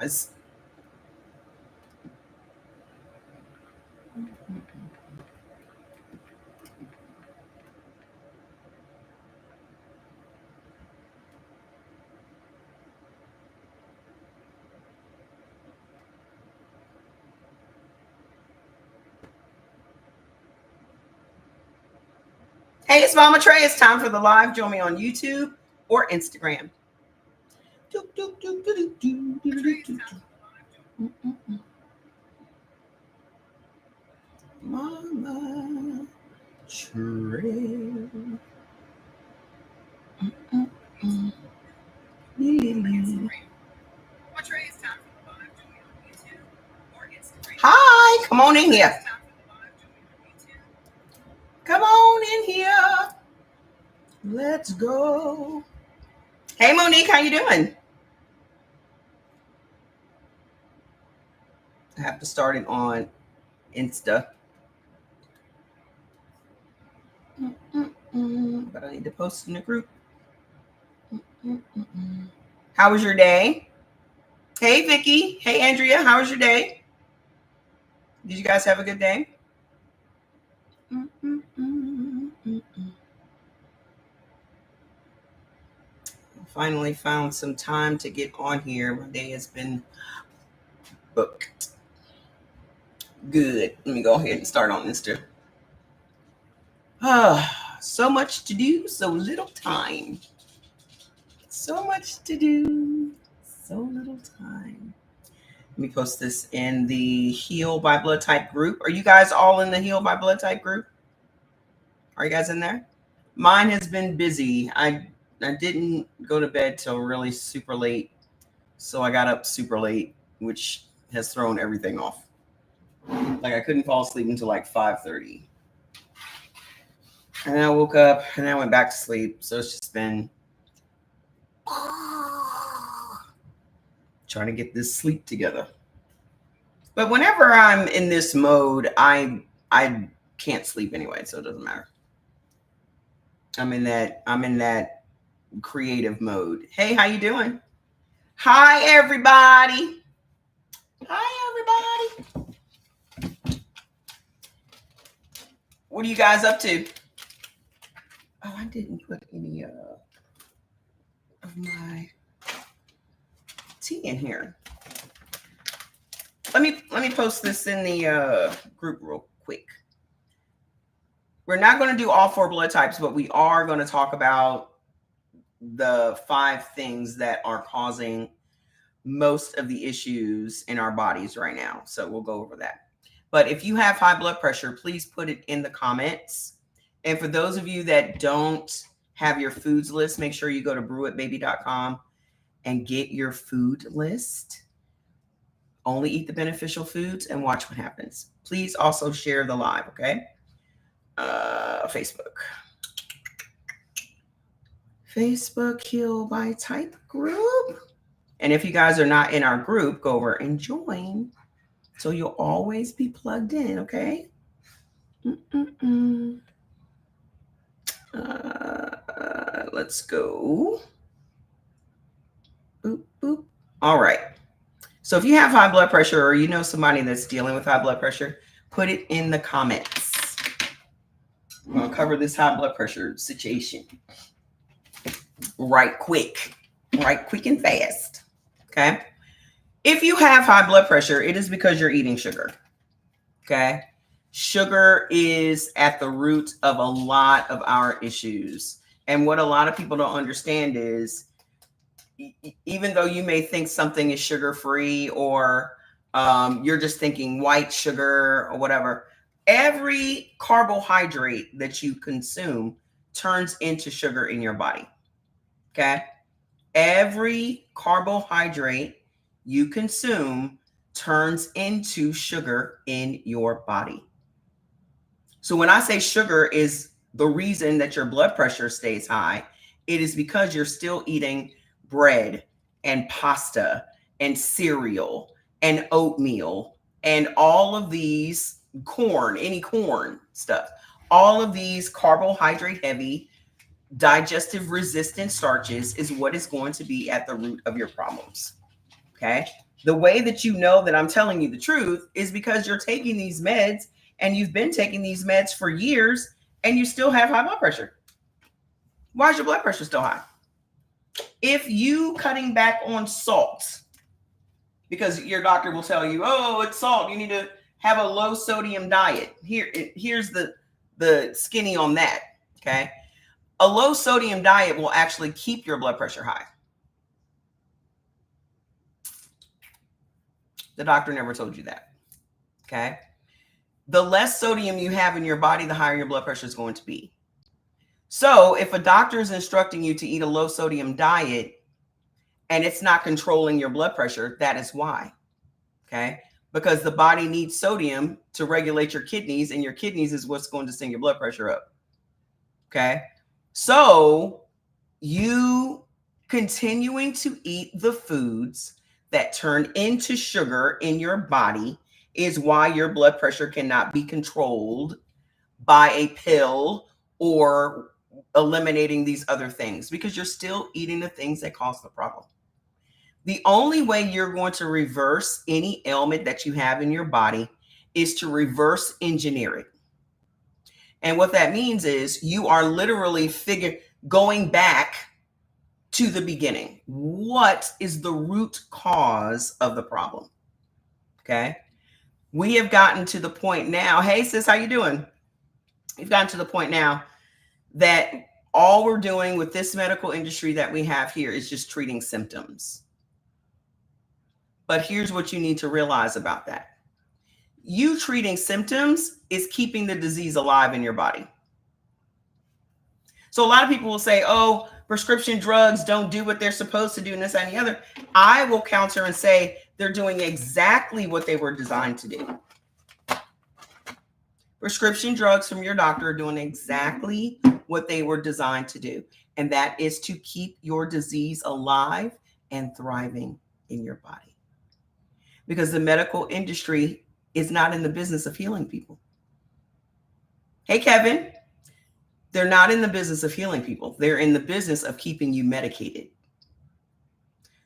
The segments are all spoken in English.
guys. Hey, it's Mama Trey. It's time for the live. Join me on YouTube or Instagram. Mama Trey. Hi, come on in here. Come on in here. Let's go. Hey, Monique, how you doing? I have to start it on Insta. But I need to post in the group. How was your day? Hey, Vicky. Hey, Andrea. How was your day? Did you guys have a good day? Finally found some time to get on here. My day has been booked. Good. Let me go ahead and start on Insta. So much to do, so little time. So much to do, so little time. Let me post this in the Heal by Blood Type group. Are you guys all in the Heal by Blood Type group? Are you guys in there? Mine has been busy. I didn't go to bed till really super late. So I got up super late, which has thrown everything off. Like I couldn't fall asleep until like 5:30. And then I woke up and then I went back to sleep. So it's just been trying to get this sleep together. But whenever I'm in this mode, I can't sleep anyway, so it doesn't matter. I'm in that creative mode. Hey, how you doing? Hi, everybody. Hi, everybody. What are you guys up to? Oh, I didn't put any of my tea in here. Let me post this in the group real quick. We're not going to do all 4 blood types, but we are going to talk about the 5 things that are causing most of the issues in our bodies right now. So we'll go over that. But if you have high blood pressure, please put it in the comments. And for those of you that don't have your foods list, make sure you go to brewitbaby.com and get your food list. Only eat the beneficial foods and watch what happens. Please also share the live, okay? Facebook Heal by Type group. And if you guys are not in our group, go over and join. So you'll always be plugged in, okay? Let's go. Boop, boop. All right. So if you have high blood pressure or you know somebody that's dealing with high blood pressure, put it in the comments. I'm going to cover this high blood pressure situation right quick and fast. Okay. If you have high blood pressure, it is because you're eating sugar. Okay. Sugar is at the root of a lot of our issues. And what a lot of people don't understand is even though you may think something is sugar-free or you're just thinking white sugar or whatever, every carbohydrate that you consume turns into sugar in your body. Okay. Every carbohydrate you consume turns into sugar in your body. So when I say sugar is the reason that your blood pressure stays high, it is because you're still eating bread and pasta and cereal and oatmeal and all of these corn, any corn stuff, all of these carbohydrate heavy, digestive resistant starches is what is going to be at the root of your problems. Okay. The way that you know that I'm telling you the truth is because you're taking these meds, and you've been taking these meds for years, and you still have high blood pressure. Why is your blood pressure still high? If you cutting back on salt, because your doctor will tell you, oh, it's salt, you need to have a low sodium diet. Here's the skinny on that. Okay. A low sodium diet will actually keep your blood pressure high. The doctor never told you that. Okay. The less sodium you have in your body, the higher your blood pressure is going to be. So if a doctor is instructing you to eat a low sodium diet and it's not controlling your blood pressure, that is why. Okay. Because the body needs sodium to regulate your kidneys, and your kidneys is what's going to send your blood pressure up. Okay. So you continuing to eat the foods that turn into sugar in your body is why your blood pressure cannot be controlled by a pill or eliminating these other things, because you're still eating the things that cause the problem. The only way you're going to reverse any ailment that you have in your body is to reverse engineer it. And what that means is you are literally going back to the beginning. What is the root cause of the problem? Okay. We have gotten to the point now. Hey, sis, how you doing? We've gotten to the point now that all we're doing with this medical industry that we have here is just treating symptoms. But here's what you need to realize about that. You treating symptoms is keeping the disease alive in your body. So a lot of people will say, oh, prescription drugs don't do what they're supposed to do, and this, that, and the other. I will counter and say they're doing exactly what they were designed to do. Prescription drugs from your doctor are doing exactly what they were designed to do. And that is to keep your disease alive and thriving in your body. Because the medical industry is not in the business of healing people. Hey, Kevin. They're not in the business of healing people. They're in the business of keeping you medicated.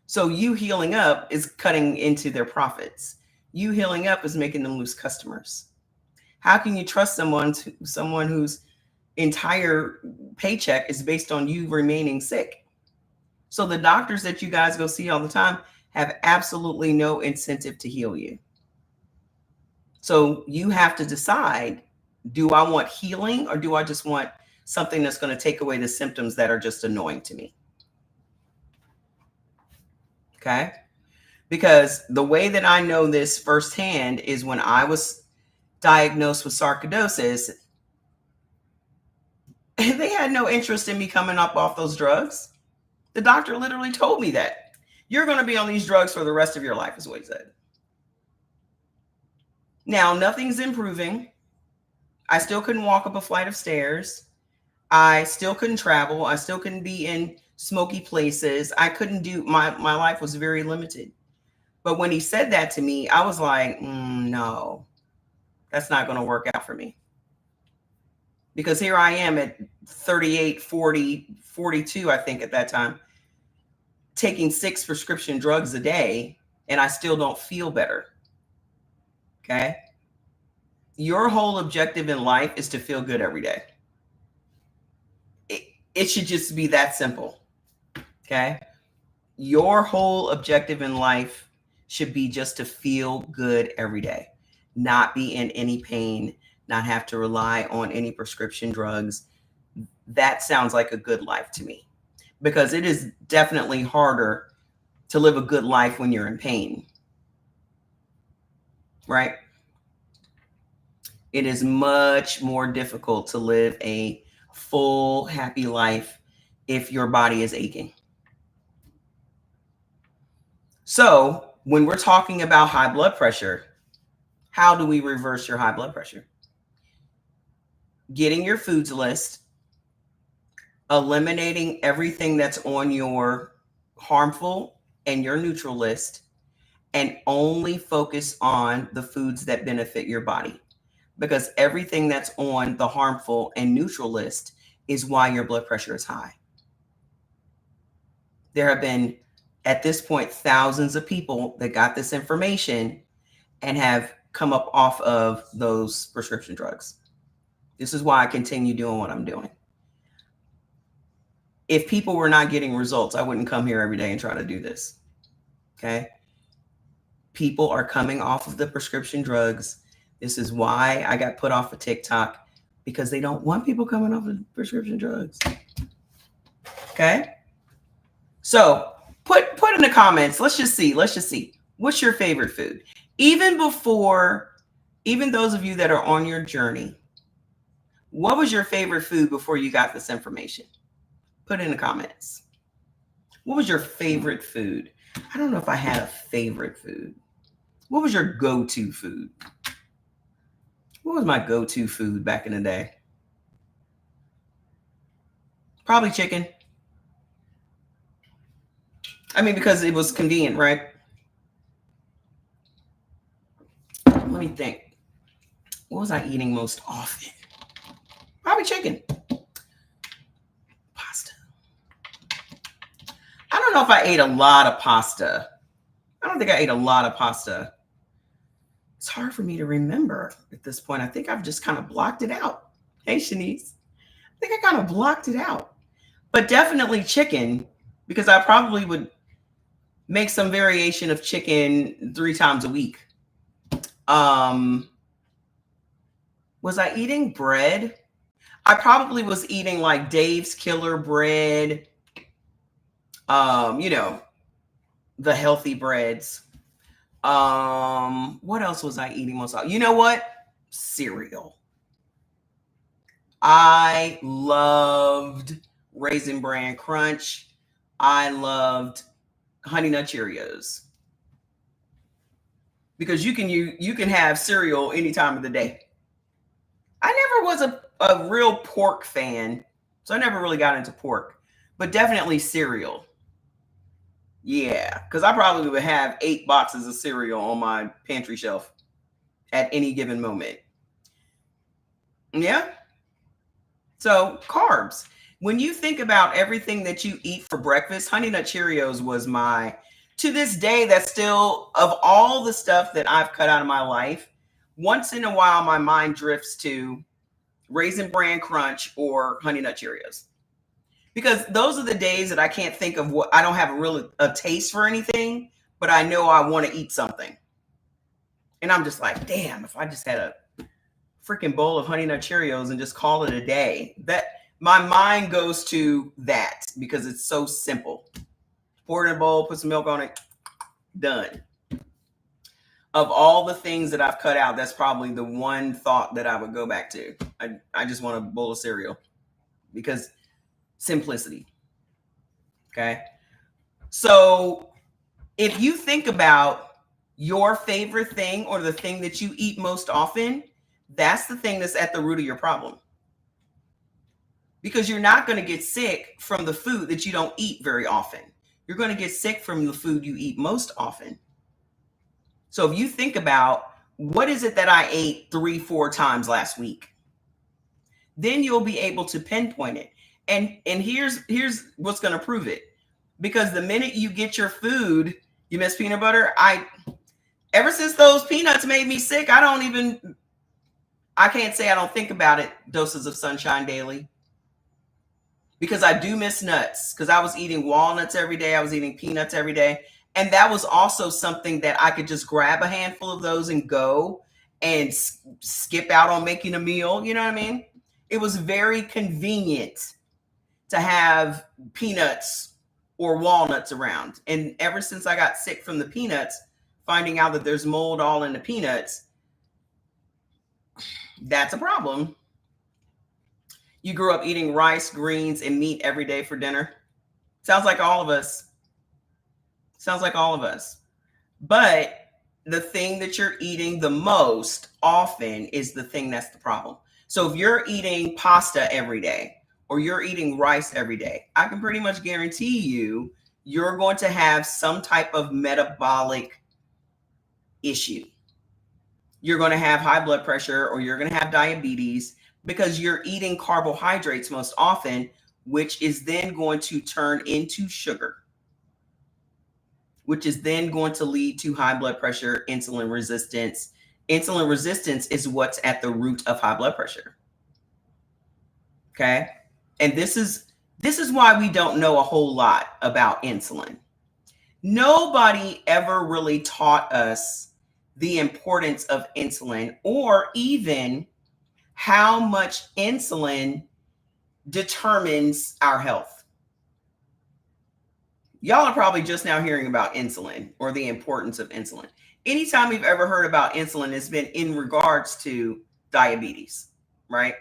So you healing up is cutting into their profits. You healing up is making them lose customers. How can you trust someone whose entire paycheck is based on you remaining sick? So the doctors that you guys go see all the time have absolutely no incentive to heal you. So you have to decide, do I want healing, or do I just want something that's going to take away the symptoms that are just annoying to me? Okay. Because the way that I know this firsthand is when I was diagnosed with sarcoidosis, they had no interest in me coming up off those drugs. The doctor literally told me that you're going to be on these drugs for the rest of your life, is what he said. Now, nothing's improving. I still couldn't walk up a flight of stairs. I still couldn't travel. I still couldn't be in smoky places. I couldn't do, my life was very limited. But when he said that to me, I was like, no, that's not going to work out for me. Because here I am at 38, 40, 42, I think at that time, taking 6 prescription drugs a day, and I still don't feel better. Okay. Your whole objective in life is to feel good every day. It should just be that simple. Okay. Your whole objective in life should be just to feel good every day, not be in any pain, not have to rely on any prescription drugs. That sounds like a good life to me, because it is definitely harder to live a good life when you're in pain, right? It is much more difficult to live a full, happy life if your body is aching. So when we're talking about high blood pressure, how do we reverse your high blood pressure? Getting your foods list, eliminating everything that's on your harmful and your neutral list, and only focus on the foods that benefit your body. Because everything that's on the harmful and neutral list is why your blood pressure is high. There have been at this point, thousands of people that got this information and have come up off of those prescription drugs. This is why I continue doing what I'm doing. If people were not getting results, I wouldn't come here every day and try to do this. Okay. People are coming off of the prescription drugs. This is why I got put off of TikTok, because they don't want people coming off of prescription drugs. Okay. So put in the comments. Let's just see. What's your favorite food? Even those of you that are on your journey, what was your favorite food before you got this information? Put it in the comments. What was your favorite food? I don't know if I had a favorite food. What was your go-to food? What was my go-to food back in the day? Probably chicken. I mean, because it was convenient, right? Let me think. What was I eating most often? Probably chicken. Pasta. I don't know if I ate a lot of pasta. I don't think I ate a lot of pasta. It's hard for me to remember at this point. I think I've just kind of blocked it out. Hey, Shanice. I think I kind of blocked it out. But definitely chicken, because I probably would make some variation of chicken 3 times a week. Was I eating bread? I probably was eating like Dave's Killer bread. You know, the healthy breads. What else was I eating most often? You know what? Cereal. I loved Raisin Bran Crunch. I loved Honey Nut Cheerios, because you can have cereal any time of the day. I never was a real pork fan, so I never really got into pork, but definitely cereal. Yeah, because I probably would have 8 boxes of cereal on my pantry shelf at any given moment. Yeah. So carbs. When you think about everything that you eat for breakfast, Honey Nut Cheerios was to this day, that's still, of all the stuff that I've cut out of my life, once in a while, my mind drifts to Raisin Bran Crunch or Honey Nut Cheerios. Because those are the days that I can't think of I don't have a taste for anything, but I know I want to eat something. And I'm just like, damn, if I just had a freaking bowl of Honey Nut Cheerios and just call it a day, that my mind goes to that, because it's so simple. Pour it in a bowl, put some milk on it, done. Of all the things that I've cut out, that's probably the one thought that I would go back to. I just want a bowl of cereal, because simplicity. Okay. So if you think about your favorite thing or the thing that you eat most often, that's the thing that's at the root of your problem. Because you're not going to get sick from the food that you don't eat very often. You're going to get sick from the food you eat most often. So if you think about, what is it that I ate 3-4 times last week, then you'll be able to pinpoint it. And here's what's going to prove it. Because the minute you get your food, you miss peanut butter. Ever since those peanuts made me sick, I can't say I don't think about it. Doses of sunshine daily. Because I do miss nuts, because I was eating walnuts every day. I was eating peanuts every day. And that was also something that I could just grab a handful of those and go and skip out on making a meal. You know what I mean? It was very convenient to have peanuts or walnuts around. And ever since I got sick from the peanuts, finding out that there's mold all in the peanuts, that's a problem. You grew up eating rice, greens, and meat every day for dinner. Sounds like all of us. But the thing that you're eating the most often is the thing that's the problem. So if you're eating pasta every day or you're eating rice every day, I can pretty much guarantee you're going to have some type of metabolic issue. You're going to have high blood pressure, or you're going to have diabetes, because you're eating carbohydrates most often, which is then going to turn into sugar. which is then going to lead to high blood pressure, insulin resistance. Insulin resistance is what's at the root of high blood pressure. Okay. And this is why we don't know a whole lot about insulin. Nobody ever really taught us the importance of insulin, or even how much insulin determines our health. Y'all are probably just now hearing about insulin or the importance of insulin. Anytime you've ever heard about insulin, it's been in regards to diabetes, right?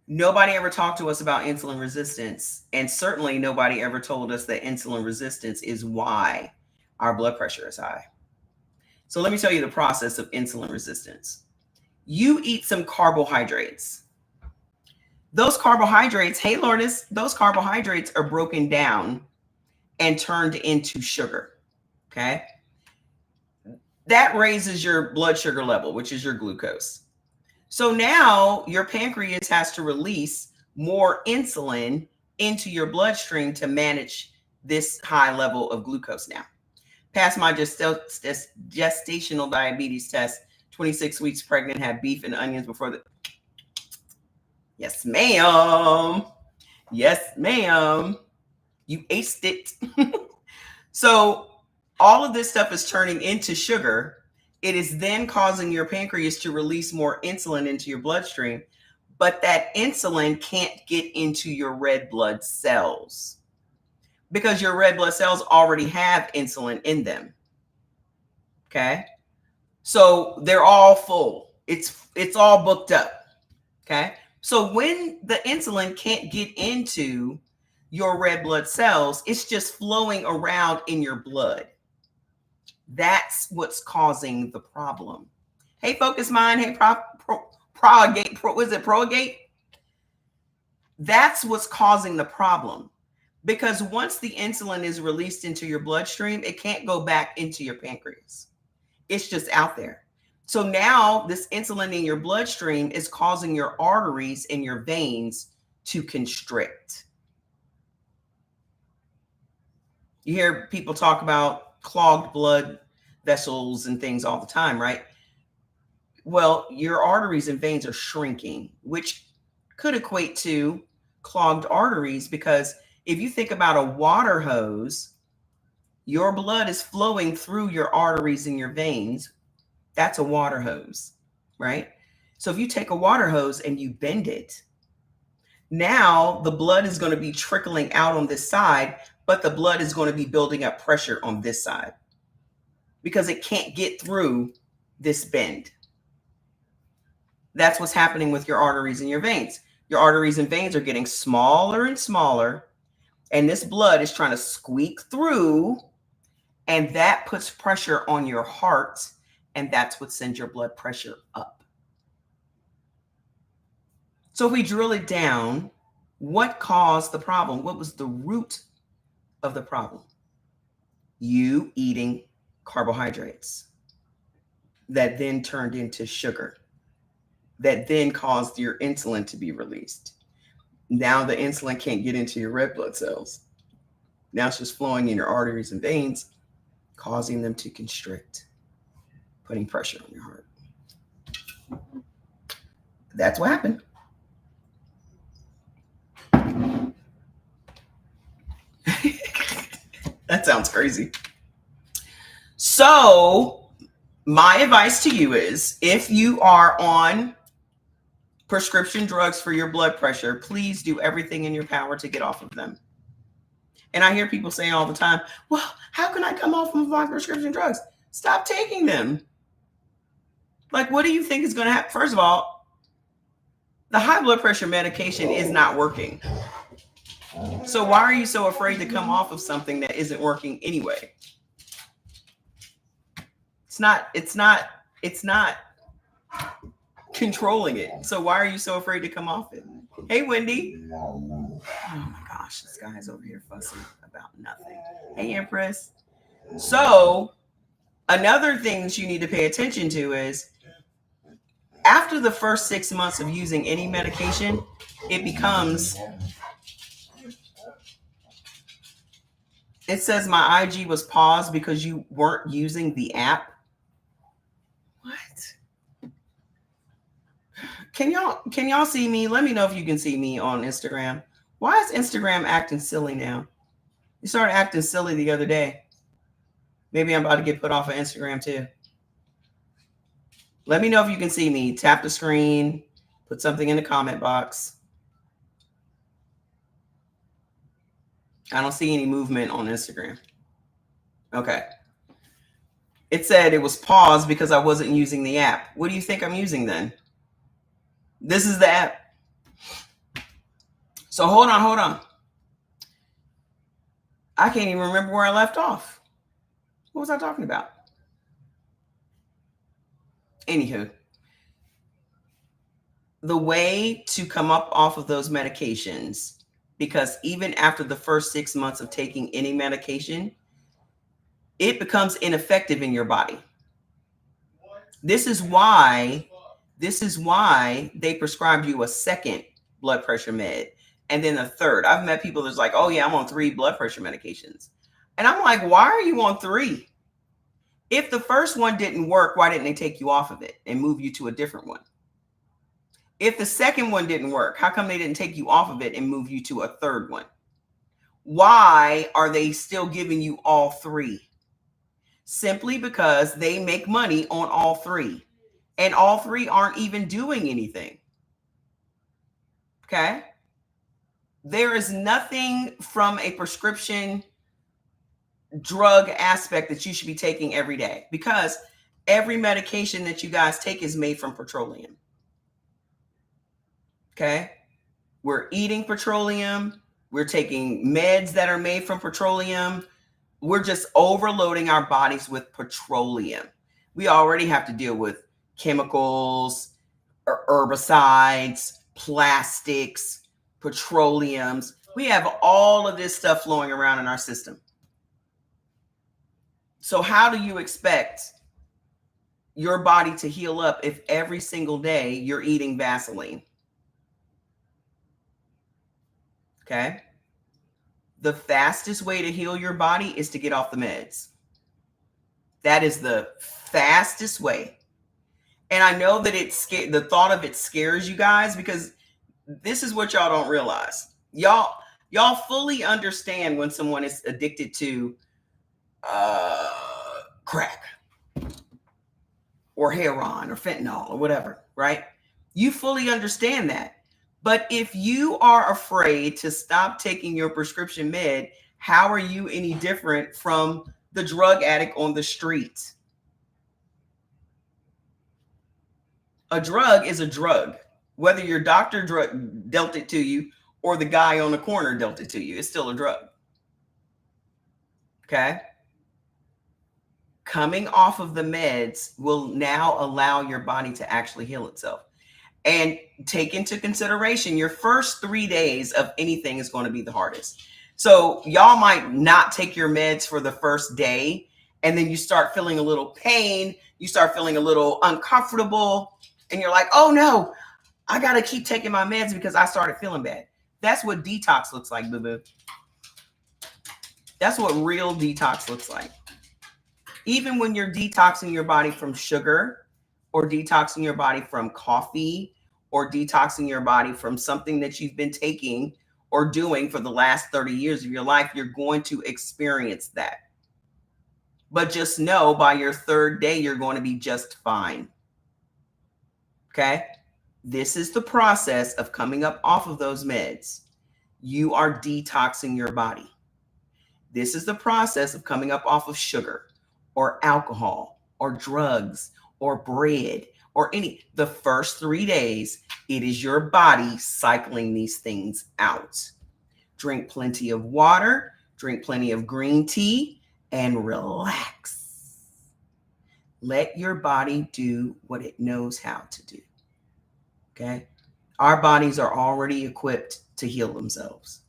Nobody ever talked to us about insulin resistance, and certainly nobody ever told us that insulin resistance is why our blood pressure is high. So let me tell you the process of insulin resistance. You eat some carbohydrates. Those carbohydrates, hey Lourdes, those carbohydrates are broken down and turned into sugar, okay? That raises your blood sugar level, which is your glucose. So now your pancreas has to release more insulin into your bloodstream to manage this high level of glucose now. Passed my gestational diabetes test, 26 weeks pregnant, had beef and onions before the... Yes, ma'am. Yes, ma'am. You aced it. So all of this stuff is turning into sugar. It is then causing your pancreas to release more insulin into your bloodstream, but that insulin can't get into your red blood cells because your red blood cells already have insulin in them. Okay. So they're all full. It's all booked up. Okay. So when the insulin can't get into your red blood cells, it's just flowing around in your blood. That's what's causing the problem. Hey, Focus Mind. Hey, Progate? That's what's causing the problem. Because once the insulin is released into your bloodstream, it can't go back into your pancreas. It's just out there. So now this insulin in your bloodstream is causing your arteries and your veins to constrict. You hear people talk about clogged blood vessels and things all the time, right? Well, your arteries and veins are shrinking, which could equate to clogged arteries, because if you think about a water hose, your blood is flowing through your arteries and your veins. That's a water hose, right? So if you take a water hose and you bend it, now the blood is going to be trickling out on this side, but the blood is going to be building up pressure on this side because it can't get through this bend. That's what's happening with your arteries and your veins. Your arteries and veins are getting smaller and smaller, and this blood is trying to squeak through, and that puts pressure on your heart, and that's what sends your blood pressure up. So if we drill it down, what caused the problem? What was the root of the problem? You eating carbohydrates that then turned into sugar, that then caused your insulin to be released. Now the insulin can't get into your red blood cells. Now it's just flowing in your arteries and veins, causing them to constrict, putting pressure on your heart. That's what happened. That sounds crazy. So my advice to you is, if you are on prescription drugs for your blood pressure, please do everything in your power to get off of them. And I hear people saying all the time, well, how can I come off of my prescription drugs? Stop taking them. Like, what do you think is going to happen? First of all, the high blood pressure medication is not working. So why are you so afraid to come off of something that isn't working anyway? It's not controlling it. So why are you so afraid to come off it? Hey, Wendy. Oh my gosh, this guy is over here fussing about nothing. Hey, Empress. So another thing that you need to pay attention to is, after the first 6 months of using any medication, it becomes It says my IG was paused because you weren't using the app. What? Can y'all see me? Let me know if you can see me on Instagram. Why is Instagram acting silly now? You started acting silly the other day. Maybe I'm about to get put off of Instagram too. Let me know if you can see me. Tap the screen, put something in the comment box. I don't see any movement on Instagram. Okay. It said it was paused because I wasn't using the app. What do you think I'm using then? This is the app. So hold on. I can't even remember where I left off. What was I talking about? Anywho, the way to come up off of those medications, because even after the first 6 months of taking any medication, it becomes ineffective in your body. This is why they prescribed you a second blood pressure med and then a third. I've met people that's like, oh yeah, I'm on 3 blood pressure medications. And I'm like, why are you on 3? If the first one didn't work, why didn't they take you off of it and move you to a different one? If the second one didn't work, how come they didn't take you off of it and move you to a third one? Why are they still giving you all 3? Simply because they make money on all 3. And all 3 aren't even doing anything. Okay? There is nothing from a prescription drug aspect that you should be taking every day, because every medication that you guys take is made from petroleum. Okay? We're eating petroleum. We're taking meds that are made from petroleum. We're just overloading our bodies with petroleum. We already have to deal with chemicals, herbicides, plastics, petroleums. We have all of this stuff flowing around in our system. So how do you expect your body to heal up if every single day you're eating Vaseline? Okay. The fastest way to heal your body is to get off the meds. That is the fastest way. And I know that the thought of it scares you guys, because this is what y'all don't realize. Y'all fully understand when someone is addicted to crack or heroin or fentanyl or whatever, right? You fully understand that. But if you are afraid to stop taking your prescription med, how are you any different from the drug addict on the street? A drug is a drug. Whether your doctor dealt it to you or the guy on the corner dealt it to you, it's still a drug. Okay? Coming off of the meds will now allow your body to actually heal itself. And take into consideration your first 3 days of anything is going to be the hardest. So y'all might not take your meds for the first day, and then you start feeling a little pain, you start feeling a little uncomfortable, and you're like, oh no, I got to keep taking my meds because I started feeling bad. That's what detox looks like, boo-boo. That's what real detox looks like. Even when you're detoxing your body from sugar, or detoxing your body from coffee, or detoxing your body from something that you've been taking or doing for the last 30 years of your life, you're going to experience that. But just know by your 3rd day, you're going to be just fine. Okay? This is the process of coming up off of those meds. You are detoxing your body. This is the process of coming up off of sugar or alcohol or drugs or bread or the first 3 days, it is your body cycling these things out. Drink plenty of water, drink plenty of green tea, and relax. Let your body do what it knows how to do. Okay? Our bodies are already equipped to heal themselves.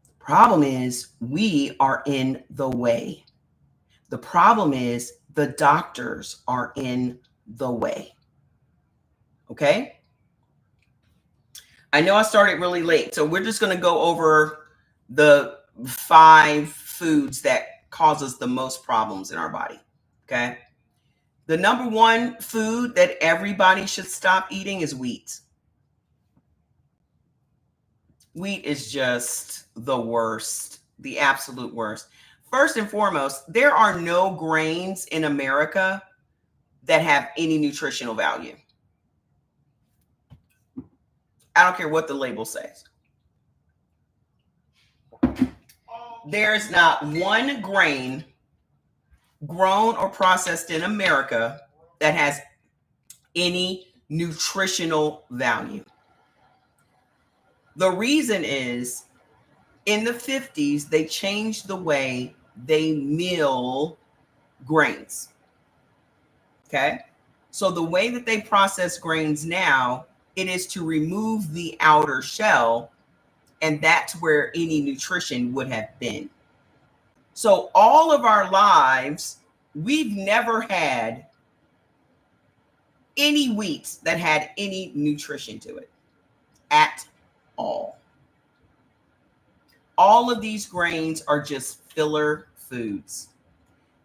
The problem is we are in the way. The problem is the doctors are in the way. Okay? I know I started really late, so we're just going to go over the 5 foods that causes the most problems in our body. Okay. The number one food that everybody should stop eating is wheat. Wheat is just the worst, the absolute worst. First and foremost, there are no grains in America that have any nutritional value. I don't care what the label says. There's not one grain grown or processed in America that has any nutritional value. The reason is in the 50s, they changed the way they mill grains. Okay. So the way that they process grains now, it is to remove the outer shell, and that's where any nutrition would have been. So all of our lives, we've never had any wheat that had any nutrition to it at all. All of these grains are just filler foods.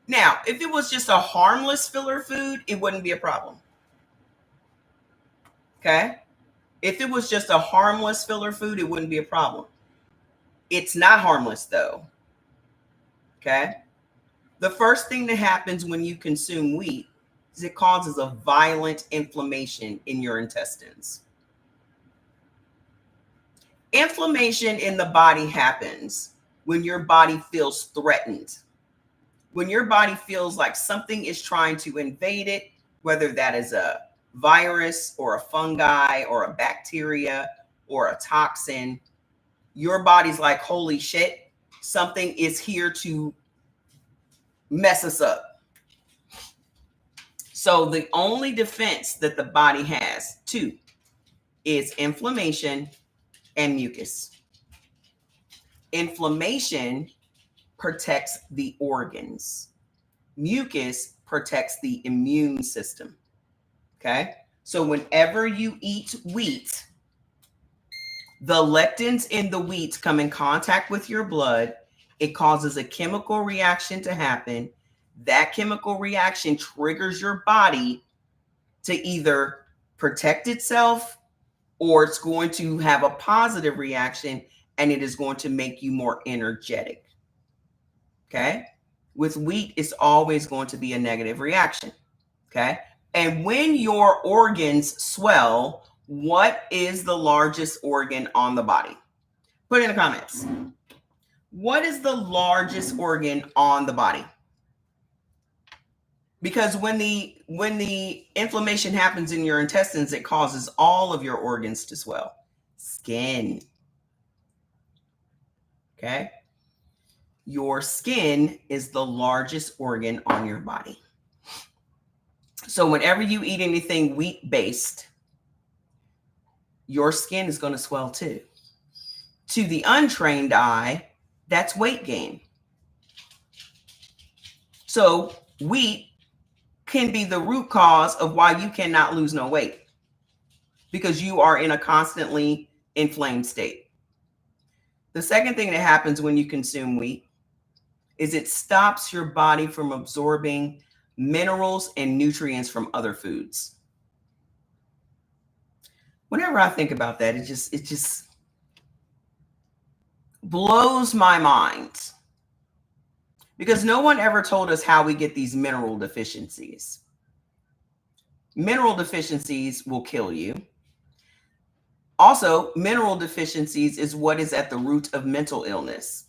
Now, if it was just a harmless filler food, it wouldn't be a problem. Okay? If it was just a harmless filler food, it wouldn't be a problem. It's not harmless though. Okay? The first thing that happens when you consume wheat is it causes a violent inflammation in your intestines. Inflammation in the body happens when your body feels threatened. When your body feels like something is trying to invade it, whether that is a virus or a fungi or a bacteria or a toxin, your body's like, holy shit, something is here to mess us up. So the only defense that the body has, two, is inflammation and mucus. Inflammation protects the organs. Mucus protects the immune system. Okay? So whenever you eat wheat, the lectins in the wheat come in contact with your blood. It causes a chemical reaction to happen. That chemical reaction triggers your body to either protect itself, or it's going to have a positive reaction and it is going to make you more energetic. Okay? With wheat, it's always going to be a negative reaction. Okay? And when your organs swell, what is the largest organ on the body? Put it in the comments. What is the largest organ on the body? Because when the inflammation happens in your intestines, it causes all of your organs to swell. Skin. Okay? Your skin is the largest organ on your body. So whenever you eat anything wheat-based, your skin is going to swell too. To the untrained eye, that's weight gain. So wheat can be the root cause of why you cannot lose no weight, because you are in a constantly inflamed state. The second thing that happens when you consume wheat is it stops your body from absorbing minerals and nutrients from other foods. Whenever I think about that, it just blows my mind, because no one ever told us how we get these mineral deficiencies. Mineral deficiencies will kill you. Also, mineral deficiencies is what is at the root of mental illness.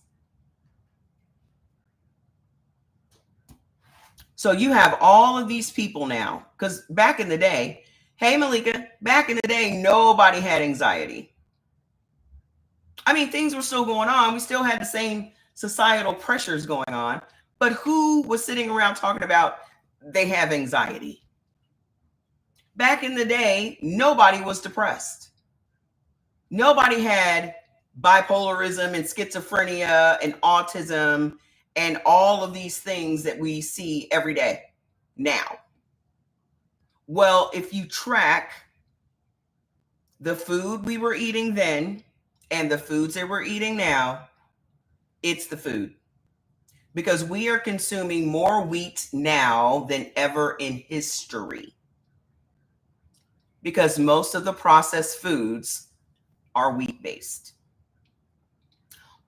So you have all of these people now, because back in the day, hey, Malika, back in the day, nobody had anxiety. I mean, things were still going on. We still had the same societal pressures going on. But who was sitting around talking about they have anxiety? Back in the day, nobody was depressed. Nobody had bipolarism and schizophrenia and autism and all of these things that we see every day now. Well, if you track the food we were eating then and the foods that we're eating now, it's the food. because we are consuming more wheat now than ever in history. Because most of the processed foods are wheat based.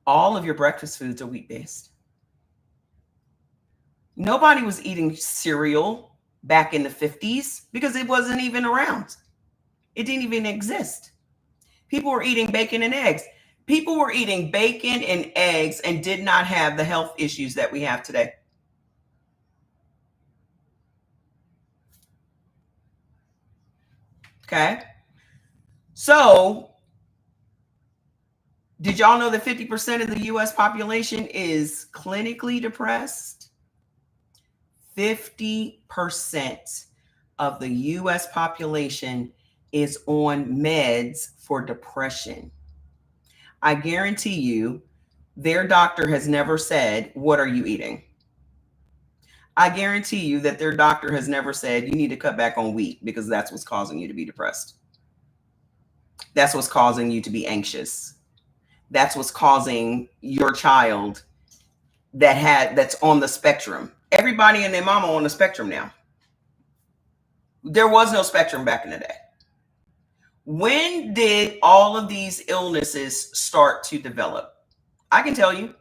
All of your breakfast foods are wheat based. Nobody was eating cereal back in the 50s because it wasn't even around. It didn't even exist. People were eating bacon and eggs. People were eating bacon and eggs and did not have the health issues that we have today. Okay. So, did y'all know that 50% of the US population is clinically depressed? 50% of the US population is on meds for depression. I guarantee you, their doctor has never said, "What are you eating?" I guarantee you that their doctor has never said, "You need to cut back on wheat because that's what's causing you to be depressed. That's what's causing you to be anxious. That's what's causing your child that's on the spectrum." Everybody and their mama on the spectrum now. There was no spectrum back in the day. When did all of these illnesses start to develop? I can tell you,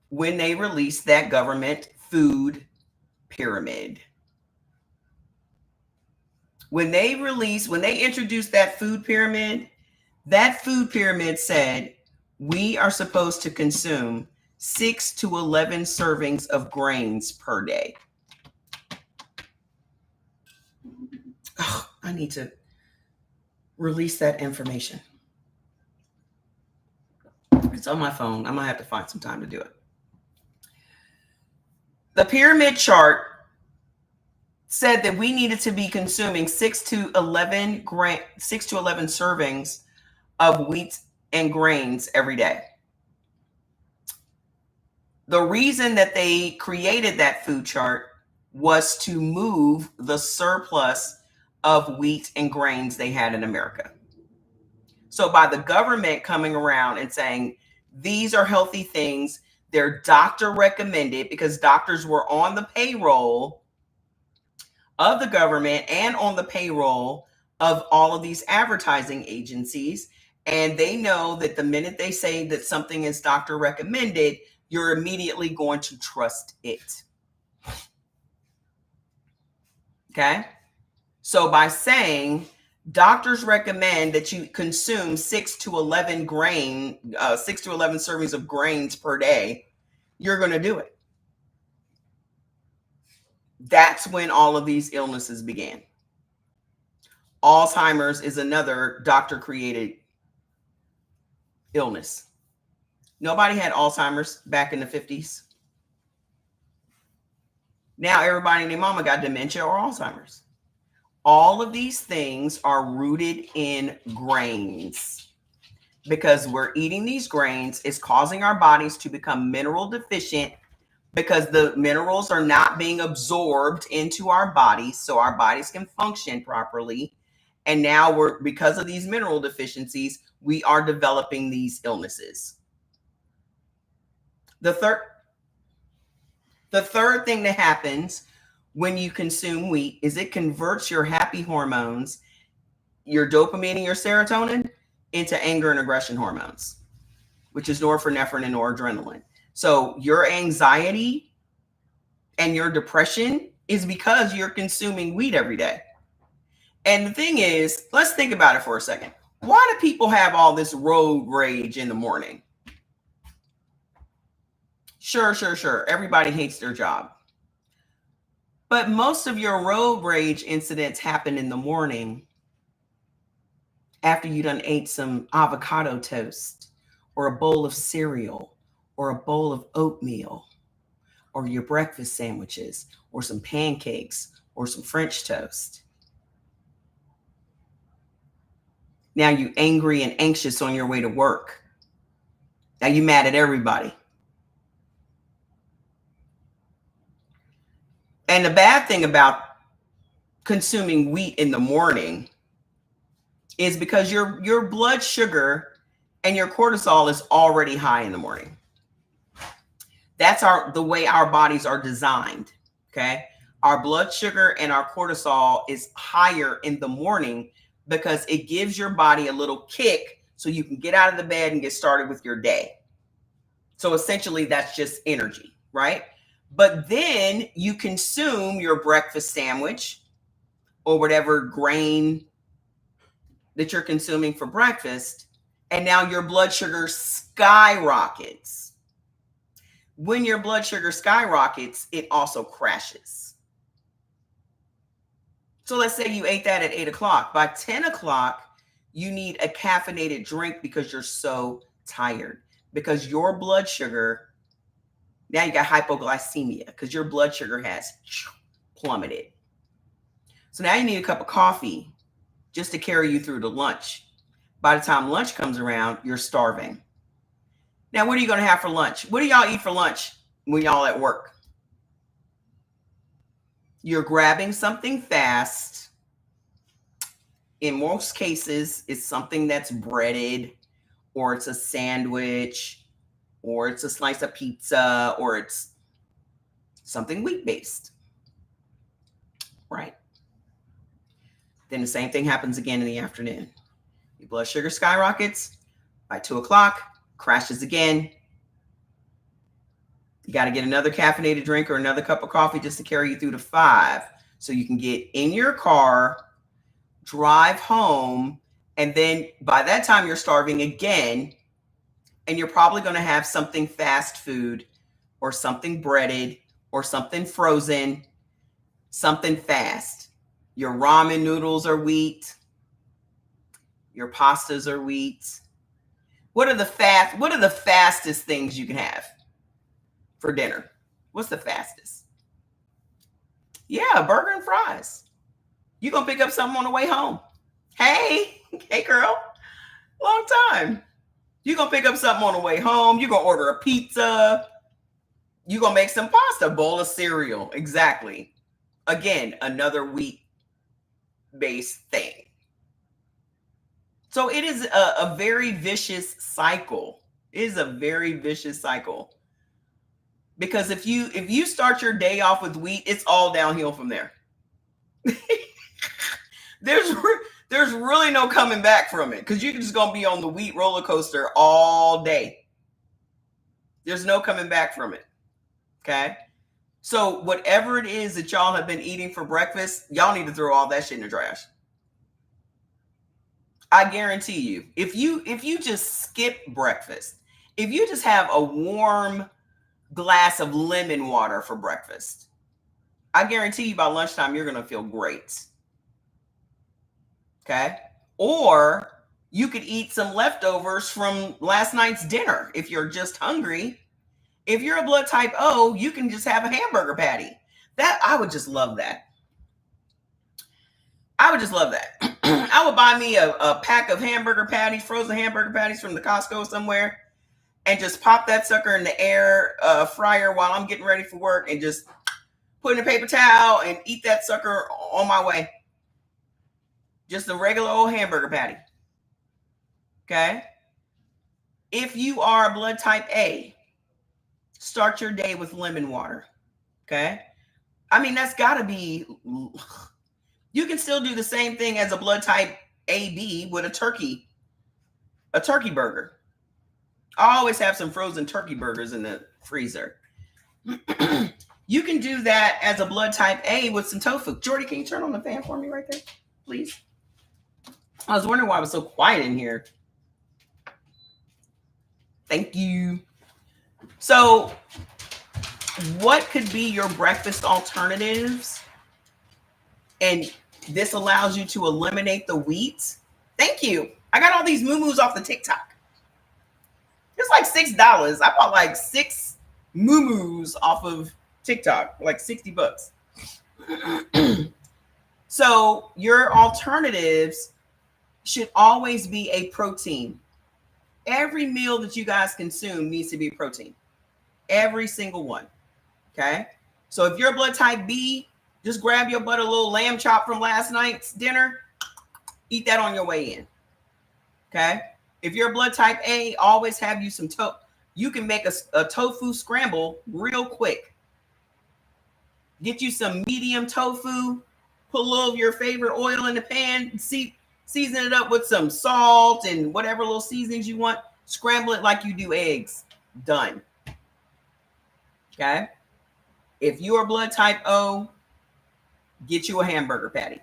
when they released that government food pyramid. When they introduced that food pyramid said we are supposed to consume 6 to 11 servings of grains per day. Oh, I need to release that information. It's on my phone. I'm going to have to find some time to do it. The pyramid chart said that we needed to be consuming 6 to 11 servings of wheat and grains every day. The reason that they created that food chart was to move the surplus of wheat and grains they had in America. So by the government coming around and saying, these are healthy things, they're doctor recommended, because doctors were on the payroll of the government and on the payroll of all of these advertising agencies. And they know that the minute they say that something is doctor recommended, you're immediately going to trust it. Okay. So by saying doctors recommend that you consume 6 to 11 servings of grains per day, you're going to do it. That's when all of these illnesses began. Alzheimer's is another doctor-created illness. Nobody had Alzheimer's back in the 50s. Now everybody and their mama got dementia or Alzheimer's. All of these things are rooted in grains, because we're eating these grains is causing our bodies to become mineral deficient, because the minerals are not being absorbed into our bodies so our bodies can function properly. And now because of these mineral deficiencies, we are developing these illnesses. The third thing that happens when you consume wheat is it converts your happy hormones, your dopamine and your serotonin, into anger and aggression hormones, which is norepinephrine and noradrenaline. So your anxiety and your depression is because you're consuming wheat every day. And the thing is, let's think about it for a second. Why do people have all this road rage in the morning? Sure. Everybody hates their job. But most of your road rage incidents happen in the morning after you done ate some avocado toast or a bowl of cereal or a bowl of oatmeal or your breakfast sandwiches or some pancakes or some French toast. Now you're angry and anxious on your way to work. Now you're mad at everybody. And the bad thing about consuming wheat in the morning is because your blood sugar and your cortisol is already high in the morning. That's the way our bodies are designed. Okay. Our blood sugar and our cortisol is higher in the morning because it gives your body a little kick so you can get out of the bed and get started with your day. So essentially, that's just energy, right? But then you consume your breakfast sandwich or whatever grain that you're consuming for breakfast, and now your blood sugar skyrockets. When your blood sugar skyrockets, it also crashes. So let's say you ate that at 8 o'clock. By 10 o'clock, you need a caffeinated drink because you're so tired. Because your blood sugar, now you got hypoglycemia because your blood sugar has plummeted. So now you need a cup of coffee just to carry you through to lunch. By the time lunch comes around, you're starving. Now, what are you going to have for lunch? What do y'all eat for lunch when y'all at work? You're grabbing something fast. In most cases, it's something that's breaded, or it's a sandwich, or it's a slice of pizza, or it's something wheat-based, right? Then the same thing happens again in the afternoon. Your blood sugar skyrockets. By 2 o'clock, crashes again. You got to get another caffeinated drink or another cup of coffee just to carry you through to 5 so you can get in your car, drive home, and then by that time you're starving again, and you're probably going to have something fast food or something breaded or something frozen, something fast. Your ramen noodles are wheat. Your pastas are wheat. What are the fastest things you can have for dinner? What's the fastest? Yeah, a burger and fries. You're going to pick up something on the way home. Hey girl, long time. You're going to pick up something on the way home. You're going to order a pizza. You're going to make some pasta, bowl of cereal. Exactly. Again, another wheat-based thing. So it is a very vicious cycle. It is a very vicious cycle. Because if you start your day off with wheat, it's all downhill from there. There's really no coming back from it because you're just going to be on the wheat roller coaster all day. There's no coming back from it. Okay. So whatever it is that y'all have been eating for breakfast, y'all need to throw all that shit in the trash. I guarantee you, if you just skip breakfast, if you just have a warm glass of lemon water for breakfast, I guarantee you by lunchtime, you're going to feel great. Okay. Or you could eat some leftovers from last night's dinner if you're just hungry. If you're a blood type O, you can just have a hamburger patty. That I would just love that. I would just love that. I would buy me a pack of hamburger patties, frozen hamburger patties from the Costco somewhere, and just pop that sucker in the air fryer while I'm getting ready for work and just put in a paper towel and eat that sucker on my way. Just a regular old hamburger patty. Okay. If you are blood type A, start your day with lemon water. Okay. I mean, that's got to be, you can still do the same thing as a blood type AB with a turkey burger. I always have some frozen turkey burgers in the freezer. You can do that as a blood type A with some tofu. Jordy, can you turn on the fan for me right there, please? I was wondering why it was so quiet in here. Thank you. So, what could be your breakfast alternatives? And this allows you to eliminate the wheat. Thank you. I got all these moo-moos off the TikTok. It's like $6. I bought like 6 moo-moos off of TikTok, like $60. So your alternatives should always be a protein. Every meal that you guys consume needs to be protein. Every single one. Okay. So if you're blood type B, just grab your butt a little lamb chop from last night's dinner. Eat that on your way in. Okay. If you're blood type A, always have you some You can make a tofu scramble real quick. Get you some medium tofu, put a little of your favorite oil in the pan, season it up with some salt and whatever little seasonings you want. Scramble it like you do eggs. Done. Okay? If you are blood type O, get you a hamburger patty.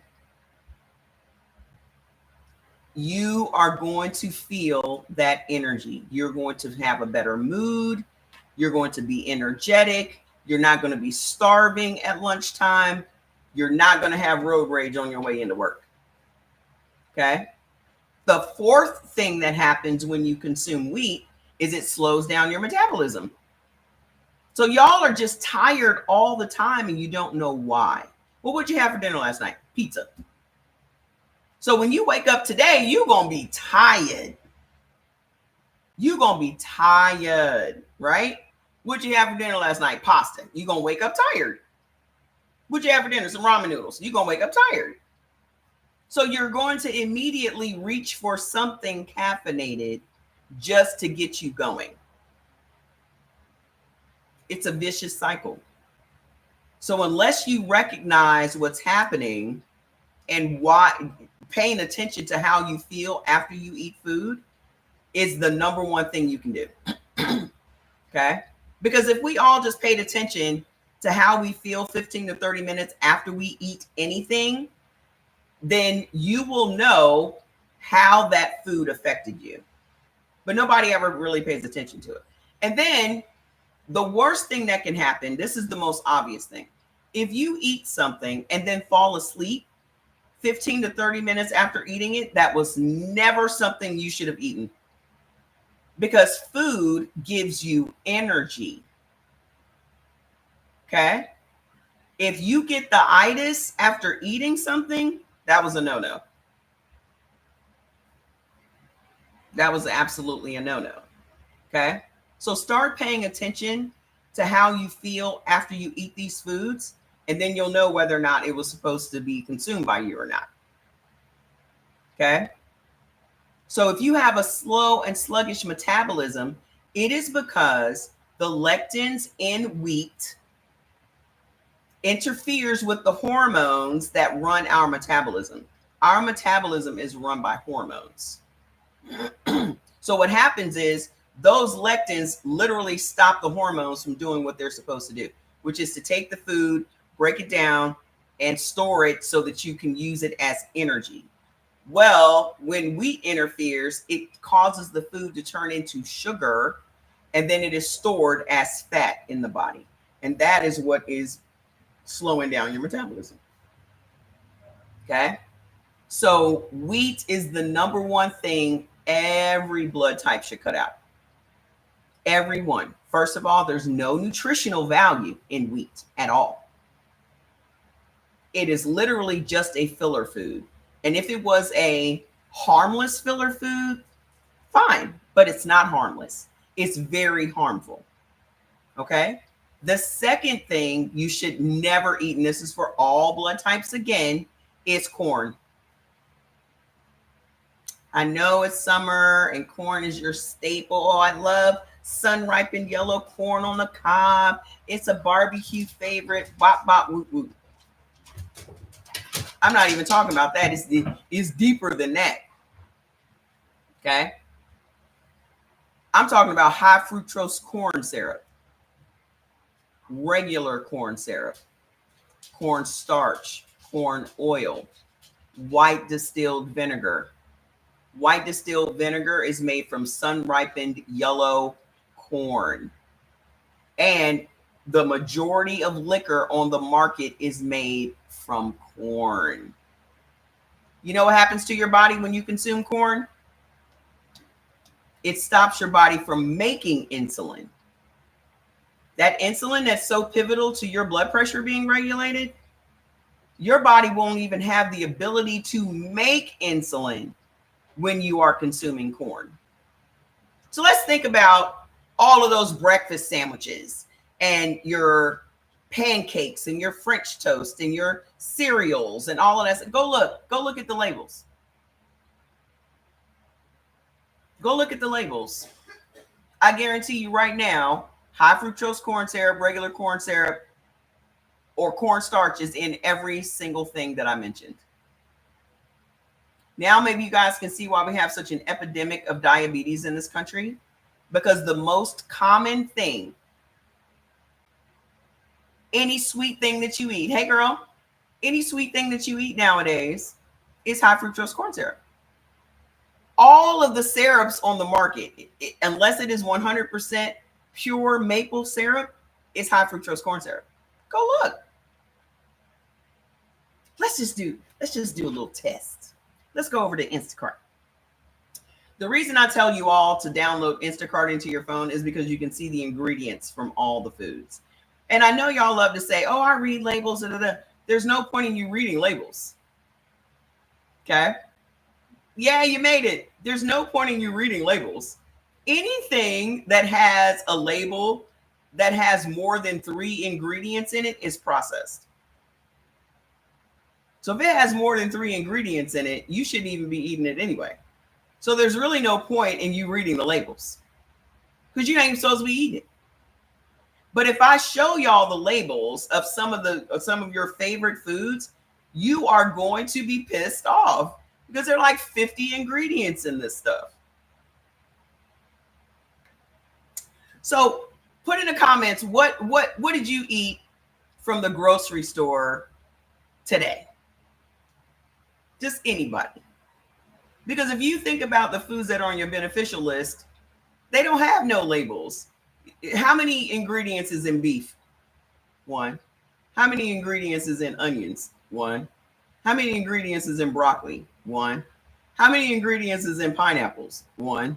You are going to feel that energy. You're going to have a better mood. You're going to be energetic. You're not going to be starving at lunchtime. You're not going to have road rage on your way into work. Okay? The fourth thing that happens when you consume wheat is it slows down your metabolism. So y'all are just tired all the time and you don't know why. What would you have for dinner last night? Pizza. So when you wake up today, you're going to be tired. You're going to be tired, right? What'd you have for dinner last night? Pasta. You're going to wake up tired. What'd you have for dinner? Some ramen noodles. You're going to wake up tired. So you're going to immediately reach for something caffeinated just to get you going. It's a vicious cycle. So unless you recognize what's happening and why, paying attention to how you feel after you eat food is the number one thing you can do. Okay? Because if we all just paid attention to how we feel 15 to 30 minutes after we eat anything, then you will know how that food affected you. But nobody ever really pays attention to it. And then the worst thing that can happen, this is the most obvious thing. If you eat something and then fall asleep 15 to 30 minutes after eating it, that was never something you should have eaten. Because food gives you energy. Okay? If you get the itis after eating something, that was a no-no. That was absolutely a no-no. Okay? So start paying attention to how you feel after you eat these foods, and then you'll know whether or not it was supposed to be consumed by you or not. Okay? So if you have a slow and sluggish metabolism, it is because the lectins in wheat interferes with the hormones that run our metabolism. Our metabolism is run by hormones. So what happens is those lectins literally stop the hormones from doing what they're supposed to do, which is to take the food, break it down, and store it so that you can use it as energy. Well, when wheat interferes, it causes the food to turn into sugar, and then it is stored as fat in the body. And that is what is slowing down your metabolism. Okay? So wheat is the number one thing every blood type should cut out. Everyone. First of all, there's no nutritional value in wheat at all. It is literally just a filler food. And if it was a harmless filler food, fine, but it's not harmless. It's very harmful. Okay? The second thing you should never eat, and this is for all blood types again, is corn. I know it's summer and corn is your staple. Oh, I love sun-ripened yellow corn on the cob. It's a barbecue favorite. Bop, bop, whoop, whoop. I'm not even talking about that. It's deeper than that. Okay? I'm talking about high fructose corn syrup, regular corn syrup, corn starch, corn oil, white distilled vinegar. White distilled vinegar is made from sun-ripened yellow corn. And the majority of liquor on the market is made from corn. You know what happens to your body when you consume corn? It stops your body from making insulin. That insulin that's so pivotal to your blood pressure being regulated, your body won't even have the ability to make insulin when you are consuming corn. So let's think about all of those breakfast sandwiches and your pancakes and your French toast and your cereals and all of that. Go look at the labels. Go look at the labels. I guarantee you right now, high fructose corn syrup, regular corn syrup, or cornstarch is in every single thing that I mentioned. Now, maybe you guys can see why we have such an epidemic of diabetes in this country, because the most common thing, any sweet thing that you eat, hey girl, any sweet thing that you eat nowadays is high fructose corn syrup. All of the syrups on the market, unless it is 100% pure maple syrup, is high fructose corn syrup. Go look. Let's just do a little test. Let's go over to Instacart. The reason I tell you all to download Instacart into your phone is because you can see the ingredients from all the foods. And I know y'all love to say, oh, I read labels. Da, da, da. There's no point in you reading labels. Okay? Yeah, you made it. There's no point in you reading labels. Anything that has a label that has more than 3 ingredients in it is processed. So if it has more than 3 ingredients in it, you shouldn't even be eating it anyway. So there's really no point in you reading the labels because you ain't even supposed to be eating it. But if I show y'all the labels of some of your favorite foods, you are going to be pissed off because there are like 50 ingredients in this stuff. So put in the comments, what did you eat from the grocery store today? Just anybody. Because if you think about the foods that are on your beneficial list, they don't have no labels. How many ingredients is in beef? 1. How many ingredients is in onions? 1. How many ingredients is in broccoli? 1. How many ingredients is in pineapples? 1.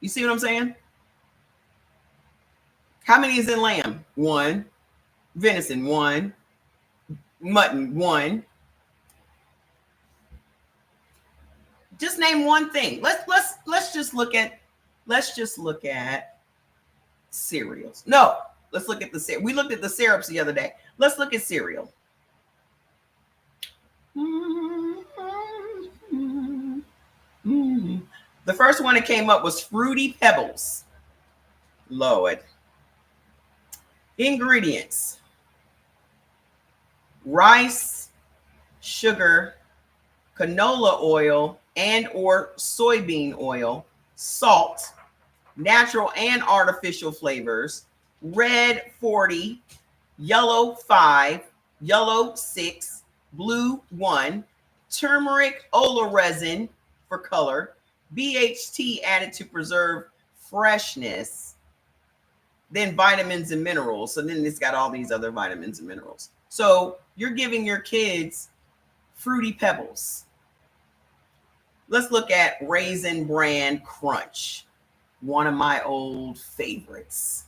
You see what I'm saying? How many is in lamb? 1. Venison? 1. Mutton? 1. Just name one thing. Let's just look at cereals. No, let's look at we looked at the syrups the other day. Let's look at cereal. The first one that came up was Fruity Pebbles. Lord. Ingredients: rice, sugar, canola oil and or soybean oil, salt, natural and artificial flavors, red 40, yellow 5, yellow 6, blue 1, turmeric oleoresin for color, BHT added to preserve freshness, then vitamins and minerals. So then it's got all these other vitamins and minerals. So you're giving your kids Fruity Pebbles. Let's look at Raisin Bran Crunch, one of my old favorites.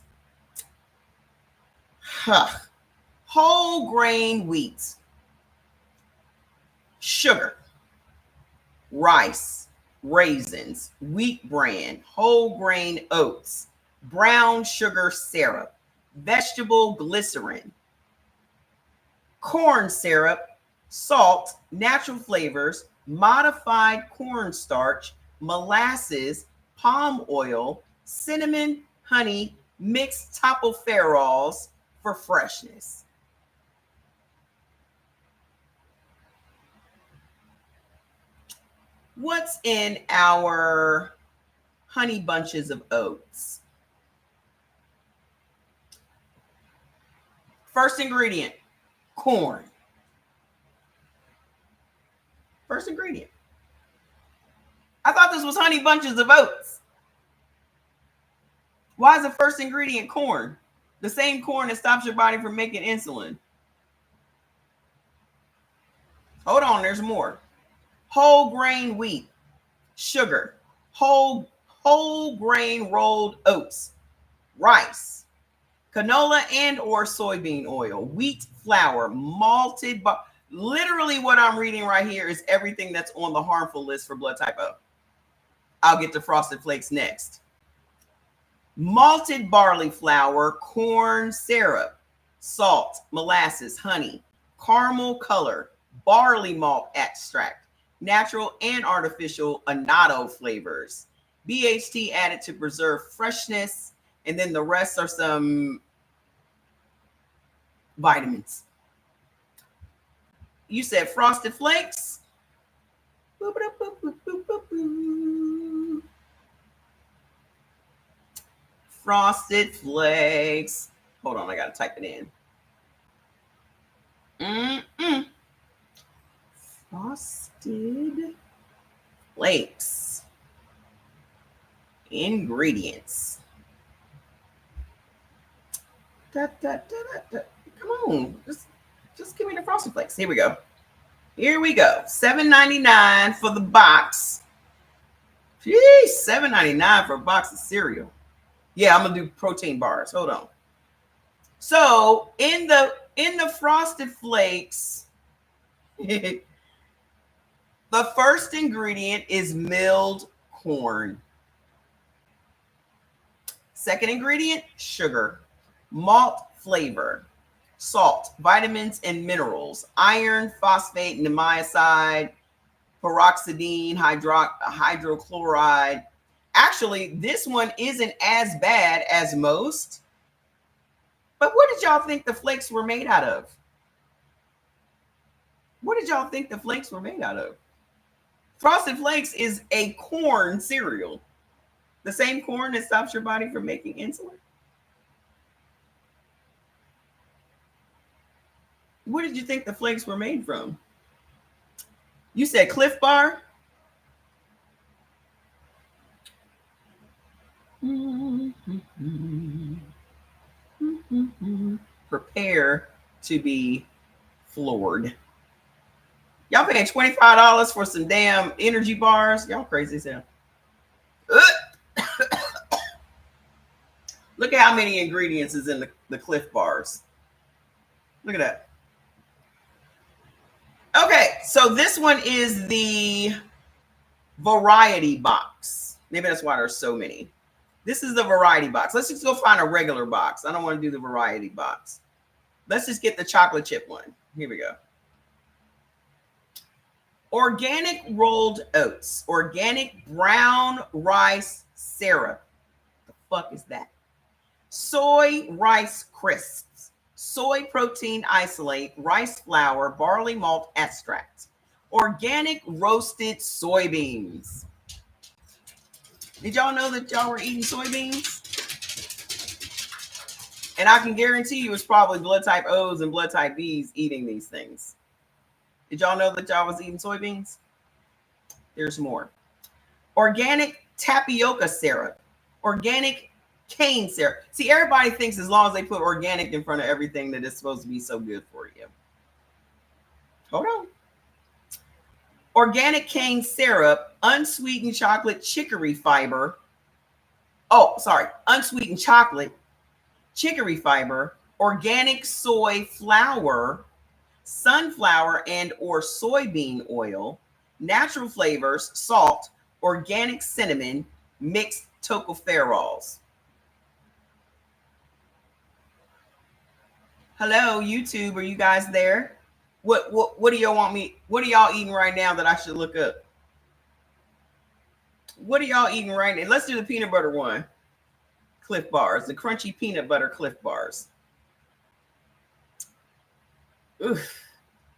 Whole grain wheat, sugar, rice, raisins, wheat bran, whole grain oats, brown sugar syrup, vegetable glycerin, corn syrup, salt, natural flavors, modified cornstarch, molasses, palm oil, cinnamon, honey, mixed tocopherols for freshness. What's in our honey bunches of oats? First ingredient, corn. First ingredient. I thought this was honey bunches of oats. Why is the first ingredient corn? The same corn that stops your body from making insulin. Hold on, there's more. Whole grain wheat, sugar, whole grain rolled oats, rice, canola and or soybean oil, wheat flour, malted literally what I'm reading right here is everything that's on the harmful list for blood type O. I'll get to Frosted Flakes next. Malted barley flour, corn syrup, salt, molasses, honey, caramel color, barley malt extract, natural and artificial annatto flavors, BHT added to preserve freshness, and then the rest are some vitamins. You said Frosted Flakes. Boop, boop, boop, boop, boop, boop, boop. Frosted Flakes. Hold on, I gotta type it in. Frosted Flakes. Ingredients. Da, da, da, da, da. Come on, just give me the Frosted Flakes. Here we go. Here we go. $7.99 for the box. Jeez, $7.99 for a box of cereal. Yeah, I'm gonna do protein bars. Hold on. So in the Frosted Flakes, the first ingredient is milled corn. Second ingredient, sugar, malt flavor, salt, vitamins and minerals, iron, phosphate, niacin, peroxidine, hydrochloride. Actually, this one isn't as bad as most. But what did y'all think the flakes were made out of? What did y'all think the flakes were made out of? Frosted Flakes is a corn cereal. The same corn that stops your body from making insulin. What did you think the flakes were made from? You said Cliff Bar? Prepare to be floored. Y'all paying $25 for some damn energy bars? Y'all crazy as hell. Look at how many ingredients is in the Cliff Bars. Look at that. Okay, so this one is the variety box. Maybe that's why there's so many. This is the variety box. Let's just go find a regular box. I don't want to do the variety box. Let's just get the chocolate chip one. Here we go. Organic rolled oats. Organic brown rice syrup. The fuck is that? Soy rice crisps. Soy protein isolate. Rice flour. Barley malt extract. Organic roasted soybeans. Did y'all know that y'all were eating soybeans? And I can guarantee you it's probably blood type O's and blood type B's eating these things. Did y'all know that y'all was eating soybeans? There's more. Organic tapioca syrup. Organic cane syrup. See, everybody thinks as long as they put organic in front of everything that it's supposed to be so good for you. Hold on. Organic cane syrup, unsweetened chocolate chicory fiber. Oh, sorry. Unsweetened chocolate, chicory fiber, organic soy flour, sunflower and or soybean oil, natural flavors, salt, organic cinnamon, mixed tocopherols. Hello, YouTube. Are you guys there? What do y'all want me? What are y'all eating right now that I should look up? What are y'all eating right now? Let's do the peanut butter one. Cliff Bars, the crunchy peanut butter Cliff Bars. Oof.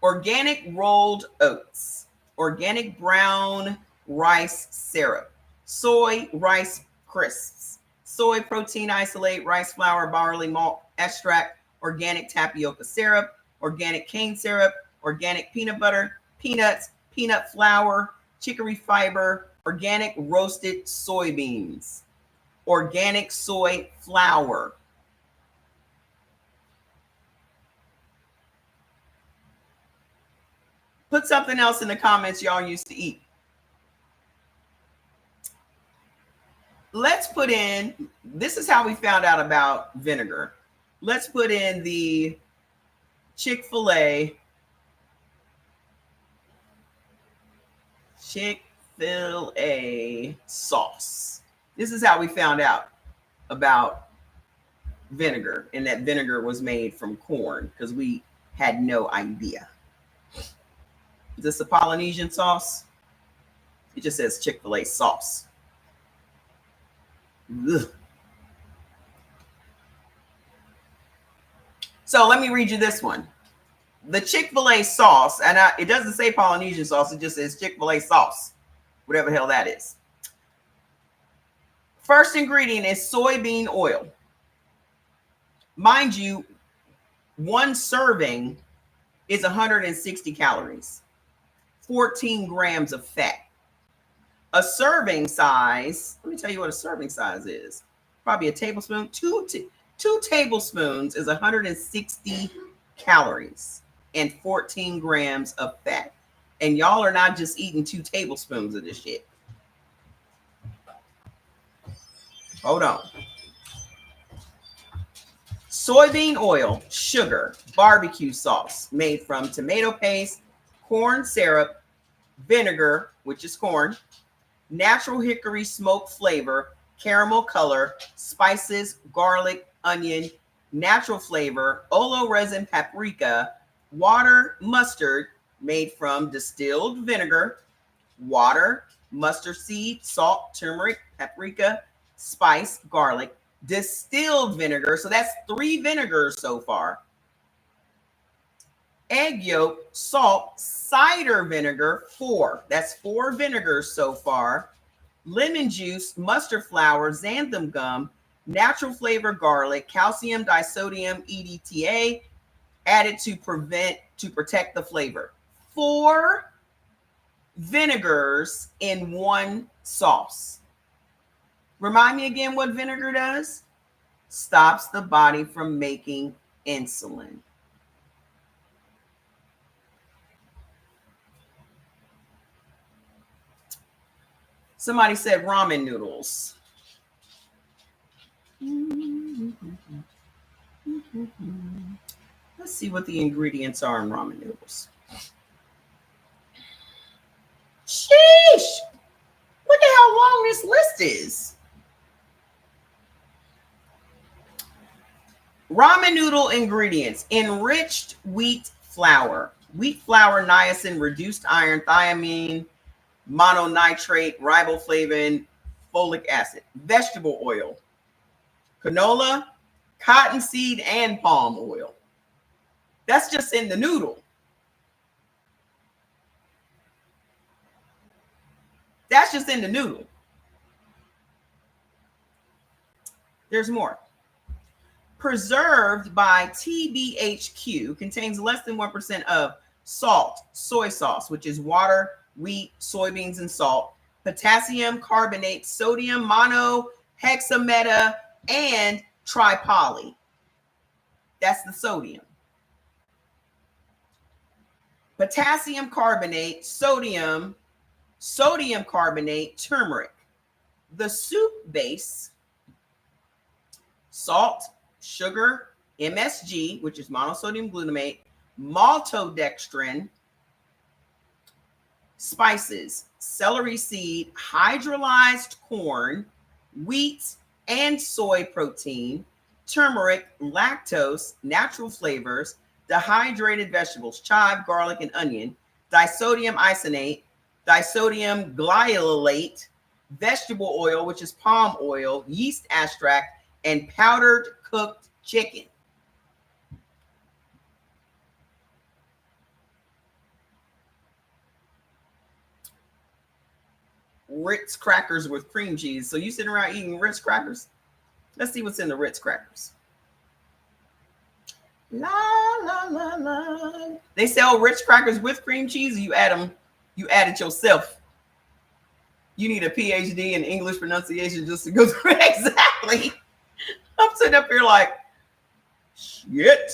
Organic rolled oats, organic brown rice syrup, soy rice crisps, soy protein isolate, rice flour, barley malt extract, organic tapioca syrup, organic cane syrup, organic peanut butter, peanuts, peanut flour, chicory fiber, organic roasted soybeans, organic soy flour. Put something else in the comments y'all used to eat. Let's put in, this is how we found out about vinegar. Let's put in the Chick-fil-A sauce. This is how we found out about vinegar, and that vinegar was made from corn because we had no idea. Is this a Polynesian sauce? It just says Chick-fil-A sauce. Ugh. So let me read you this one. The Chick-fil-A sauce, and it doesn't say Polynesian sauce, it just says Chick-fil-A sauce, whatever the hell that is. First ingredient is soybean oil. Mind you, one serving is 160 calories, 14 grams of fat. A serving size, let me tell you what a serving size is. Probably a tablespoon. Two tablespoons is 160 calories and 14 grams of fat. And y'all are not just eating 2 tablespoons of this shit. Hold on. Soybean oil, sugar, barbecue sauce made from tomato paste, corn syrup, vinegar, which is corn, natural hickory smoke flavor, caramel color, spices, garlic, onion, natural flavor, olo resin, paprika, water, mustard made from distilled vinegar, water, mustard seed, salt, turmeric, paprika, spice, garlic, distilled vinegar. So that's 3 vinegars so far. Egg yolk, salt, cider vinegar, 4. That's 4 vinegars so far. Lemon juice, mustard flour, xanthan gum, natural flavor garlic, calcium disodium EDTA added to protect the flavor. 4 vinegars in 1 sauce. Remind me again what vinegar does? Stops the body from making insulin. Somebody said ramen noodles. Let's see what the ingredients are in ramen noodles. Sheesh! Look at how long this list is. Ramen noodle ingredients: enriched wheat flour, niacin, reduced iron, thiamine, mononitrate, riboflavin, folic acid, vegetable oil, canola, cottonseed, and palm oil. That's just in the noodle. That's just in the noodle. There's more. Preserved by TBHQ, contains less than 1% of salt, soy sauce, which is water, wheat, soybeans, and salt, potassium carbonate, sodium monohexameta, and tripoly. That's the sodium. Potassium carbonate, sodium carbonate, turmeric. The soup base: salt, sugar, MSG, which is monosodium glutamate, maltodextrin, spices, celery seed, hydrolyzed corn, wheat and soy protein, turmeric, lactose, natural flavors, dehydrated vegetables, chive, garlic, and onion, disodium isonate, disodium glyolate, vegetable oil, which is palm oil, yeast extract, and powdered cooked chicken. Ritz crackers with cream cheese. So you sitting around eating Ritz crackers? Let's see what's in the Ritz crackers. La la la la. They sell Ritz crackers with cream cheese. You add it yourself. You need a PhD in English pronunciation just to go through it. Exactly. I'm sitting up here like, shit.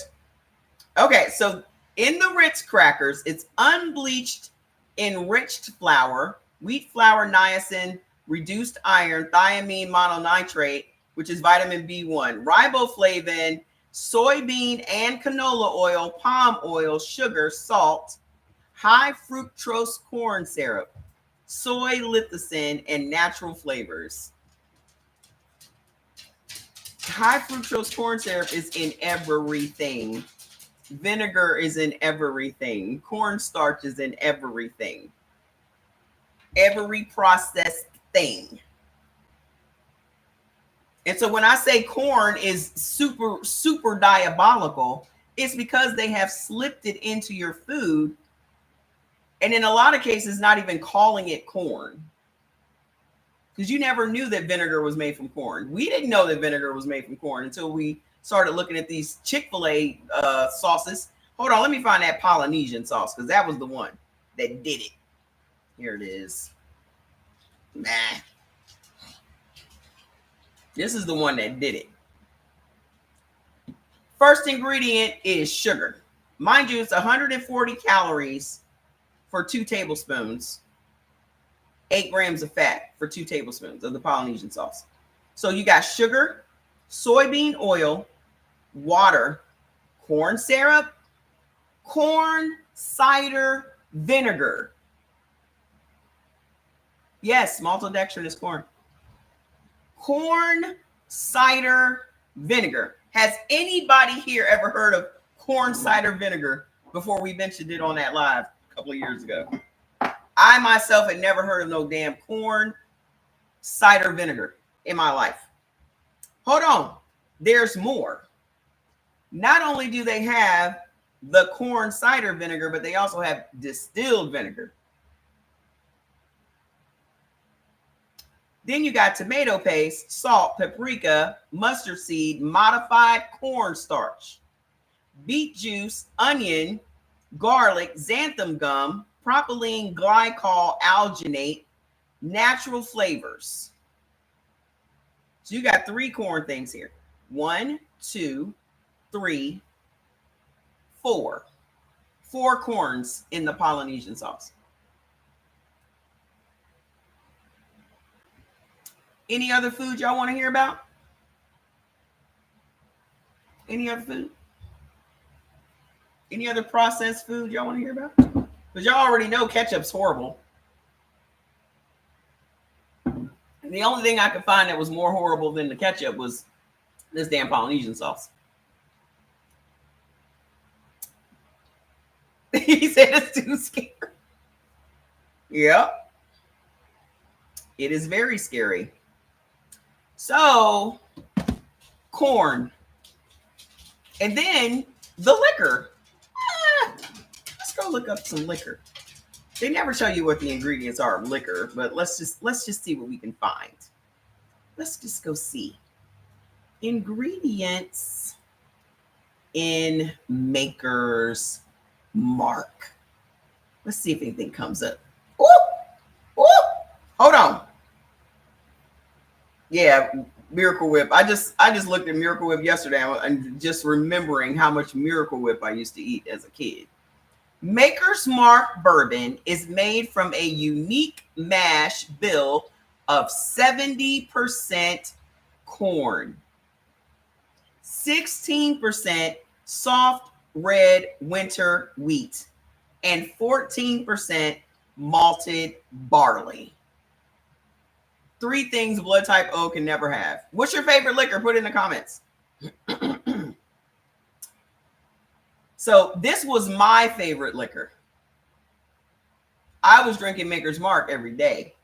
Okay, so in the Ritz crackers, it's unbleached, enriched flour, wheat flour, niacin, reduced iron, thiamine mononitrate, which is vitamin B1, riboflavin, soybean and canola oil, palm oil, sugar, salt, high fructose corn syrup, soy lecithin, and natural flavors. High fructose corn syrup is in everything. Vinegar is in everything. Cornstarch is in everything. Every processed thing. And so when I say corn is super, super diabolical, it's because they have slipped it into your food. And in a lot of cases, not even calling it corn. Because you never knew that vinegar was made from corn. We didn't know that vinegar was made from corn until we started looking at these Chick-fil-A sauces. Hold on, let me find that Polynesian sauce, because that was the one that did it. Here it is. Nah. This is the one that did it. First ingredient is sugar. Mind you, it's 140 calories for 2 tablespoons. 8 grams of fat for 2 tablespoons of the Polynesian sauce. So you got sugar, soybean oil, water, corn syrup, corn cider vinegar. Yes, maltodextrin is corn. Corn cider vinegar. Has anybody here ever heard of corn cider vinegar before we mentioned it on that live a couple of years ago? I myself had never heard of no damn corn cider vinegar in my life. Hold on. There's more. Not only do they have the corn cider vinegar, but they also have distilled vinegar. Then you got tomato paste, salt, paprika, mustard seed, modified cornstarch, beet juice, onion, garlic, xanthan gum, propylene glycol alginate, natural flavors. So you got 3 corn things here. 1, 2, 3, 4. 4 corns in the Polynesian sauce. Any other food y'all want to hear about? Any other food? Any other processed food y'all want to hear about? Because y'all already know ketchup's horrible. And the only thing I could find that was more horrible than the ketchup was this damn Polynesian sauce. He said it's too scary. Yep. It is very scary. So, corn. And then the liquor. Let's go look up some liquor. They never tell you what the ingredients are of liquor, but let's just see what we can find. Let's just go see. Ingredients in Maker's Mark. Let's see if anything comes up. Ooh! Ooh! Hold on. Yeah, Miracle Whip. I just looked at Miracle Whip yesterday and just remembering how much Miracle Whip I used to eat as a kid. Maker's Mark bourbon is made from a unique mash bill of 70% corn, 16% soft red winter wheat, and 14% malted barley. 3 things blood type O can never have. What's your favorite liquor? Put it in the comments. So this was my favorite liquor. I was drinking Maker's Mark every day.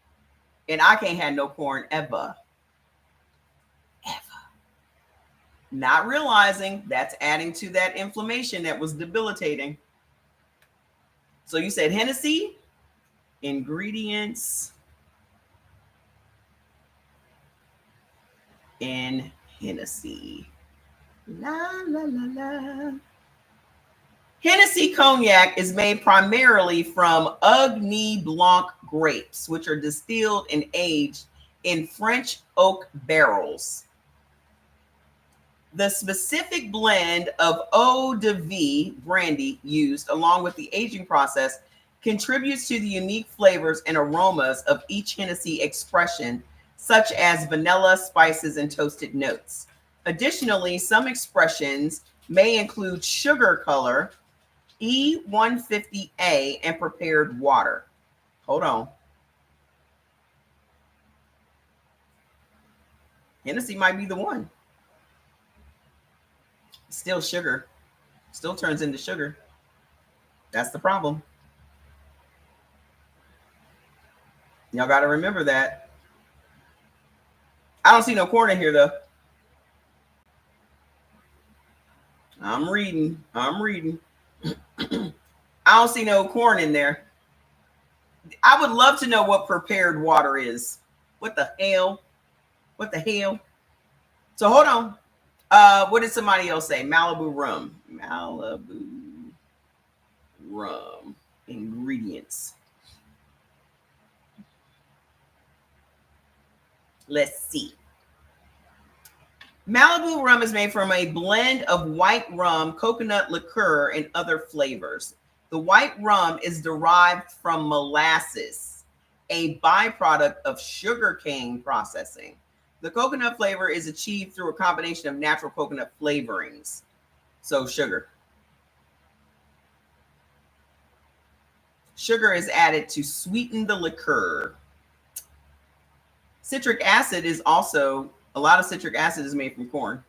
And I can't have no corn ever. Ever. Not realizing that's adding to that inflammation that was debilitating. So you said Hennessy, ingredients in Hennessy. La, la, la, la. Hennessy cognac is made primarily from Ugni Blanc grapes, which are distilled and aged in French oak barrels. The specific blend of eau de vie brandy used along with the aging process contributes to the unique flavors and aromas of each Hennessy expression, such as vanilla, spices, and toasted notes. Additionally, some expressions may include sugar color, E150A, and prepared water. Hold on. Hennessy might be the one. Still sugar. Still turns into sugar. That's the problem. Y'all got to remember that. I don't see no corn in here, though. I'm reading. I don't see no corn in there. I would love to know what prepared water is. What the hell? What the hell? So hold on. What did somebody else say? Malibu rum. Malibu rum. Ingredients. Let's see. Malibu rum is made from a blend of white rum, coconut liqueur, and other flavors. The white rum is derived from molasses, a byproduct of sugarcane processing. The coconut flavor is achieved through a combination of natural coconut flavorings. So sugar. Sugar is added to sweeten the liqueur. Citric acid is also, a lot of citric acid is made from corn.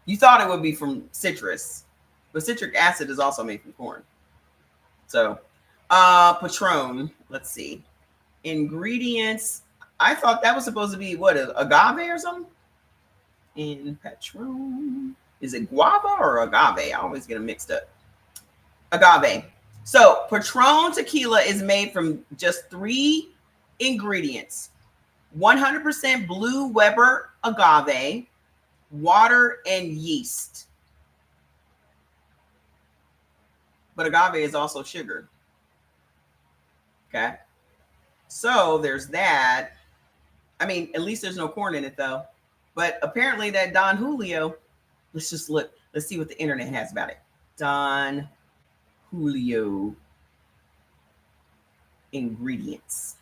You thought it would be from citrus, but citric acid is also made from corn. So, Patron, let's see. Ingredients. I thought that was supposed to be what, agave or something? In Patron. Is it guava or agave? I always get them mixed up. Agave. So, Patron tequila is made from just 3 ingredients: 100% blue Weber agave, water, and yeast. But agave is also sugar. Okay. So there's that. I mean, at least there's no corn in it though. But apparently that Don Julio, let's just look. Let's see what the internet has about it. Don Julio ingredients.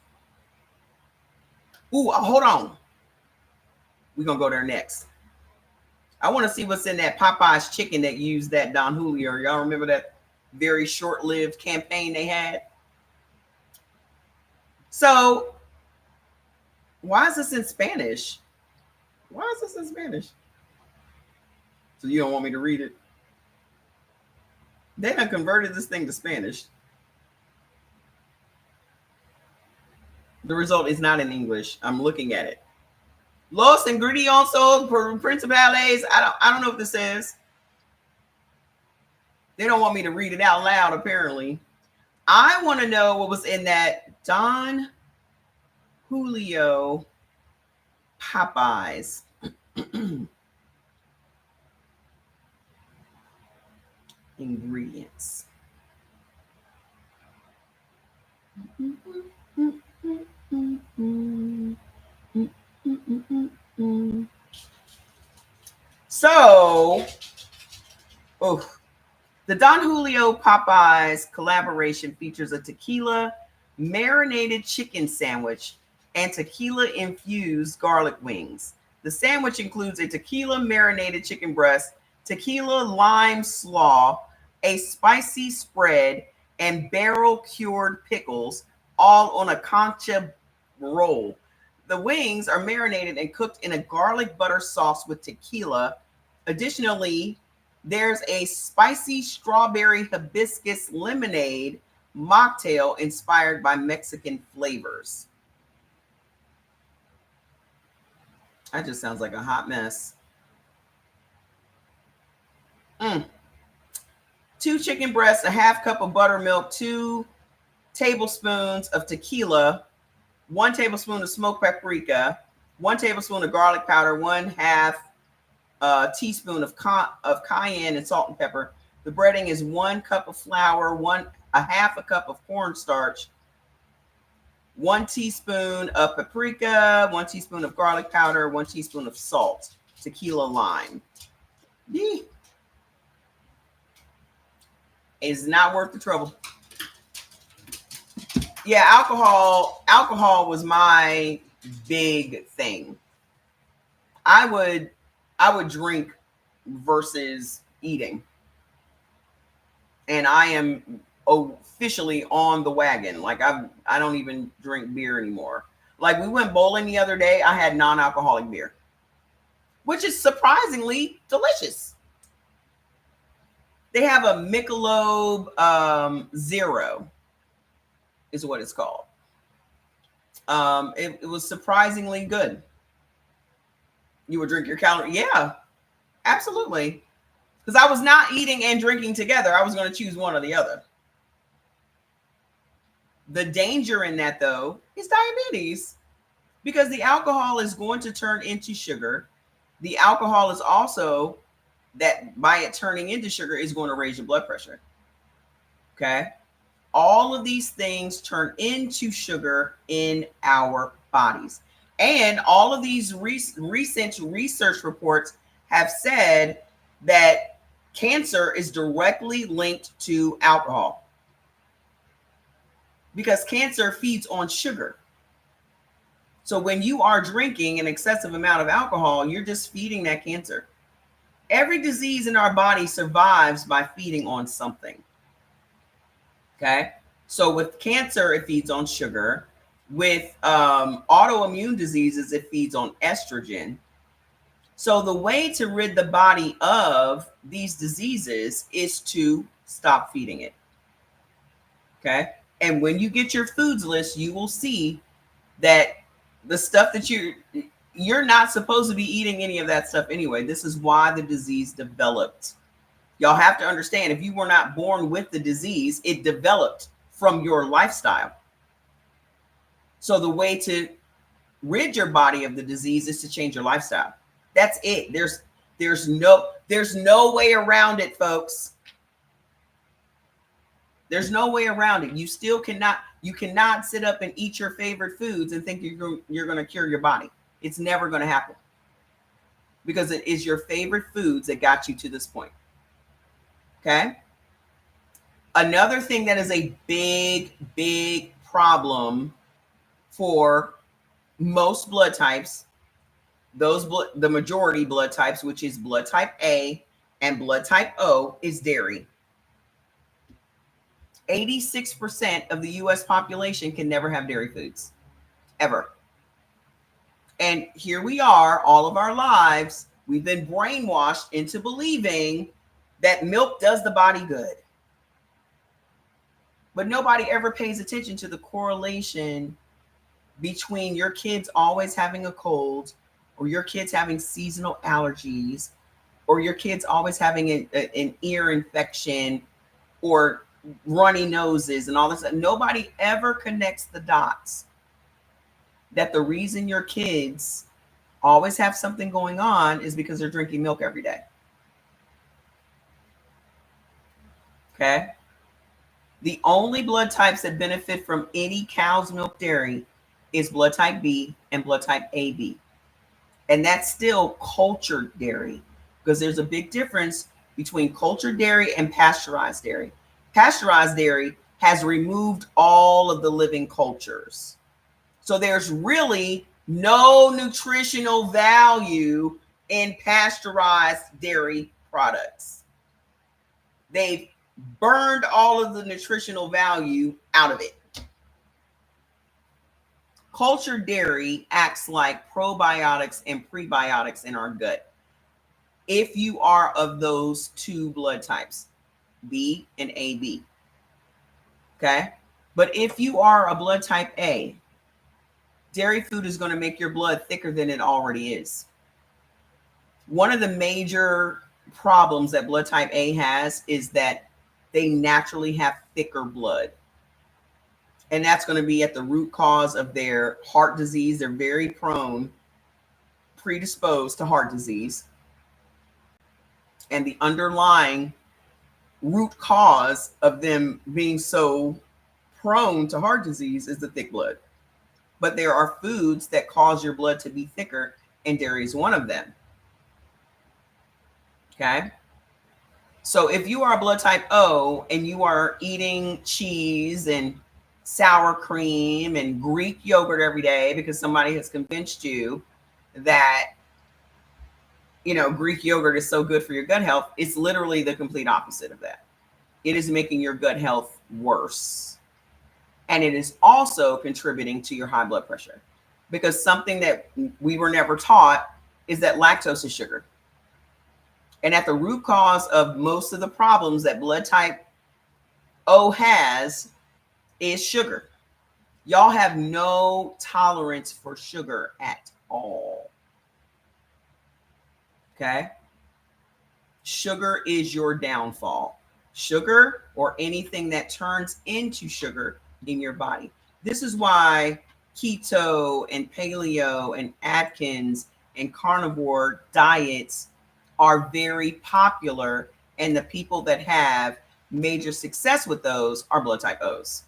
Ooh, hold on. We're going to go there next. I want to see what's in that Popeye's chicken that used that Don Julio. Y'all remember that very short-lived campaign they had? So, why is this in Spanish? Why is this in Spanish? So you don't want me to read it? They done converted this thing to Spanish. The result is not in English. I'm looking at it. Los ingredientes principales. I don't know what this says. They don't want me to read it out loud, apparently. I want to know what was in that Don Julio Popeyes. Ingredients. So, the Don Julio Popeyes collaboration features a tequila marinated chicken sandwich and tequila infused garlic wings. The sandwich includes a tequila marinated chicken breast, tequila lime slaw, a spicy spread, and barrel cured pickles, all on a concha roll. The wings are marinated and cooked in a garlic butter sauce with tequila. Additionally, there's a spicy strawberry hibiscus lemonade mocktail inspired by Mexican flavors. That just sounds like a hot mess. 2 chicken breasts, a half cup of buttermilk, 2 tablespoons of tequila, 1 tablespoon of smoked paprika, 1 tablespoon of garlic powder, 1/2 teaspoon of cayenne and salt and pepper. The breading is 1 cup of flour, 1/2 a cup of cornstarch, 1 teaspoon of paprika, 1 teaspoon of garlic powder, 1 teaspoon of salt, tequila lime. Yee. It's not worth the trouble. Yeah, alcohol was my big thing. I would drink versus eating. And I am officially on the wagon. Like I don't even drink beer anymore. Like we went bowling the other day, I had non-alcoholic beer, which is surprisingly delicious. They have a Michelob Zero is what it's called. It was surprisingly good. You would drink your calorie. Yeah, absolutely. Because I was not eating and drinking together. I was going to choose one or the other. The danger in that, though, is diabetes, because the alcohol is going to turn into sugar. The alcohol is also, that by it turning into sugar, is going to raise your blood pressure. Okay. All of these things turn into sugar in our bodies. And all of these recent research reports have said that cancer is directly linked to alcohol, because cancer feeds on sugar. So when you are drinking an excessive amount of alcohol, you're just feeding that cancer. Every disease in our body survives by feeding on something. Okay. So with cancer, it feeds on sugar. With autoimmune diseases, it feeds on estrogen. So the way to rid the body of these diseases is to stop feeding it. Okay. And when you get your foods list, you will see that the stuff that you're not supposed to be eating any of that stuff anyway. This is why the disease developed. Y'all have to understand, if you were not born with the disease, it developed from your lifestyle. So the way to rid your body of the disease is to change your lifestyle. That's it. There's no way around it, folks. There's no way around it. You cannot sit up and eat your favorite foods and think you're going to cure your body. It's never going to happen, because it is your favorite foods that got you to this point. Okay. Another thing that is a big, big problem for most blood types, the majority blood types, which is blood type A and blood type O, is dairy. 86% of the US population can never have dairy foods, ever. And here we are, all of our lives, we've been brainwashed into believing that milk does the body good. But nobody ever pays attention to the correlation between your kids always having a cold, or your kids having seasonal allergies, or your kids always having an ear infection, or runny noses and all this. Nobody ever connects the dots that the reason your kids always have something going on is because they're drinking milk every day. Okay. The only blood types that benefit from any cow's milk dairy is blood type B and blood type AB. And that's still cultured dairy, because there's a big difference between cultured dairy and pasteurized dairy. Pasteurized dairy has removed all of the living cultures. So there's really no nutritional value in pasteurized dairy products. They've burned all of the nutritional value out of it. Cultured dairy acts like probiotics and prebiotics in our gut. If you are of those two blood types, B and AB. Okay. But if you are a blood type A, dairy food is going to make your blood thicker than it already is. One of the major problems that blood type A has is that they naturally have thicker blood. And that's going to be at the root cause of their heart disease. They're very predisposed to heart disease. And the underlying root cause of them being so prone to heart disease is the thick blood. But there are foods that cause your blood to be thicker, and dairy is one of them. Okay. So if you are a blood type O and you are eating cheese and sour cream and Greek yogurt every day because somebody has convinced you that, Greek yogurt is so good for your gut health, it's literally the complete opposite of that. It is making your gut health worse. And it is also contributing to your high blood pressure, because something that we were never taught is that lactose is sugar. And at the root cause of most of the problems that blood type O has is sugar. Y'all have no tolerance for sugar at all. Okay. sugar is your downfall. Sugar or anything that turns into sugar in your body. This is why keto and paleo and Atkins and carnivore diets are very popular. And the people that have major success with those are blood type O's.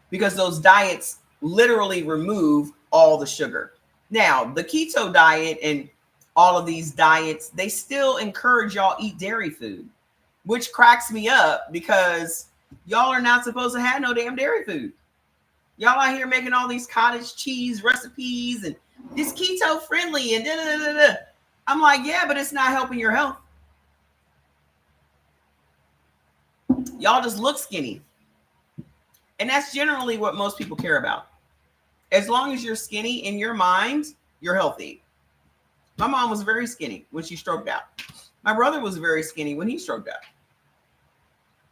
Because those diets literally remove all the sugar. Now, the keto diet and all of these diets, they still encourage y'all eat dairy food, which cracks me up because y'all are not supposed to have no damn dairy food. Y'all out here making all these cottage cheese recipes and this keto friendly and da da da da. I'm like, yeah, but it's not helping your health. Y'all just look skinny. And that's generally what most people care about. As long as you're skinny in your mind, you're healthy. My mom was very skinny when she stroked out. My brother was very skinny when he stroked out.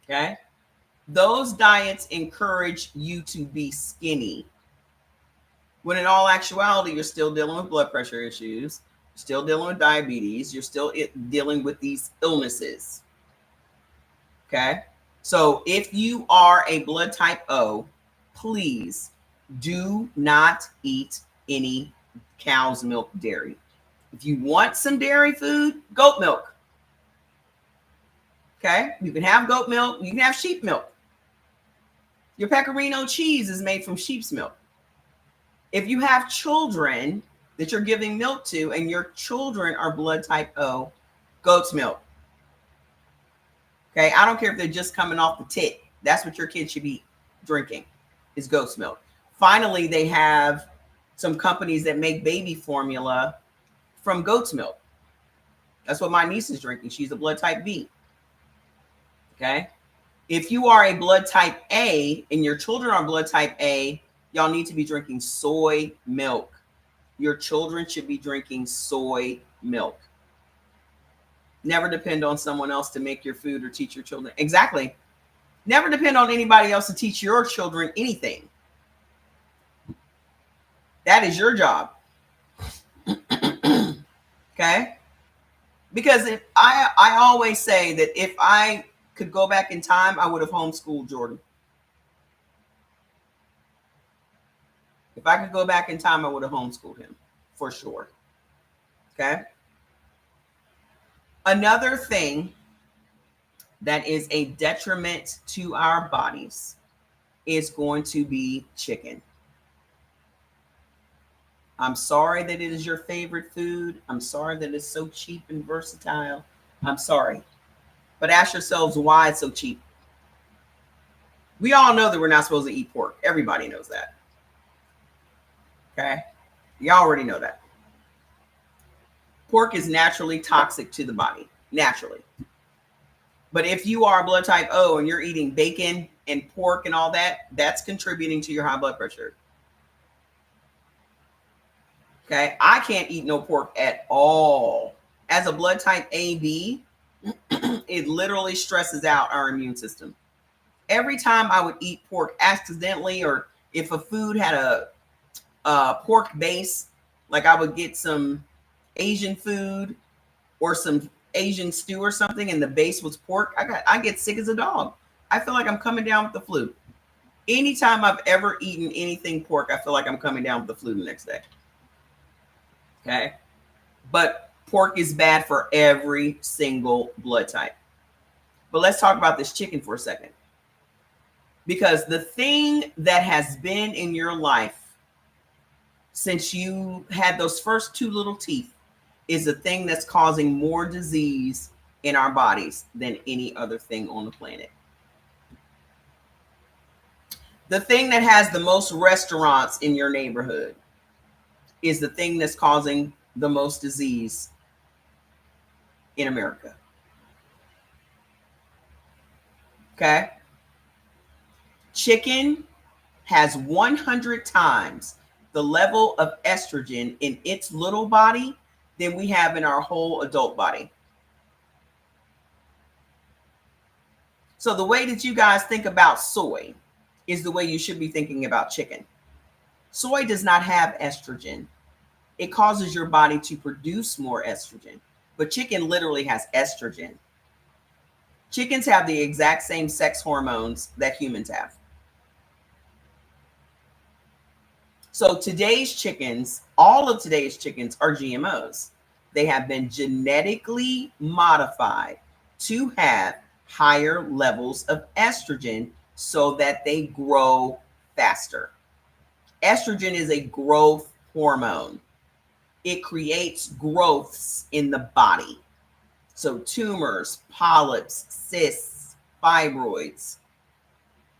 Okay? Those diets encourage you to be skinny. When in all actuality, you're still dealing with blood pressure issues, still dealing with diabetes, you're still dealing with these illnesses. Okay? So if you are a blood type O, please do not eat any cow's milk dairy. If you want some dairy food, goat milk. Okay? You can have goat milk. You can have sheep milk. Your pecorino cheese is made from sheep's milk. If you have children that you're giving milk to and your children are blood type O, goat's milk. Okay? I don't care if they're just coming off the tit. That's what your kids should be drinking, is goat's milk. Finally, they have some companies that make baby formula from goat's milk. That's what my niece is drinking. She's a blood type B. Okay? If you are a blood type A and your children are blood type A, y'all need to be drinking soy milk. Your children should be drinking soy milk. Never depend on someone else to make your food or teach your children. Exactly. Never depend on anybody else to teach your children anything. That is your job. Okay? Because I always say that if I could go back in time, I would have homeschooled Jordan. If I could go back in time, I would have homeschooled him for sure. Okay? Another thing that is a detriment to our bodies is going to be chicken. I'm sorry that it is your favorite food. I'm sorry that it's so cheap and versatile. I'm sorry. But ask yourselves why it's so cheap. We all know that we're not supposed to eat pork. Everybody knows that. Okay? You already know that. Pork is naturally toxic to the body. Naturally. But if you are blood type O and you're eating bacon and pork and all that, that's contributing to your high blood pressure. Okay, I can't eat no pork at all. As a blood type AB, it literally stresses out our immune system. Every time I would eat pork accidentally, or if a food had a pork base, like I would get some Asian food or some Asian stew or something, and the base was pork, I get sick as a dog. I feel like I'm coming down with the flu. Anytime I've ever eaten anything pork, I feel like I'm coming down with the flu the next day. Okay. But pork is bad for every single blood type. But let's talk about this chicken for a second. Because the thing that has been in your life since you had those first two little teeth is the thing that's causing more disease in our bodies than any other thing on the planet. The thing that has the most restaurants in your neighborhood is the thing that's causing the most disease in America. Okay? Chicken has 100 times the level of estrogen in its little body than we have in our whole adult body. So the way that you guys think about soy is the way you should be thinking about chicken. Soy does not have estrogen. It causes your body to produce more estrogen. but chicken literally has estrogen. Chickens have the exact same sex hormones that humans have. So today's chickens, all of today's chickens are GMOs. They have been genetically modified to have higher levels of estrogen so that they grow faster. Estrogen is a growth hormone. It creates growths in the body. So tumors, polyps, cysts, fibroids,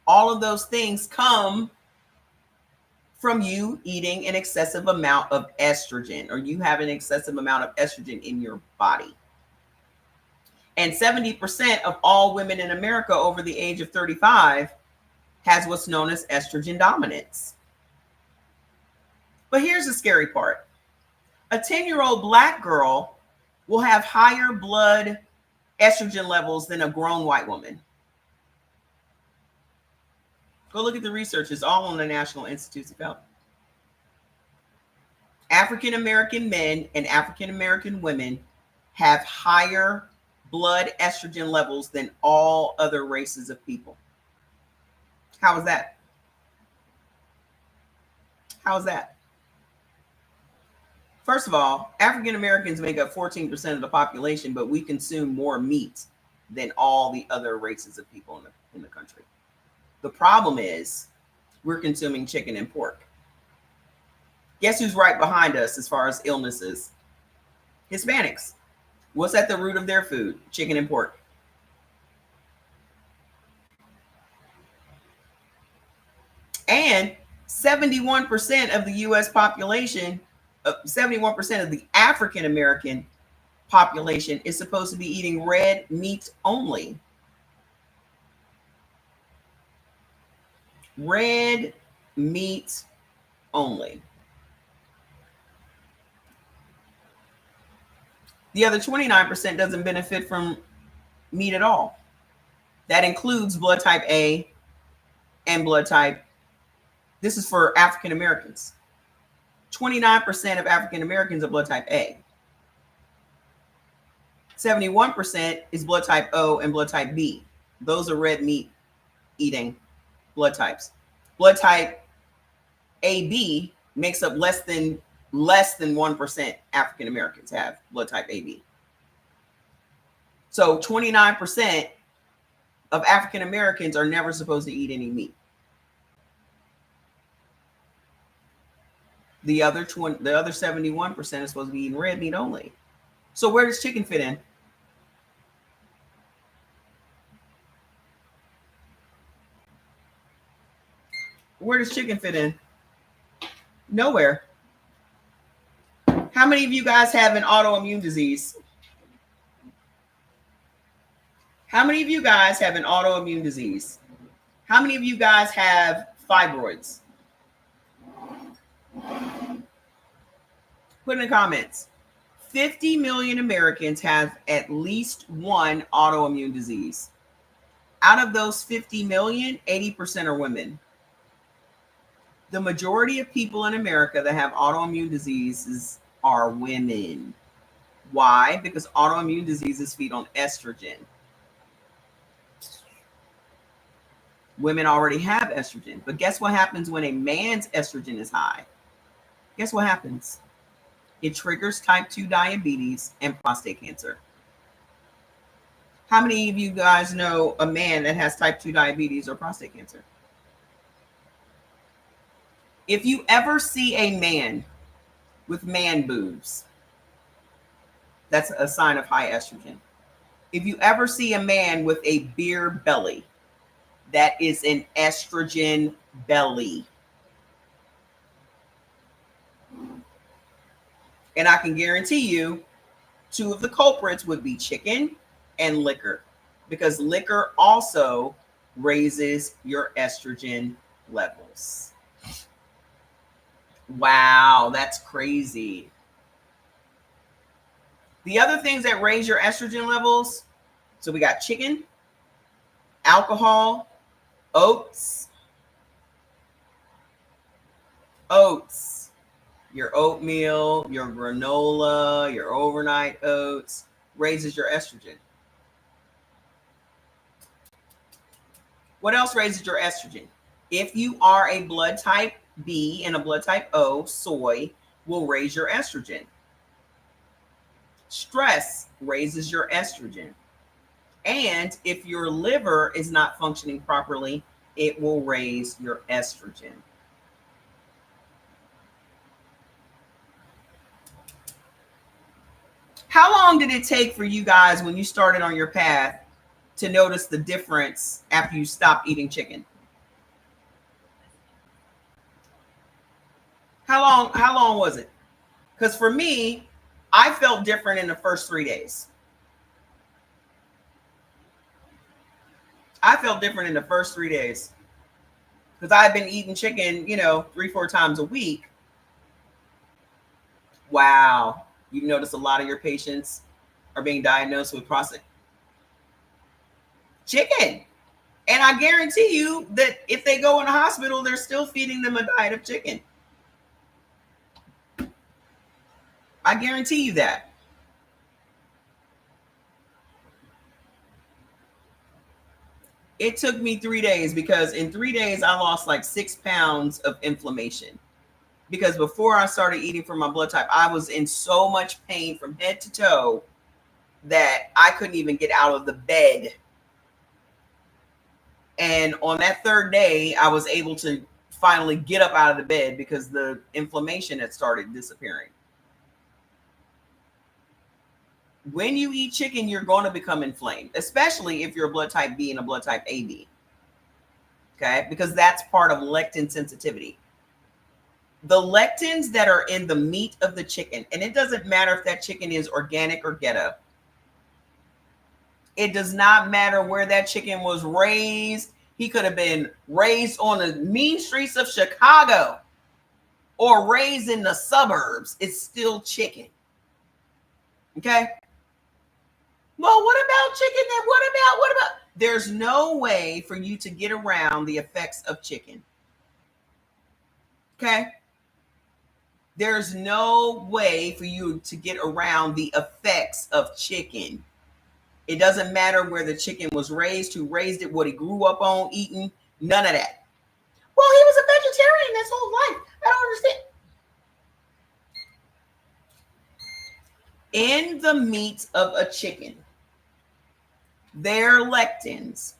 all of those things come from you eating an excessive amount of estrogen, or you have an excessive amount of estrogen in your body. And 70% of all women in America over the age of 35 has what's known as estrogen dominance. But here's the scary part. A 10-year-old Black girl will have higher blood estrogen levels than a grown white woman. Go look at the research. It's all on the National Institutes of Health. African American men and African American women have higher blood estrogen levels than all other races of people. How is that? How is that? First of all, African Americans make up 14% of the population, but we consume more meat than all the other races of people in the country. The problem is we're consuming chicken and pork. Guess who's right behind us as far as illnesses? Hispanics. What's at the root of their food? Chicken and pork. And 71% of the US population, 71% of the African American population is supposed to be eating red meat only. Red meat only. The other 29% doesn't benefit from meat at all. That includes blood type A and blood type. This is for African Americans. 29% of African Americans are blood type A. 71% is blood type O and blood type B. Those are red meat eating blood types. Blood type AB makes up less than 1% African Americans have blood type AB. So 29% of African Americans are never supposed to eat any meat. The other 71% is supposed to be eating red meat only. So where does chicken fit in? Where does chicken fit in? Nowhere. How many of you guys have an autoimmune disease? How many of you guys have an autoimmune disease? How many of you guys have fibroids? Put in the comments. 50 million Americans have at least one autoimmune disease. Out of those 50 million, 80% are women. The majority of people in America that have autoimmune diseases are women. Why? Because autoimmune diseases feed on estrogen. Women already have estrogen, but guess what happens when a man's estrogen is high? Guess what happens? It triggers type 2 diabetes and prostate cancer. How many of you guys know a man that has type 2 diabetes or prostate cancer? If you ever see a man with man boobs, that's a sign of high estrogen. If you ever see a man with a beer belly, that is an estrogen belly. And I can guarantee you, two of the culprits would be chicken and liquor, because liquor also raises your estrogen levels. Wow, that's crazy. The other things that raise your estrogen levels, so we got chicken, alcohol, oats, Your oatmeal, your granola, your overnight oats raises your estrogen. What else raises your estrogen? If you are a blood type B and a blood type O, soy will raise your estrogen. Stress raises your estrogen. And if your liver is not functioning properly, it will raise your estrogen. How long did it take for you guys when you started on your path to notice the difference after you stopped eating chicken? How long was it? Because for me, I felt different in the first 3 days. I felt different in the first 3 days because I've been eating chicken, 3-4 times a week. Wow. You notice a lot of your patients are being diagnosed with prostate chicken. And I guarantee you that if they go in the hospital, they're still feeding them a diet of chicken. I guarantee you that. It took me 3 days because in 3 days, I lost like 6 pounds of inflammation. Because before I started eating for my blood type, I was in so much pain from head to toe that I couldn't even get out of the bed. And on that third day, I was able to finally get up out of the bed because the inflammation had started disappearing. When you eat chicken, you're going to become inflamed, especially if you're a blood type B and a blood type AB. Okay, because that's part of lectin sensitivity. The lectins that are in the meat of the chicken, and it doesn't matter if that chicken is organic or ghetto. It does not matter where that chicken was raised. He could have been raised on the mean streets of Chicago or raised in the suburbs. It's still chicken. Okay? Well, what about chicken? Then what about? There's no way for you to get around the effects of chicken. Okay? There's no way for you to get around the effects of chicken. It doesn't matter where the chicken was raised, who raised it, what he grew up on eating, none of that. Well, he was a vegetarian his whole life. I don't understand. In the meat of a chicken, their lectins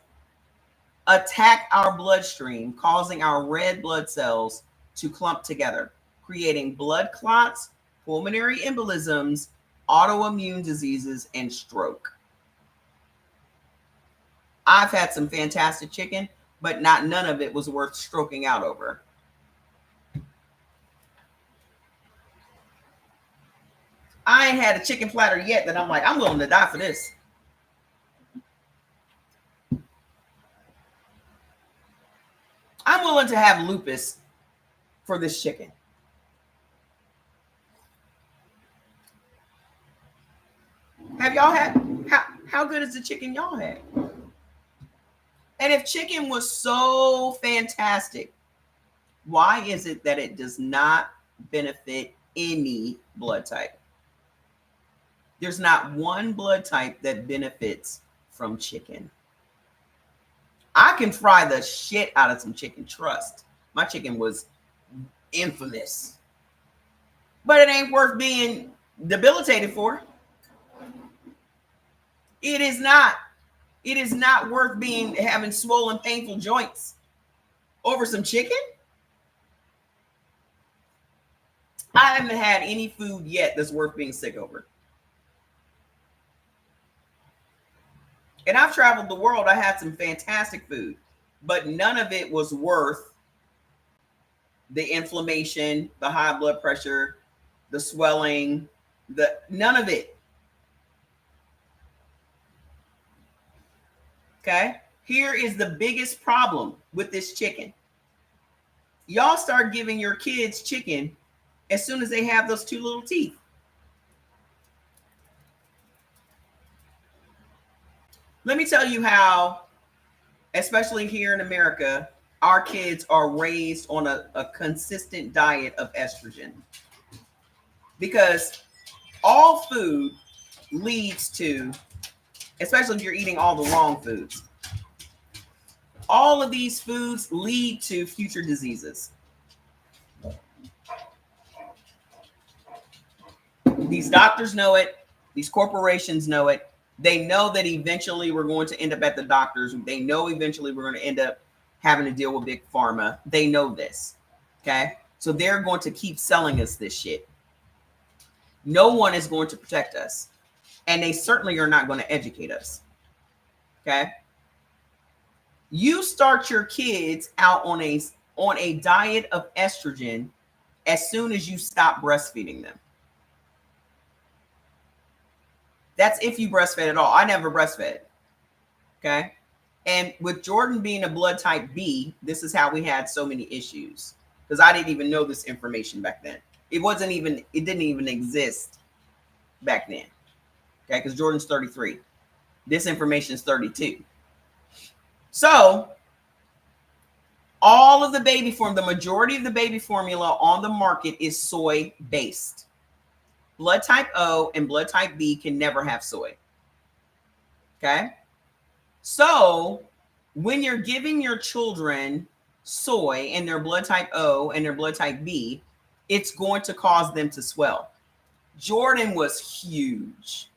attack our bloodstream, causing our red blood cells to clump together, creating blood clots, pulmonary embolisms, autoimmune diseases, and stroke. I've had some fantastic chicken, but none of it was worth stroking out over. I ain't had a chicken platter yet that I'm like, I'm willing to die for this. I'm willing to have lupus for this chicken. Have y'all had, how good is the chicken y'all had? And if chicken was so fantastic, why is it that it does not benefit any blood type? There's not one blood type that benefits from chicken. I can fry the shit out of some chicken, trust. My chicken was infamous. But it ain't worth being debilitated for. It is not. It is not worth having swollen, painful joints over some chicken. I haven't had any food yet that's worth being sick over. And I've traveled the world. I had some fantastic food, but none of it was worth the inflammation, the high blood pressure, the swelling, none of it. Okay. Here is the biggest problem with this chicken. Y'all start giving your kids chicken as soon as they have those two little teeth. Let me tell you how, especially here in America, our kids are raised on a consistent diet of estrogen. because all food leads to, especially if you're eating all the wrong foods, all of these foods lead to future diseases. These doctors know it. These corporations know it. They know that eventually we're going to end up at the doctors. They know eventually we're going to end up having to deal with big pharma. They know this. Okay. So they're going to keep selling us this shit. No one is going to protect us. And they certainly are not going to educate us. Okay. You start your kids out on a diet of estrogen as soon as you stop breastfeeding them. That's if you breastfed at all. I never breastfed. Okay. And with Jordan being a blood type B, this is how we had so many issues, because I didn't even know this information back then. It didn't even exist back then. Okay. Because Jordan's 33. This information is 32. So all of the the majority of the baby formula on the market is soy based. Blood type O and blood type B can never have soy. Okay. So when you're giving your children soy and their blood type O and their blood type B, it's going to cause them to swell. Jordan was huge.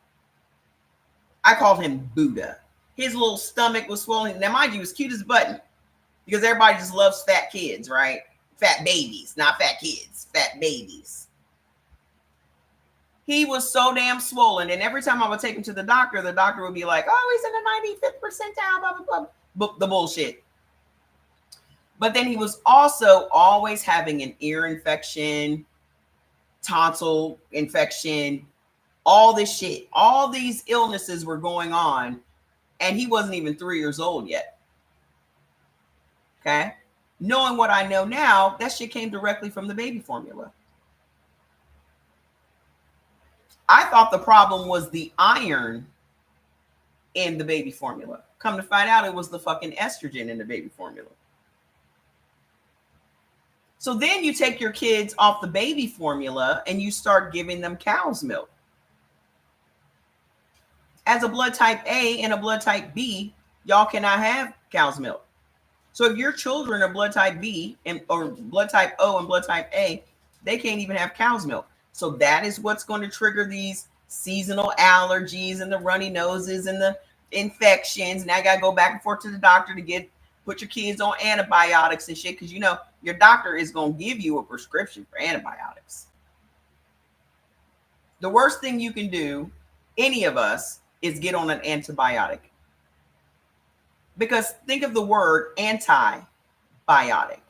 I called him Buddha. His little stomach was swollen. Now, mind you, he was cute as a button, because everybody just loves fat kids, right? Fat babies, not fat kids, fat babies. He was so damn swollen. And every time I would take him to the doctor would be like, oh, he's in the 95th percentile, blah, blah, blah. The bullshit. But then he was also always having an ear infection, tonsil infection, all this shit. All these illnesses were going on, and he wasn't even 3 years old yet. Okay. Knowing what I know now, that shit came directly from the baby formula. I thought the problem was the iron in the baby formula. Come to find out, it was the fucking estrogen in the baby formula. So then you take your kids off the baby formula and you start giving them cow's milk. As a blood type A and a blood type B, y'all cannot have cow's milk. So if your children are blood type B or blood type O and blood type A, they can't even have cow's milk. So that is what's going to trigger these seasonal allergies and the runny noses and the infections. Now I got to go back and forth to the doctor to put your kids on antibiotics and shit, because your doctor is going to give you a prescription for antibiotics. The worst thing you can do, any of us, is get on an antibiotic. Because think of the word antibiotic.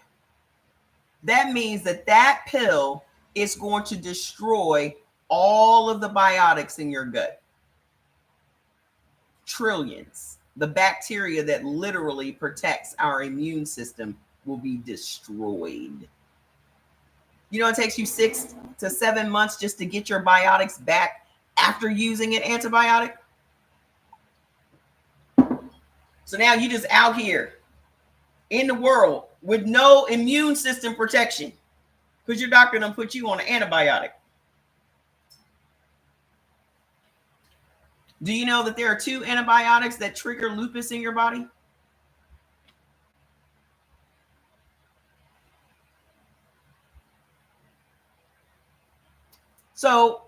That means that pill is going to destroy all of the biotics in your gut. Trillions. The bacteria that literally protects our immune system will be destroyed. It takes you 6 to 7 months just to get your biotics back after using an antibiotic. So now you just out here in the world with no immune system protection, because your doctor done put you on an antibiotic. Do you know that there are 2 antibiotics that trigger lupus in your body? So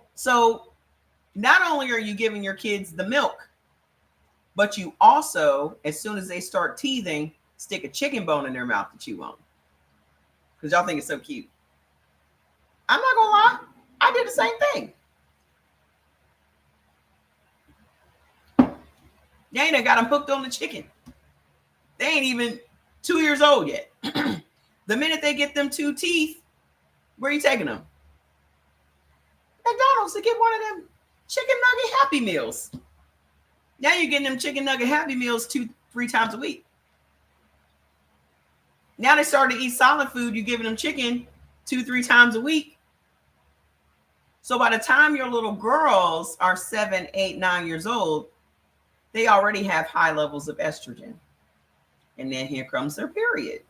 not only are you giving your kids the milk, but you also, as soon as they start teething, stick a chicken bone in their mouth to chew on, because y'all think it's so cute. I'm not gonna lie, I did the same thing. They ain't got them hooked on the chicken. They ain't even 2 years old yet. The minute they get them 2 teeth, where are you taking them? McDonald's to get one of them chicken nugget Happy Meals. Now you're getting them chicken nugget Happy Meals 2-3 times a week. Now they started to eat solid food. You're giving them chicken 2-3 times a week. So by the time your little girls are 7, 8, 9 years old, they already have high levels of estrogen. And then here comes their period.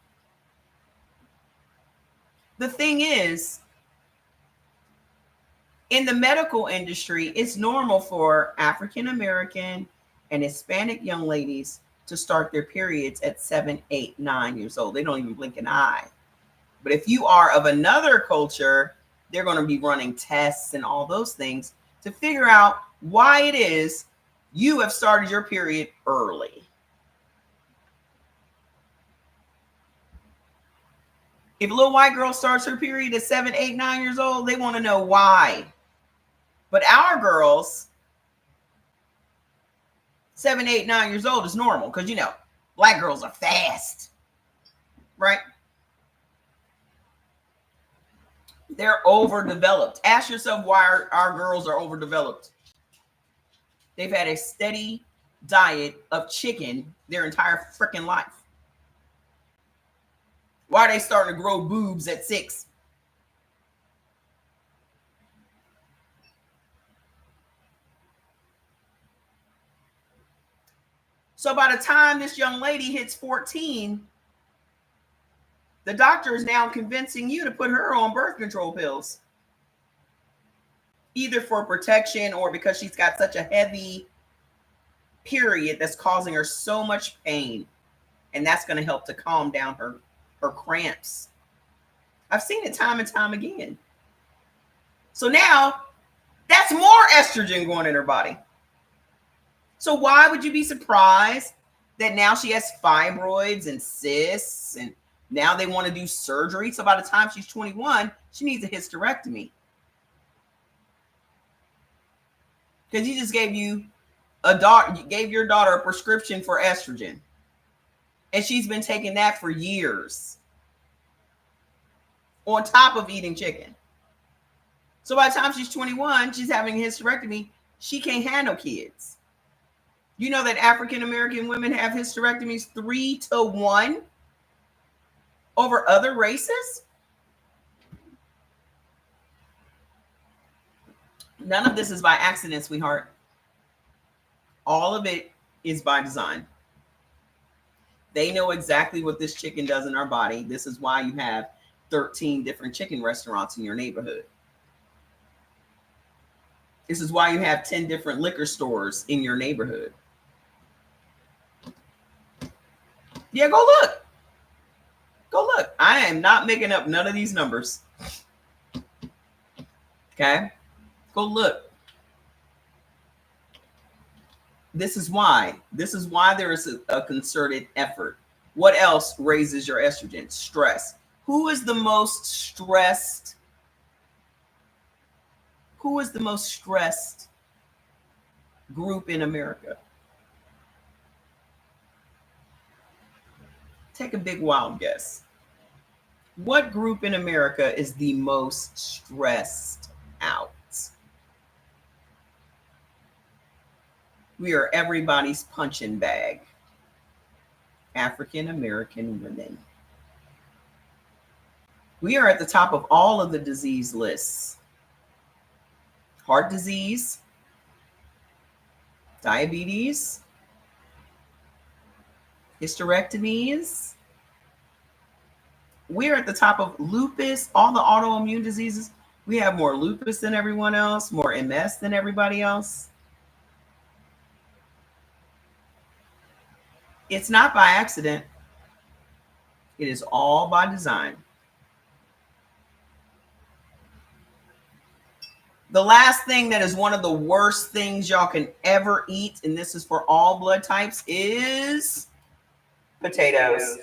The thing is, In the medical industry, it's normal for African American and Hispanic young ladies to start their periods at 7, 8, 9 years old. They don't even blink an eye. But if you are of another culture, they're going to be running tests and all those things to figure out why it is you have started your period early. If a little white girl starts her period at 7, 8, 9 years old, they want to know why. But our girls, 7, 8, 9 years old is normal because, you know, black girls are fast, right? They're overdeveloped. Ask yourself why our girls are overdeveloped. They've had a steady diet of chicken their entire freaking life. Why are they starting to grow boobs at 6? So by the time this young lady hits 14, the doctor is now convincing you to put her on birth control pills, either for protection or because she's got such a heavy period that's causing her so much pain. And that's going to help to calm down her cramps. I've seen it time and time again. So now that's more estrogen going in her body. So why would you be surprised that now she has fibroids and cysts and now they want to do surgery? So by the time she's 21, she needs a hysterectomy. Because you just gave your daughter a prescription for estrogen. And she's been taking that for years. On top of eating chicken. So by the time she's 21, she's having a hysterectomy. She can't handle kids. You know that African American women have hysterectomies 3-1 over other races? None of this is by accident, sweetheart. All of it is by design. They know exactly what this chicken does in our body. This is why you have 13 different chicken restaurants in your neighborhood. This is why you have 10 different liquor stores in your neighborhood. Yeah, go look. Go look. I am not making up none of these numbers. Okay? Go look. This is why. This is why there is a concerted effort. What else raises your estrogen? Stress. Who is the most stressed? Who is the most stressed group in America? Take a big wild guess. What group in America is the most stressed out? We are everybody's punching bag. African American women. We are at the top of all of the disease lists. Heart disease, diabetes, hysterectomies. We're at the top of lupus, all the autoimmune diseases. We have more lupus than everyone else, more MS than everybody else. It's not by accident. It is all by design. The last thing that is one of the worst things y'all can ever eat, and this is for all blood types, is potatoes.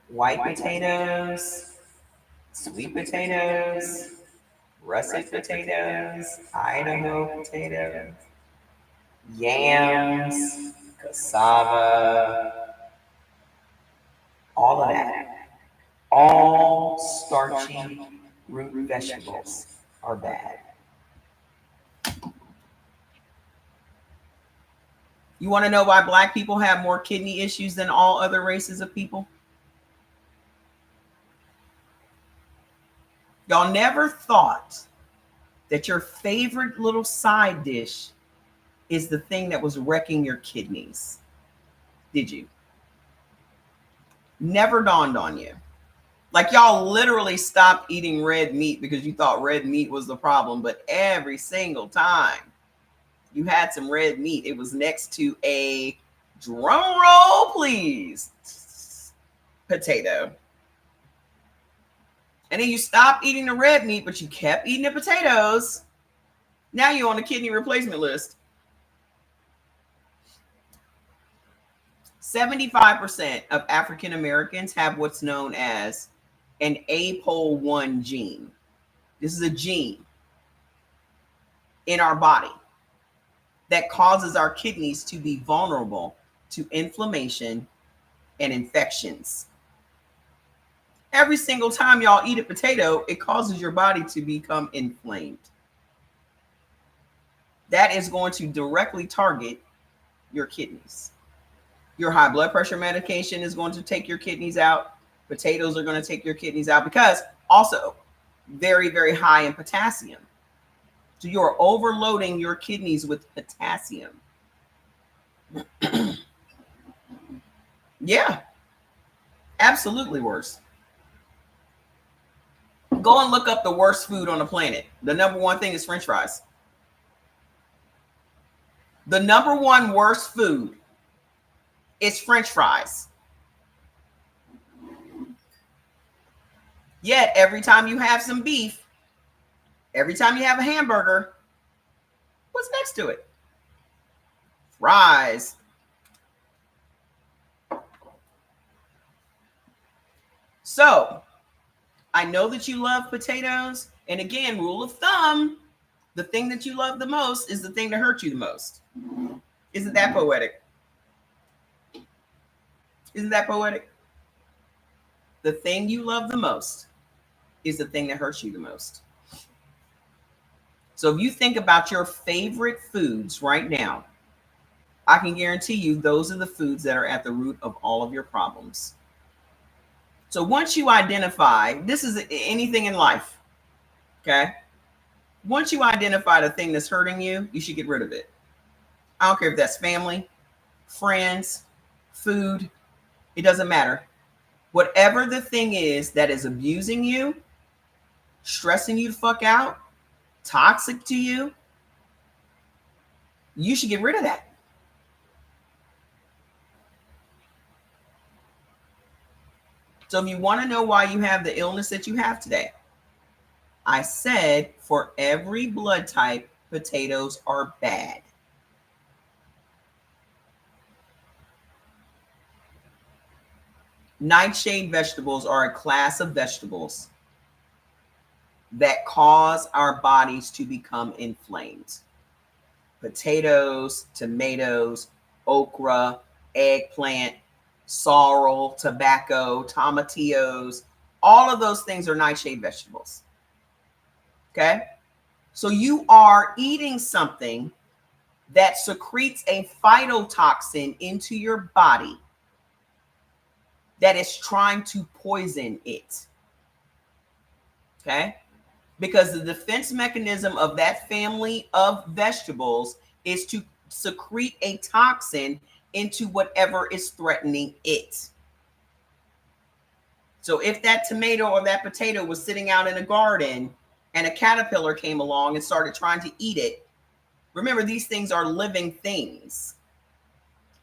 White potatoes, sweet potatoes, russet potatoes, Idaho potatoes, yams, cassava, all of that. All starchy root vegetables are bad. You want to know why Black people have more kidney issues than all other races of people? Y'all never thought that your favorite little side dish is the thing that was wrecking your kidneys, did you? Never dawned on you. Like y'all literally stopped eating red meat because you thought red meat was the problem. But every single time you had some red meat, it was next to a, drum roll please, potato. And then you stopped eating the red meat, but you kept eating the potatoes. Now you're on the kidney replacement list. 75% of African Americans have what's known as an APOL1 gene. This is a gene in our body that causes our kidneys to be vulnerable to inflammation and infections. Every single time y'all eat a potato, it causes your body to become inflamed. That is going to directly target your kidneys. Your high blood pressure medication is going to take your kidneys out. Potatoes are going to take your kidneys out because also very, very high in potassium. So you're overloading your kidneys with potassium. Yeah, absolutely worse. Go and look up the worst food on the planet. The number one thing is French fries. The number one worst food is French fries. Yet every time you have some beef, every time you have a hamburger, what's next to it? Fries. So I know that you love potatoes. And again, rule of thumb, the thing that you love the most is the thing that hurts you the most. Isn't that poetic? Isn't that poetic? The thing you love the most is the thing that hurts you the most. So if you think about your favorite foods right now, I can guarantee you those are the foods that are at the root of all of your problems. So once you identify, this is anything in life, okay? Once you identify the thing that's hurting you, you should get rid of it. I don't care if that's family, friends, food, it doesn't matter. Whatever the thing is that is abusing you, stressing you the fuck out, toxic to you, you should get rid of that. So if you want to know why you have the illness that you have today, I said for every blood type, potatoes are bad. Nightshade vegetables are a class of vegetables that cause our bodies to become inflamed. Potatoes, tomatoes, okra, eggplant, sorrel, tobacco, tomatillos, all of those things are nightshade vegetables. Okay? So you are eating something that secretes a phytotoxin into your body that is trying to poison it. Okay? Because the defense mechanism of that family of vegetables is to secrete a toxin into whatever is threatening it. So if that tomato or that potato was sitting out in a garden and a caterpillar came along and started trying to eat it, remember, these things are living things.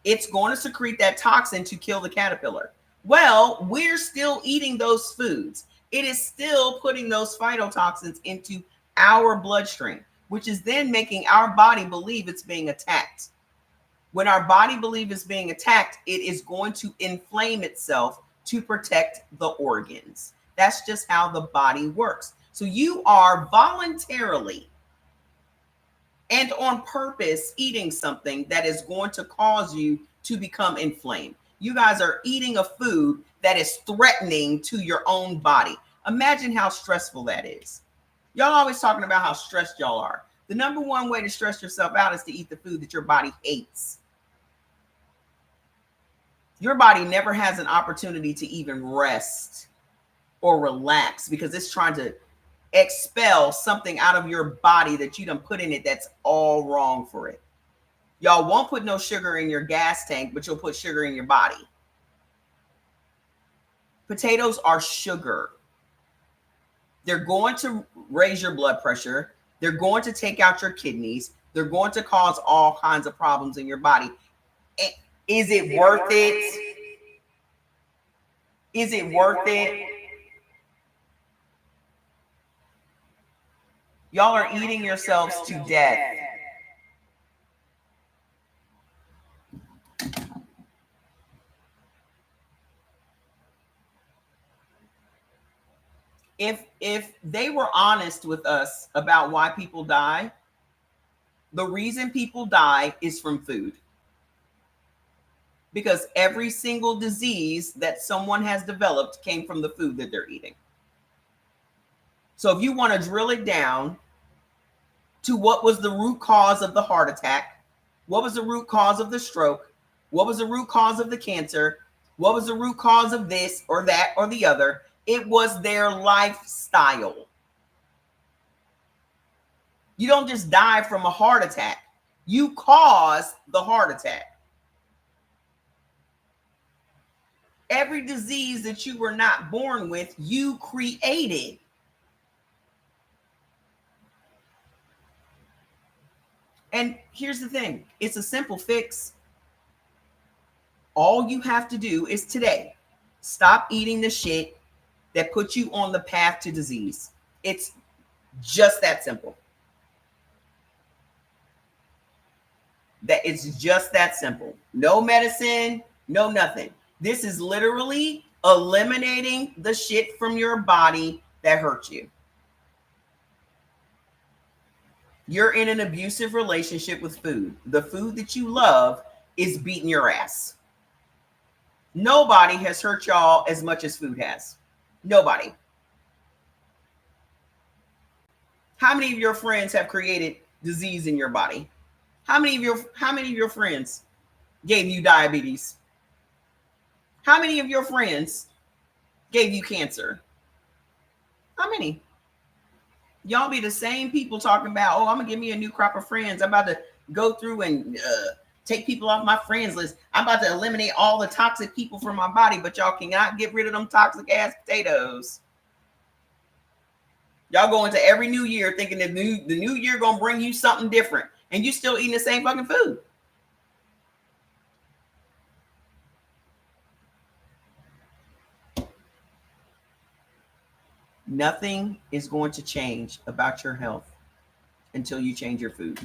It's going to secrete that toxin to kill the caterpillar. Well, we're still eating those foods. It is still putting those phytotoxins into our bloodstream, which is then making our body believe it's being attacked. When our body believes it's being attacked, it is going to inflame itself to protect the organs. That's just how the body works. So you are voluntarily and on purpose eating something that is going to cause you to become inflamed. You guys are eating a food that is threatening to your own body. Imagine how stressful that is. Y'all always talking about how stressed y'all are. The number one way to stress yourself out is to eat the food that your body hates. Your body never has an opportunity to even rest or relax because it's trying to expel something out of your body that you done put in it that's all wrong for it. Y'all won't put no sugar in your gas tank, but you'll put sugar in your body. Potatoes are sugar. They're going to raise your blood pressure. They're going to take out your kidneys. They're going to cause all kinds of problems in your body. Is it worth it? Is it worth it? Y'all are eating yourselves to death. If they were honest with us about why people die, the reason people die is from food. Because every single disease that someone has developed came from the food that they're eating. So if you want to drill it down to what was the root cause of the heart attack, what was the root cause of the stroke, what was the root cause of the cancer, what was the root cause of this or that or the other, it was their lifestyle. You don't just die from a heart attack. You cause the heart attack. Every disease that you were not born with, you created. And here's the thing. It's a simple fix. All you have to do is today, stop eating the shit that puts you on the path to disease. It's just that simple. It's just that simple. No medicine, no nothing. This is literally eliminating the shit from your body that hurts you. You're in an abusive relationship with food. The food that you love is beating your ass. Nobody has hurt y'all as much as food has. Nobody. How many of your friends have created disease in your body? How many of your friends gave you diabetes? How many of your friends gave you cancer? How many? Y'all be the same people talking about, oh, I'm gonna give me a new crop of friends. I'm about to go through and take people off my friends list. I'm about to eliminate all the toxic people from my body, but y'all cannot get rid of them toxic ass potatoes. Y'all go into every new year thinking the new year gonna bring you something different, and you still eating the same fucking food. Nothing is going to change about your health until you change your food.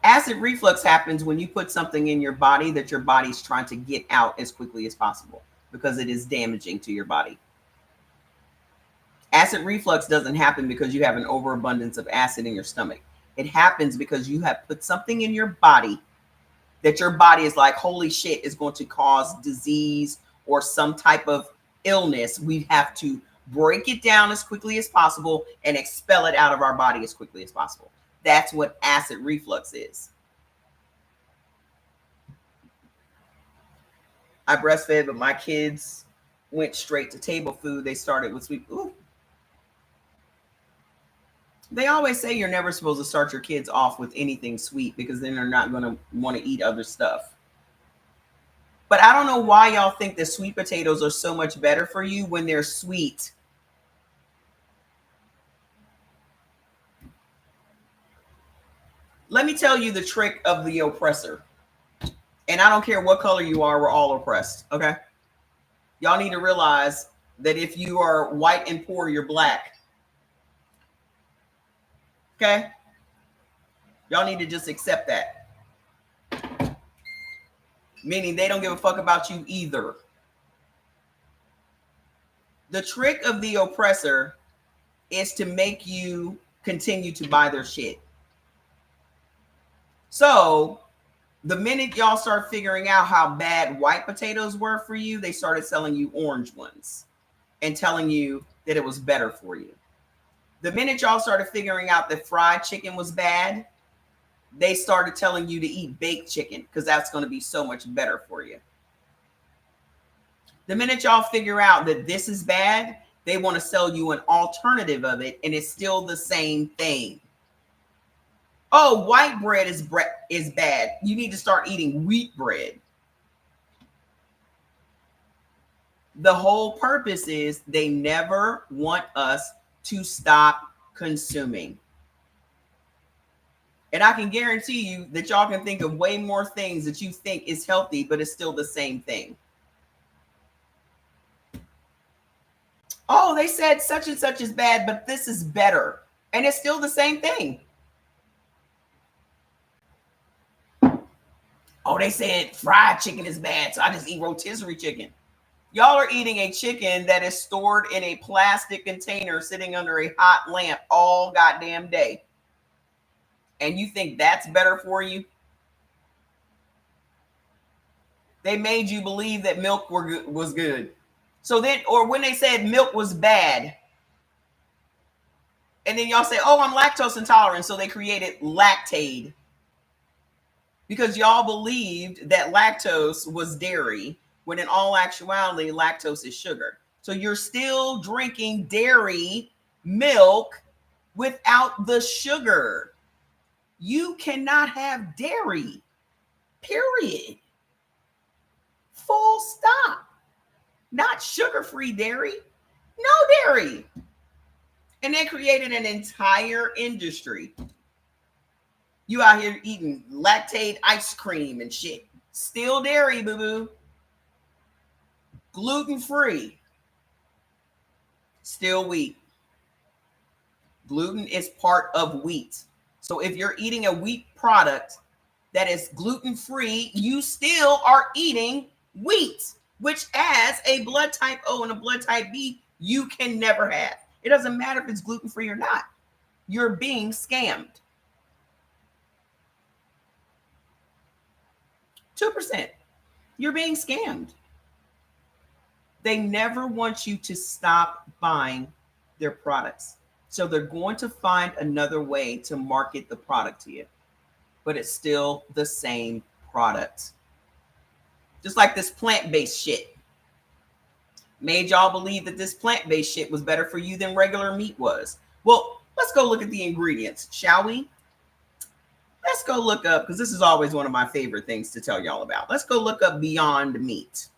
Acid reflux happens when you put something in your body that your body's trying to get out as quickly as possible because it is damaging to your body. Acid reflux doesn't happen because you have an overabundance of acid in your stomach. It happens because you have put something in your body that your body is like, holy shit, is going to cause disease or some type of illness. We have to break it down as quickly as possible and expel it out of our body as quickly as possible. That's what acid reflux is. I breastfed, but my kids went straight to table food. They started with sweet. Ooh. They always say you're never supposed to start your kids off with anything sweet because then they're not going to want to eat other stuff. But I don't know why y'all think that sweet potatoes are so much better for you when they're sweet. Let me tell you the trick of the oppressor. And I don't care what color you are, we're all oppressed, okay? Y'all need to realize that if you are white and poor, you're black. Okay? Y'all need to just accept that. Meaning they don't give a fuck about you either. The trick of the oppressor is to make you continue to buy their shit. So the minute y'all start figuring out how bad white potatoes were for you, they started selling you orange ones and telling you that it was better for you. The minute y'all started figuring out that fried chicken was bad, they started telling you to eat baked chicken because that's going to be so much better for you. The minute y'all figure out that this is bad, they want to sell you an alternative of it, and it's still the same thing. Oh, white bread is bad. You need to start eating wheat bread. The whole purpose is they never want us to stop consuming. And I can guarantee you that y'all can think of way more things that you think is healthy, but it's still the same thing. Oh, they said such and such is bad, but this is better. And it's still the same thing. Oh, they said fried chicken is bad, so I just eat rotisserie chicken. Y'all are eating a chicken that is stored in a plastic container sitting under a hot lamp all goddamn day. And you think that's better for you? They made you believe that milk was good. So then, or when they said milk was bad, and then y'all say, oh, I'm lactose intolerant. So they created Lactaid because y'all believed that lactose was dairy, when in all actuality, lactose is sugar. So you're still drinking dairy milk without the sugar. You cannot have dairy, period. Full stop. Not sugar-free dairy. No dairy. And they created an entire industry. You out here eating Lactaid ice cream and shit. Still dairy, boo-boo. Gluten-free. Still wheat. Gluten is part of wheat. So if you're eating a wheat product that is gluten-free, you still are eating wheat, which as a blood type O and a blood type B, you can never have. It doesn't matter if it's gluten-free or not. You're being scammed. 2%. You're being scammed. They never want you to stop buying their products. So they're going to find another way to market the product to you. But it's still the same product. Just like this plant-based shit. Made y'all believe that this plant-based shit was better for you than regular meat was. Well, let's go look at the ingredients, shall we? Let's go look up, because this is always one of my favorite things to tell y'all about. Let's go look up Beyond Meat.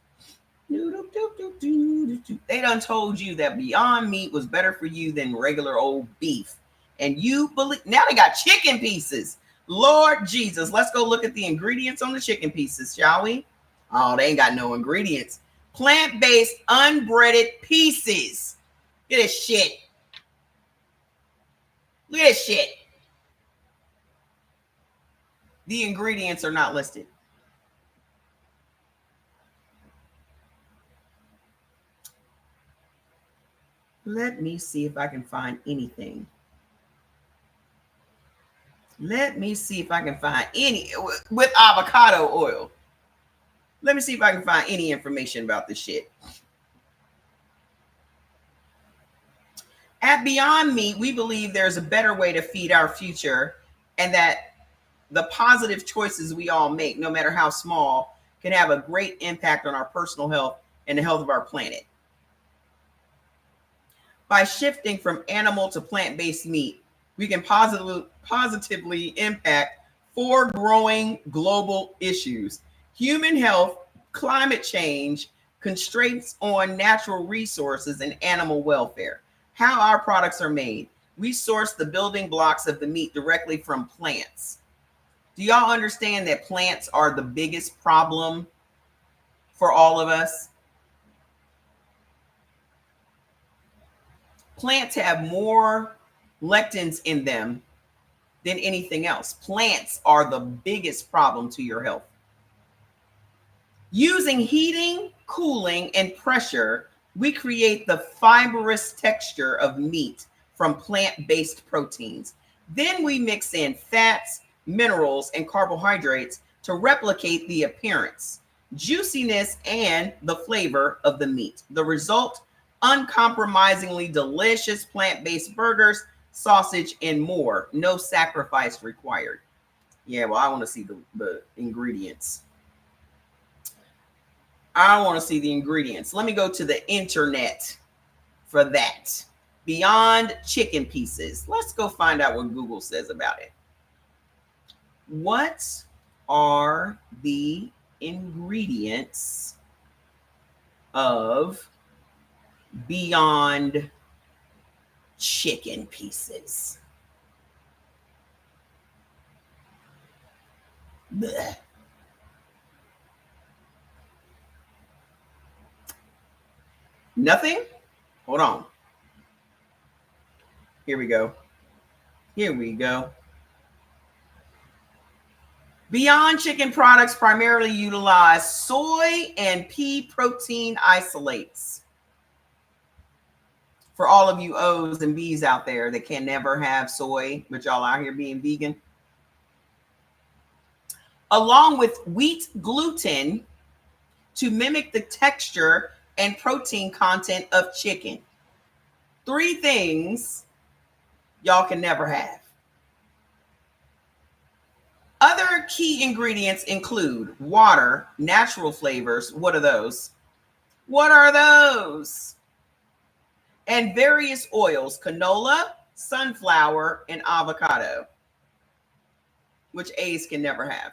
They done told you that Beyond Meat was better for you than regular old beef. And you believe, now they got chicken pieces. Lord Jesus, let's go look at the ingredients on the chicken pieces, shall we? Oh, they ain't got no ingredients. Plant-based unbreaded pieces. Look at this shit. Look at this shit. The ingredients are not listed. Let me see if I can find anything. Let me see if I can find any with avocado oil. Let me see if I can find any information about this shit. At Beyond Meat, we believe there's a better way to feed our future, and that the positive choices we all make, no matter how small, can have a great impact on our personal health and the health of our planet. By shifting from animal to plant-based meat, we can positively impact 4 growing global issues: human health, climate change, constraints on natural resources, and animal welfare. How our products are made. We source the building blocks of the meat directly from plants. Do y'all understand that plants are the biggest problem for all of us? Plants have more lectins in them than anything else. Plants are the biggest problem to your health. Using heating, cooling, and pressure, we create the fibrous texture of meat from plant-based proteins. Then we mix in fats, minerals, and carbohydrates to replicate the appearance, juiciness, and the flavor of the meat. The result, uncompromisingly delicious plant-based burgers, sausage, and more. No sacrifice required. Yeah, well, I want to see the ingredients. I want to see the ingredients. Let me go to the internet for that. Beyond chicken pieces. Let's go find out what Google says about it. What are the ingredients of Beyond chicken pieces? Blech. Nothing? Hold on. Here we go. Here we go. Beyond chicken products primarily utilize soy and pea protein isolates. For all of you O's and B's out there that can never have soy, but y'all out here being vegan. Along with wheat gluten to mimic the texture and protein content of chicken. 3 things y'all can never have. Other key ingredients include water, natural flavors. What are those? What are those? And various oils, canola, sunflower, and avocado, which A's can never have.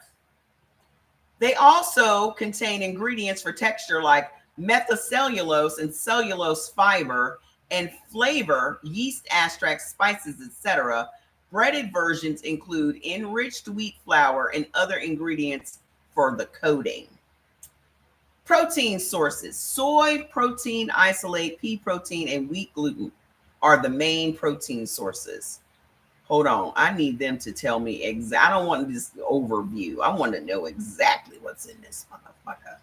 They also contain ingredients for texture like methacellulose and cellulose fiber and flavor, yeast extracts, spices, etc. Breaded versions include enriched wheat flour and other ingredients for the coating. Protein sources: soy protein isolate, pea protein, and wheat gluten are the main protein sources. Hold on. I need them to tell me I don't want this overview. I want to know exactly what's in this motherfucker.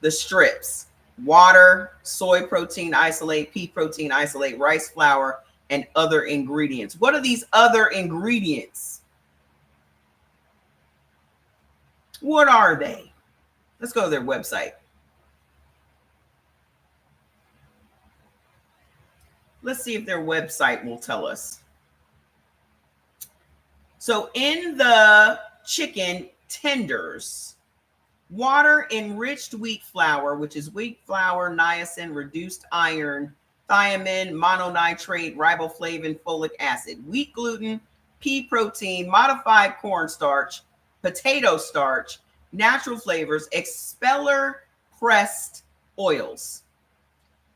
The strips: water, soy protein isolate, pea protein isolate, rice flour, and other ingredients. What are these other ingredients? What are they? Let's go to their website. Let's see if their website will tell us. So in the chicken tenders, water, enriched wheat flour, which is wheat flour, niacin, reduced iron, thiamine, mononitrate, riboflavin, folic acid, wheat gluten, pea protein, modified cornstarch, potato starch, natural flavors, expeller pressed oils,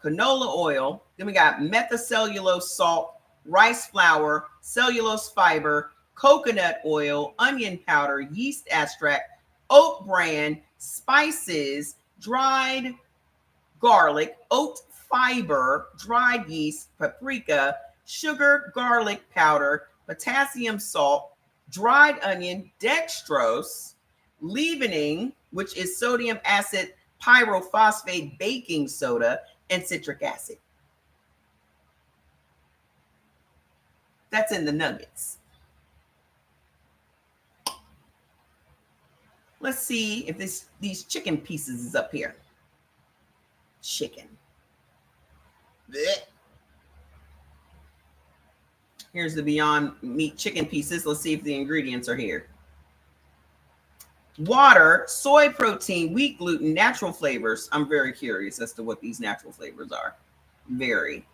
canola oil. Then we got methacellulose salt, rice flour, cellulose fiber, coconut oil, onion powder, yeast extract, oat bran, spices, dried garlic, oat fiber, dried yeast, paprika, sugar, garlic powder, potassium salt, dried onion, dextrose, leavening, which is sodium acid pyrophosphate baking soda, and citric acid. That's in the nuggets. Let's see if these chicken pieces is up here. Chicken. Blech. Here's the Beyond Meat chicken pieces. Let's see if the ingredients are here. Water, soy protein, wheat gluten, natural flavors. I'm very curious as to what these natural flavors are. Very.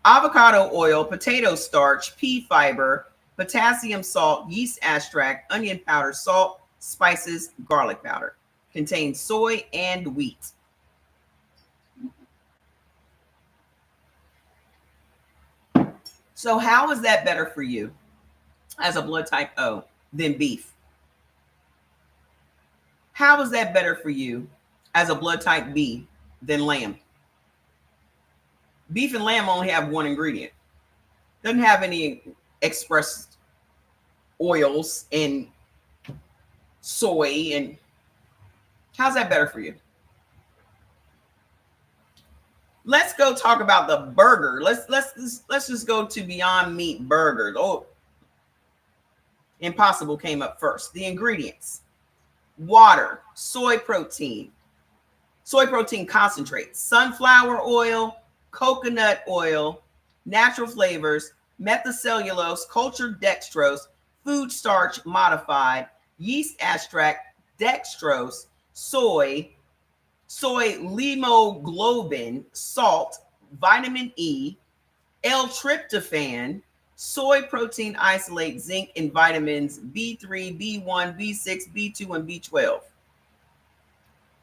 Avocado oil, potato starch, pea fiber, potassium salt, yeast extract, onion powder, salt, spices, garlic powder. Contains soy and wheat. So how is that better for you as a blood type O than beef? How is that better for you as a blood type B than lamb? Beef and lamb only have one ingredient. Doesn't have any expressed oils and soy. And how's that better for you? Let's go talk about the burger. Let's just go to Beyond Meat burgers. Oh, Impossible came up first. The ingredients: water, soy protein concentrate, sunflower oil, coconut oil, natural flavors, methacellulose, cultured dextrose, food starch modified, yeast extract, dextrose, soy hemoglobin, salt, vitamin E, L-tryptophan, Soy protein isolate, zinc, and vitamins B3, B1, B6, B2, and B12.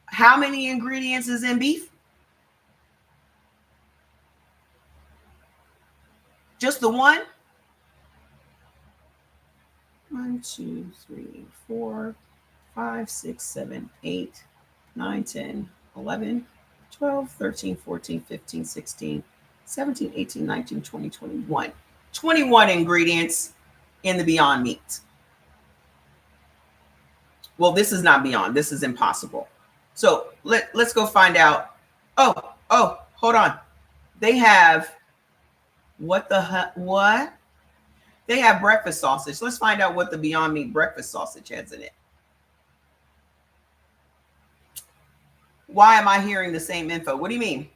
How many ingredients is in beef? Just the one? 1, 2, 3, 4, 5, 6, 7, 8, 9, 10, 11, 12, 13, 14, 15, 16, 17, 18, 19, 20, 21. 21 ingredients in the Beyond Meat. Well, this is not Beyond. This is Impossible. So let's go find out. Oh, hold on. They have what? They have breakfast sausage. Let's find out what the Beyond Meat breakfast sausage has in it. Why am I hearing the same info? What do you mean?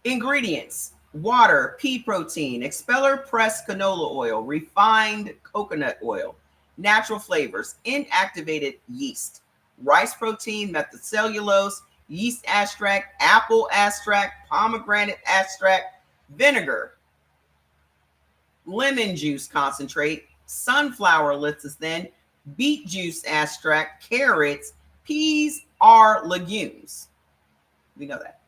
Ingredients: water, pea protein, expeller pressed canola oil, refined coconut oil, natural flavors, inactivated yeast, rice protein, methylcellulose, yeast extract, apple extract, pomegranate extract, vinegar, lemon juice concentrate, sunflower lecithin, beet juice extract, carrots, peas are legumes. We know that.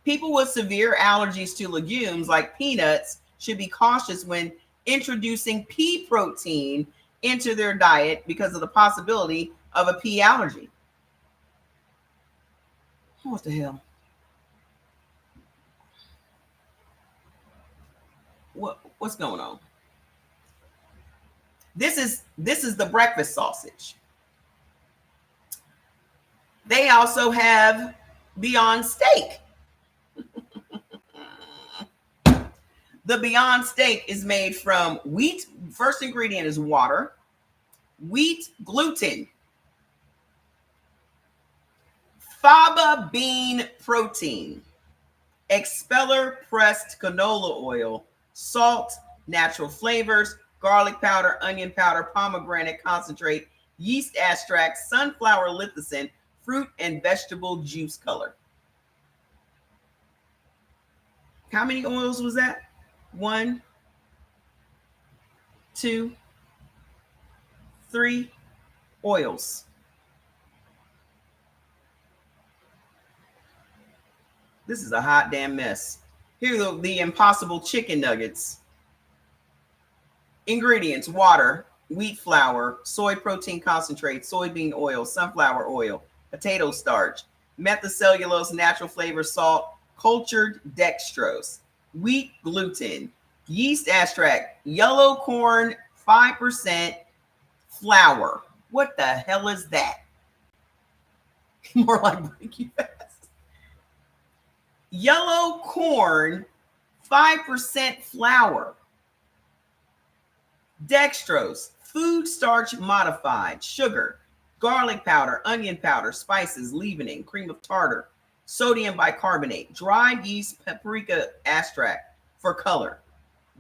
People with severe allergies to legumes like peanuts should be cautious when introducing pea protein into their diet because of the possibility of a pea allergy. What the hell? What's going on? This is the breakfast sausage. They also have Beyond Steak. The Beyond Steak is made from wheat. First ingredient is water, wheat gluten, faba bean protein, expeller pressed canola oil, salt, natural flavors, garlic powder, onion powder, pomegranate concentrate, yeast extract, sunflower lecithin, fruit and vegetable juice color. How many oils was that? 1, 2, 3 oils. This is a hot damn mess. Here are the Impossible chicken nuggets. Ingredients: water, wheat flour, soy protein concentrate, soybean oil, sunflower oil, potato starch, methylcellulose, natural flavor, salt, cultured dextrose, wheat gluten, yeast extract, yellow corn, 5% flour. What the hell is that? More like break you fast. Yellow corn, 5% flour. Dextrose, food starch modified, sugar, garlic powder, onion powder, spices, leavening, cream of tartar, sodium bicarbonate, dried yeast, paprika extract for color,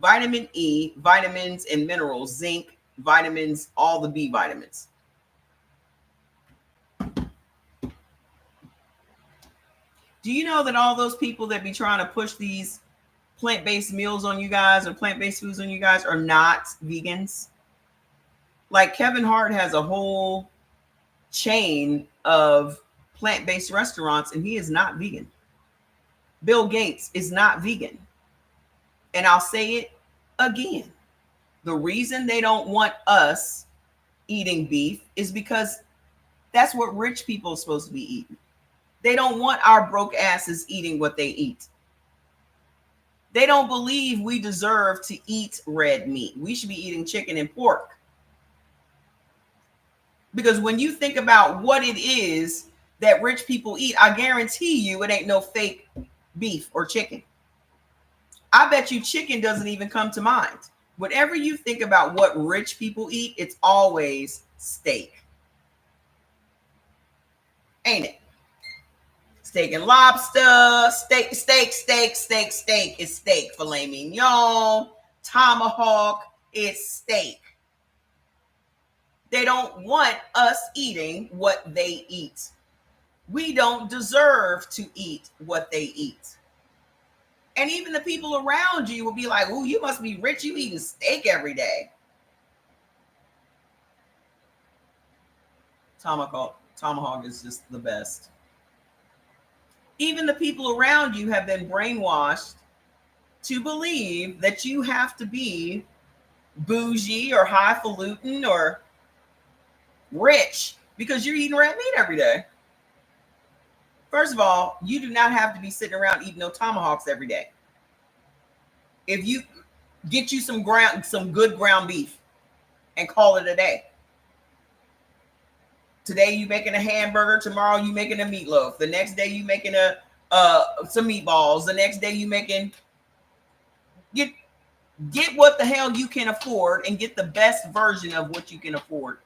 vitamin E, vitamins and minerals, zinc, vitamins, all the B vitamins. Do you know that all those people that be trying to push these plant-based meals on you guys or plant-based foods on you guys are not vegans? Like Kevin Hart has a whole chain of plant-based restaurants and he is not vegan. Bill Gates is not vegan. And I'll say it again. The reason they don't want us eating beef is because that's what rich people are supposed to be eating. They don't want our broke asses eating what they eat. They don't believe we deserve to eat red meat. We should be eating chicken and pork. Because when you think about what it is that rich people eat, I guarantee you it ain't no fake beef or chicken. I bet you chicken doesn't even come to mind. Whatever you think about what rich people eat, it's always steak. Ain't it? Steak and lobster, steak is steak. Filet mignon, tomahawk, it's steak. They don't want us eating what they eat. We don't deserve to eat what they eat. And even the people around you will be like, oh, you must be rich. You eating steak every day. Tomahawk is just the best. Even the people around you have been brainwashed to believe that you have to be bougie or highfalutin or rich because you're eating red meat every day. First of all, you do not have to be sitting around eating no tomahawks every day. If you get you some good ground beef and call it a day. Today you making a hamburger, tomorrow you making a meatloaf, the next day you making some meatballs, the next day you making get what the hell you can afford and get the best version of what you can afford.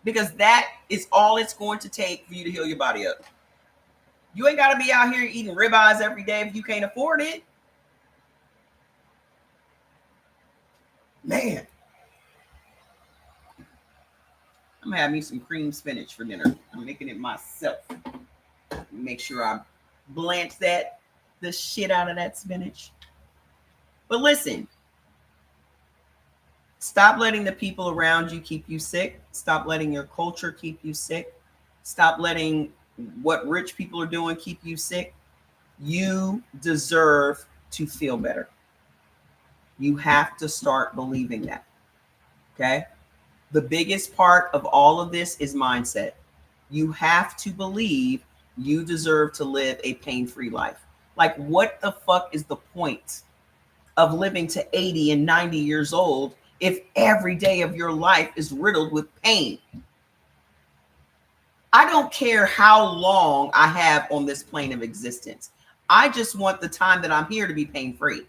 Because that is all it's going to take for you to heal your body up. You ain't got to be out here eating ribeyes every day if you can't afford it. Man. I'm going to have me some cream spinach for dinner. I'm making it myself. Make sure I blanch the shit out of that spinach. But listen, stop letting the people around you keep you sick. Stop letting your culture keep you sick. Stop letting what rich people are doing keep you sick. You deserve to feel better. You have to start believing that. Okay? The biggest part of all of this is mindset. You have to believe you deserve to live a pain-free life. Like, what the fuck is the point of living to 80 and 90 years old if every day of your life is riddled with pain? I don't care how long I have on this plane of existence. I just want the time that I'm here to be pain-free.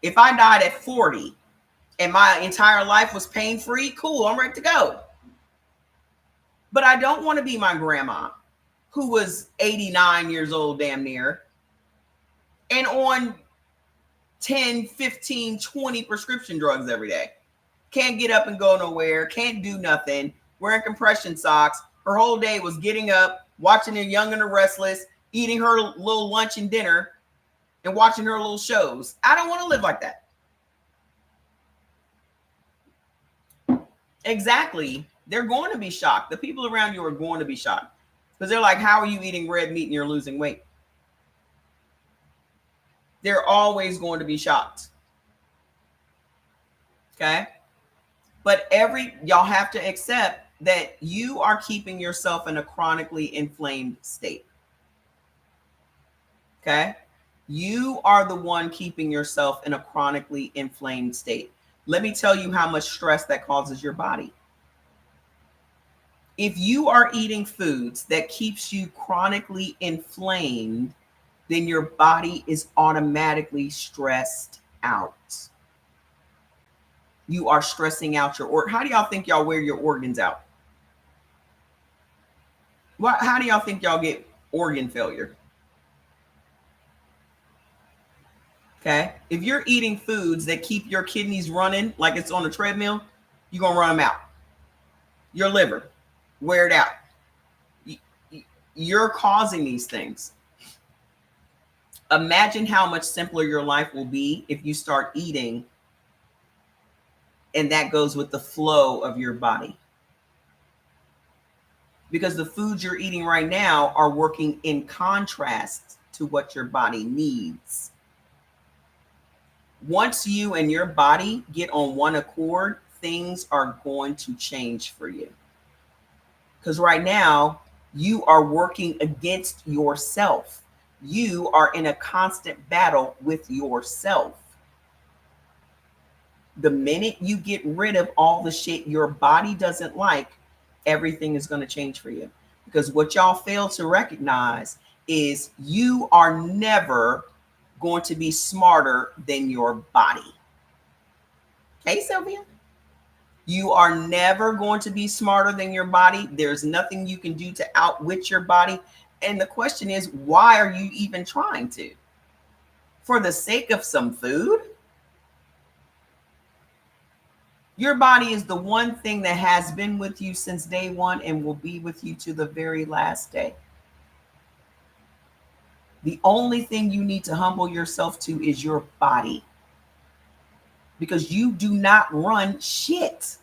If I died at 40 and my entire life was pain-free, cool, I'm ready to go. But I don't want to be my grandma who was 89 years old, damn near, and on 10, 15, 20 prescription drugs every day. Can't get up and go nowhere, can't do nothing, wearing compression socks. Her whole day was getting up, watching The Young and the Restless, eating her little lunch and dinner, and watching her little shows. I don't want to live like that. Exactly. They're going to be shocked. The people around you are going to be shocked because they're like, how are you eating red meat and you're losing weight? They're always going to be shocked. Okay? But y'all have to accept that you are keeping yourself in a chronically inflamed state. Okay? You are the one keeping yourself in a chronically inflamed state. Let me tell you how much stress that causes your body. If you are eating foods that keeps you chronically inflamed, then your body is automatically stressed out. You are stressing out your organ. How do y'all think y'all wear your organs out? How do y'all think y'all get organ failure? Okay. If you're eating foods that keep your kidneys running like it's on a treadmill, you're going to run them out. Your liver, wear it out. You're causing these things. Imagine how much simpler your life will be if you start eating and that goes with the flow of your body. Because the foods you're eating right now are working in contrast to what your body needs. Once you and your body get on one accord, things are going to change for you. Because right now, you are working against yourself. You are in a constant battle with yourself. The minute you get rid of all the shit your body doesn't like, everything is going to change for you. Because what y'all fail to recognize is you are never going to be smarter than your body. Hey, Sylvia. You are never going to be smarter than your body. There's nothing you can do to outwit your body. And the question is, why are you even trying to? For the sake of some food? Your body is the one thing that has been with you since day one and will be with you to the very last day. The only thing you need to humble yourself to is your body, because you do not run shit.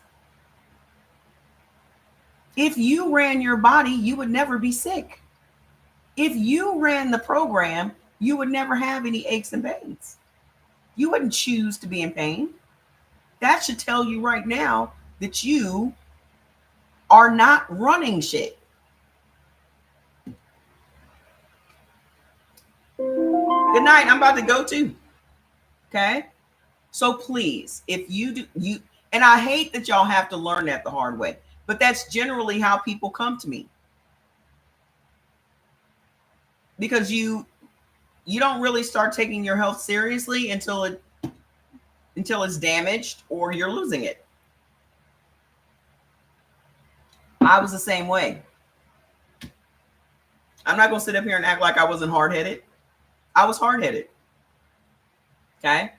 If you ran your body, you would never be sick. If you ran the program, you would never have any aches and pains. You wouldn't choose to be in pain. That should tell you right now that you are not running shit. Good night. I'm about to go too. Okay. So please, if you do, and I hate that y'all have to learn that the hard way, but that's generally how people come to me. Because you don't really start taking your health seriously until it's damaged or you're losing it. I was the same way. I'm not going to sit up here and act like I wasn't hard-headed. I was hard-headed. Okay?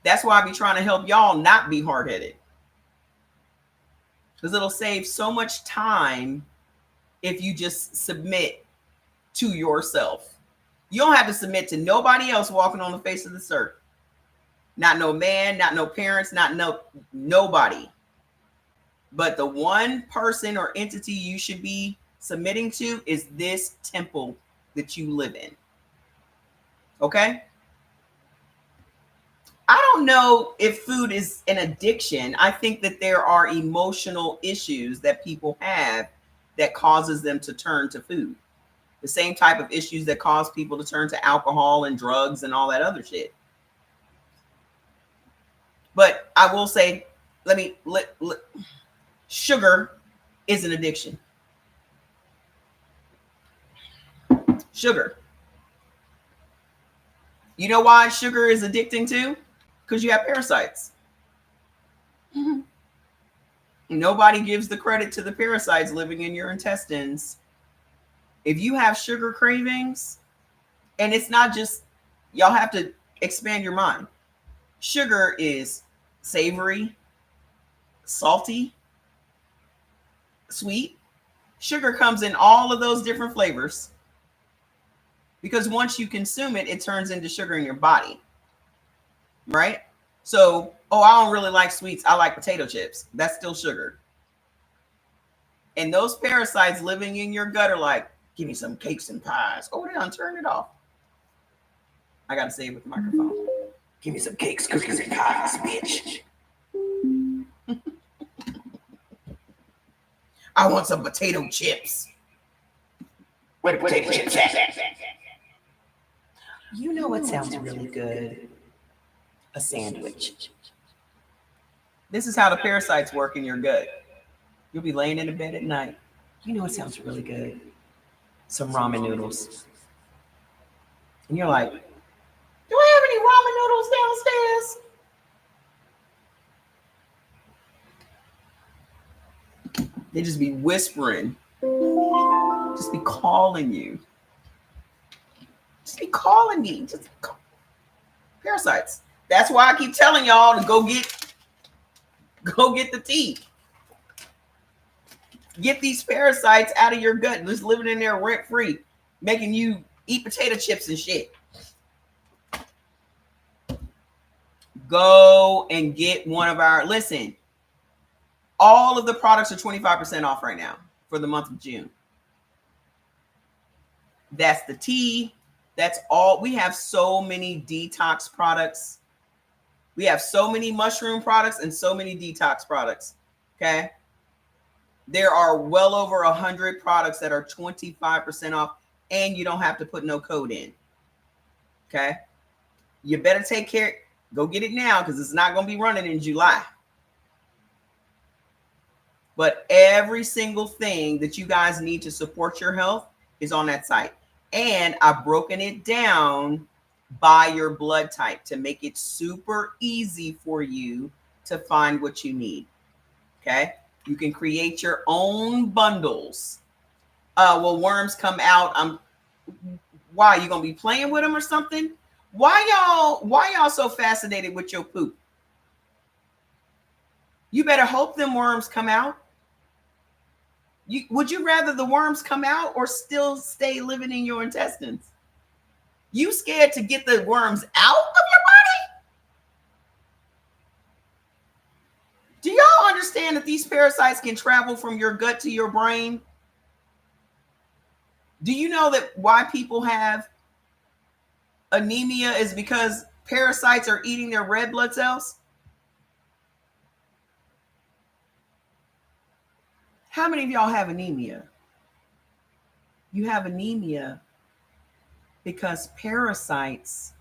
That's why I be trying to help y'all not be hard-headed. Because it'll save so much time if you just submit to yourself. You don't have to submit to nobody else walking on the face of this earth. Not no man, not no parents, not nobody. But the one person or entity you should be submitting to is this temple that you live in. Okay? I don't know if food is an addiction. I think that there are emotional issues that people have that causes them to turn to food. The same type of issues that cause people to turn to alcohol and drugs and all that other shit. But I will say, sugar is an addiction. Sugar. You know why sugar is addicting too? Because you have parasites. Mm-hmm. Nobody gives the credit to the parasites living in your intestines. If you have sugar cravings, and it's not just, y'all have to expand your mind. Sugar is savory, salty, sweet. Sugar comes in all of those different flavors, because once you consume it, it turns into sugar in your body, right? So, I don't really like sweets. I like potato chips. That's still sugar. And those parasites living in your gut are like, give me some cakes and pies. Oh, they done turn it off. I got to say it with the microphone. Give me some cakes, cookies, and pies, bitch. I want some potato chips. Where the potato chips at? You know what sounds really good? A sandwich. This is how the parasites work in your gut. You'll be laying in bed at night. You know what sounds really good? Some ramen noodles. And you're like, do I have any ramen noodles downstairs? They just be whispering. Just be calling you. Just be calling me. Just call. Parasites. That's why I keep telling y'all to go get the tea. Get these parasites out of your gut. Just living in there rent free, making you eat potato chips and shit. Go and get one of our, listen, all of the products are 25% off right now for the month of June. That's the tea. That's all. We have so many detox products. We have so many mushroom products and so many detox products. Okay. There are well over 100 products that are 25% off, and you don't have to put no code in. Okay. You better take care. Go get it now, because it's not going to be running in July. But every single thing that you guys need to support your health is on that site. And I've broken it down by your blood type to make it super easy for you to find what you need. Okay. You can create your own bundles. Will worms come out? Why, you gonna be playing with them or something? Why y'all so fascinated with your poop? You better hope them worms come out. Would you rather the worms come out or still stay living in your intestines? You scared to get the worms out of your body? Do y'all understand that these parasites can travel from your gut to your brain? Do you know that why people have anemia is because parasites are eating their red blood cells? How many of y'all have anemia? You have anemia because parasites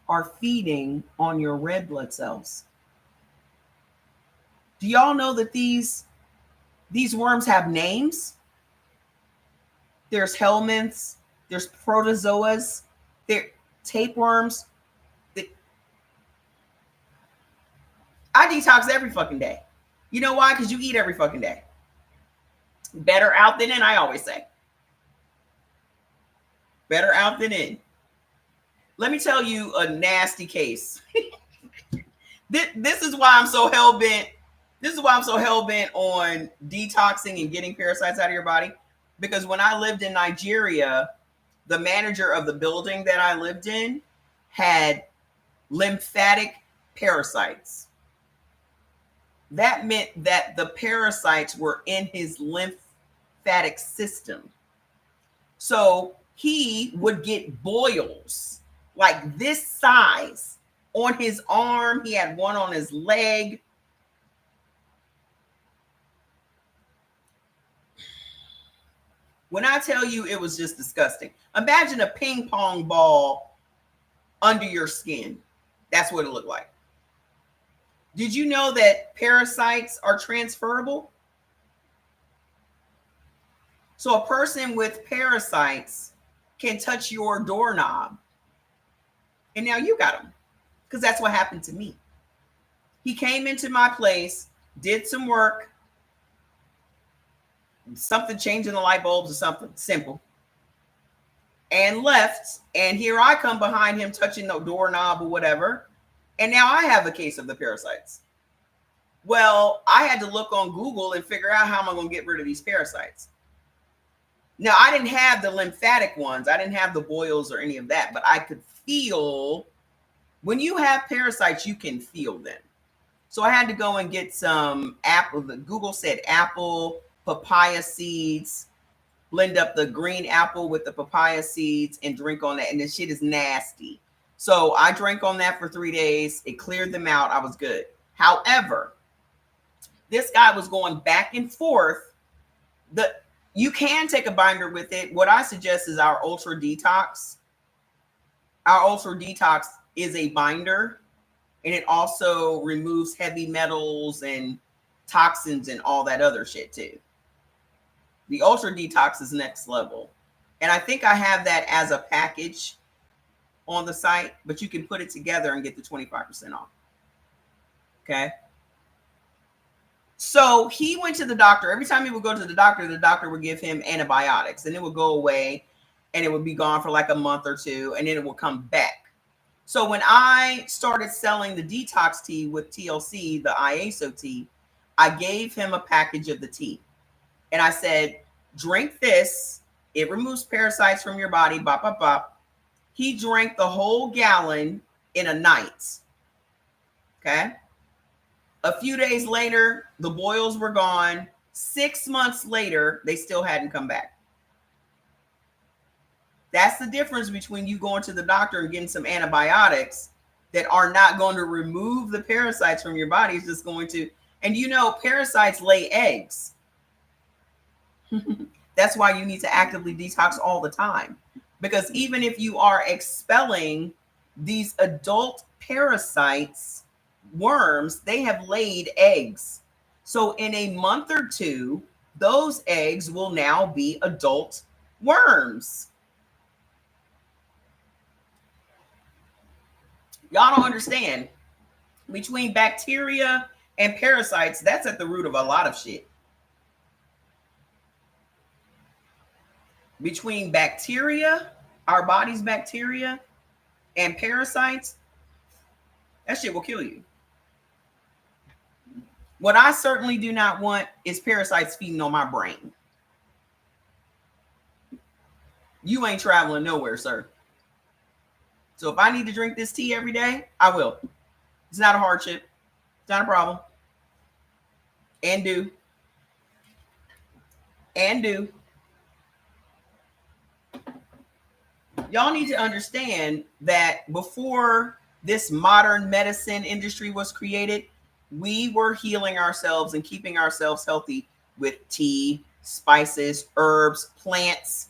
are feeding on your red blood cells. Do y'all know that these worms have names? There's helminths, there's protozoas, there tapeworms. I detox every fucking day. You know why? Because you eat every fucking day. Better out than in, I always say. Better out than in. Let me tell you a nasty case. This is why I'm so hell bent. This is why I'm so hell bent on detoxing and getting parasites out of your body. Because when I lived in Nigeria, the manager of the building that I lived in had lymphatic parasites. That meant that the parasites were in his lymphatic system. So he would get boils like this size on his arm. He had one on his leg. When I tell you it was just disgusting, imagine a ping pong ball under your skin. That's what it looked like. Did you know that parasites are transferable? So a person with parasites can touch your doorknob. And now you got them. Because that's what happened to me. He came into my place, did some work, something changing the light bulbs or something simple, and left. And here I come behind him touching the doorknob or whatever. And now I have a case of the parasites. Well, I had to look on Google and figure out how am I going to get rid of these parasites. Now, I didn't have the lymphatic ones. I didn't have the boils or any of that, but I could feel when you have parasites, you can feel them. So I had to go and get some apple. Google said apple, papaya seeds, blend up the green apple with the papaya seeds and drink on that. And this shit is nasty. So I drank on that for 3 days. It cleared them out. I was good. However, this guy was going back and forth. You can take a binder with it. What I suggest is our Ultra Detox. Our Ultra Detox is a binder, and it also removes heavy metals and toxins and all that other shit too. The Ultra Detox is next level. And I think I have that as a package on the site, but you can put it together and get the 25% off. Okay. So he went to the doctor. Every time he would go to the doctor would give him antibiotics, and it would go away and it would be gone for like a month or two, and then it would come back. So when I started selling the detox tea with TLC, the IASO tea, I gave him a package of the tea. And I said, drink this. It removes parasites from your body. Bop, bop, bop. He drank the whole gallon in a night. Okay. A few days later, the boils were gone. 6 months later, they still hadn't come back. That's the difference between you going to the doctor and getting some antibiotics that are not going to remove the parasites from your body. It's just going to, and you know, parasites lay eggs. That's why you need to actively detox all the time. Because even if you are expelling these adult parasites, worms, they have laid eggs. So in a month or two, those eggs will now be adult worms. Y'all don't understand. Between bacteria and parasites, that's at the root of a lot of shit. Between bacteria, our body's bacteria, and parasites, that shit will kill you. What I certainly do not want is parasites feeding on my brain. You ain't traveling nowhere, sir. So if I need to drink this tea every day, I will. It's not a hardship. It's not a problem. And do. And do. Y'all need to understand that before this modern medicine industry was created, we were healing ourselves and keeping ourselves healthy with tea, spices, herbs, plants.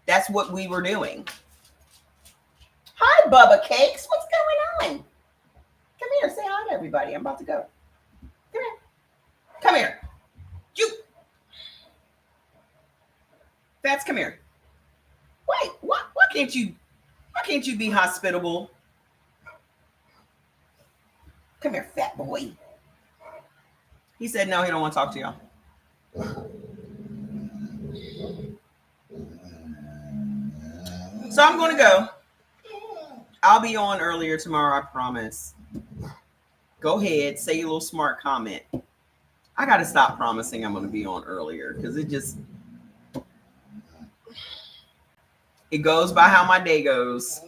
That's what we were doing. Hi, Bubba Cakes. What's going on? Come here. Say hi to everybody. I'm about to go. Come here. Come here. You. Fats, come here. Wait, why can't you be hospitable? Come here, fat boy. He said no, he don't want to talk to y'all. So I'm going to go. I'll be on earlier tomorrow, I promise. Go ahead, say your little smart comment. I got to stop promising I'm going to be on earlier because it goes by how my day goes.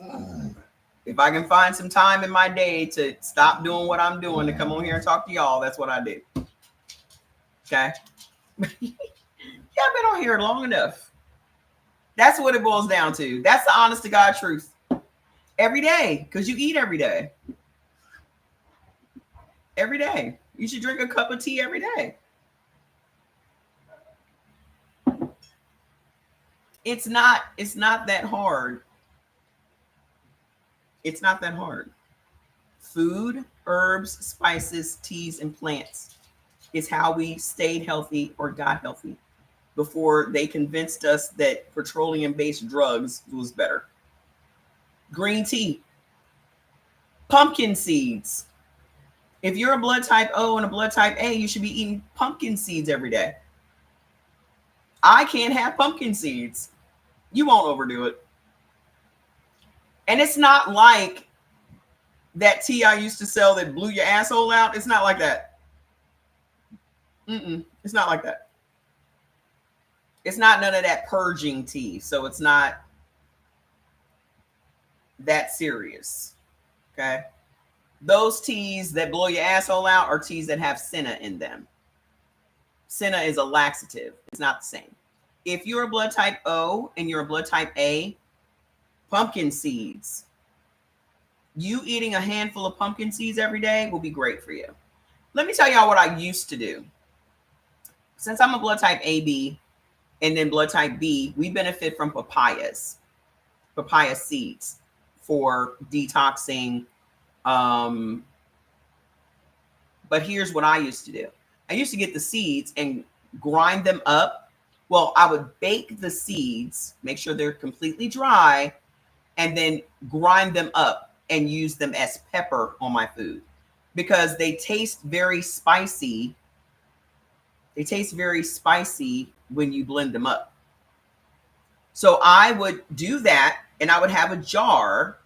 If I can find some time in my day to stop doing what I'm doing to come on here and talk to y'all, that's what I do. Okay? Yeah, I've been on here long enough. That's what it boils down to. That's the honest to God truth. Every day, because you eat every day. Every day. You should drink a cup of tea every day. It's not that hard. It's not that hard. Food, herbs, spices, teas, and plants is how we stayed healthy or got healthy before they convinced us that petroleum-based drugs was better. Green tea, pumpkin seeds. If you're a blood type O and a blood type A, you should be eating pumpkin seeds every day. I can't have pumpkin seeds. You won't overdo it. And it's not like that tea I used to sell that blew your asshole out. It's not like that. It's not like that. It's not none of that purging tea. So it's not that serious. Okay. Those teas that blow your asshole out are teas that have senna in them. Senna is a laxative. It's not the same. If you're a blood type O and you're a blood type A, pumpkin seeds. You eating a handful of pumpkin seeds every day will be great for you. Let me tell y'all what I used to do. Since I'm a blood type AB and then blood type B, we benefit from papaya seeds for detoxing. But here's what I used to do. I used to get the seeds and grind them up. Well, I would bake the seeds, make sure they're completely dry, and then grind them up and use them as pepper on my food because they taste very spicy. They taste very spicy when you blend them up. So I would do that, and I would have a jar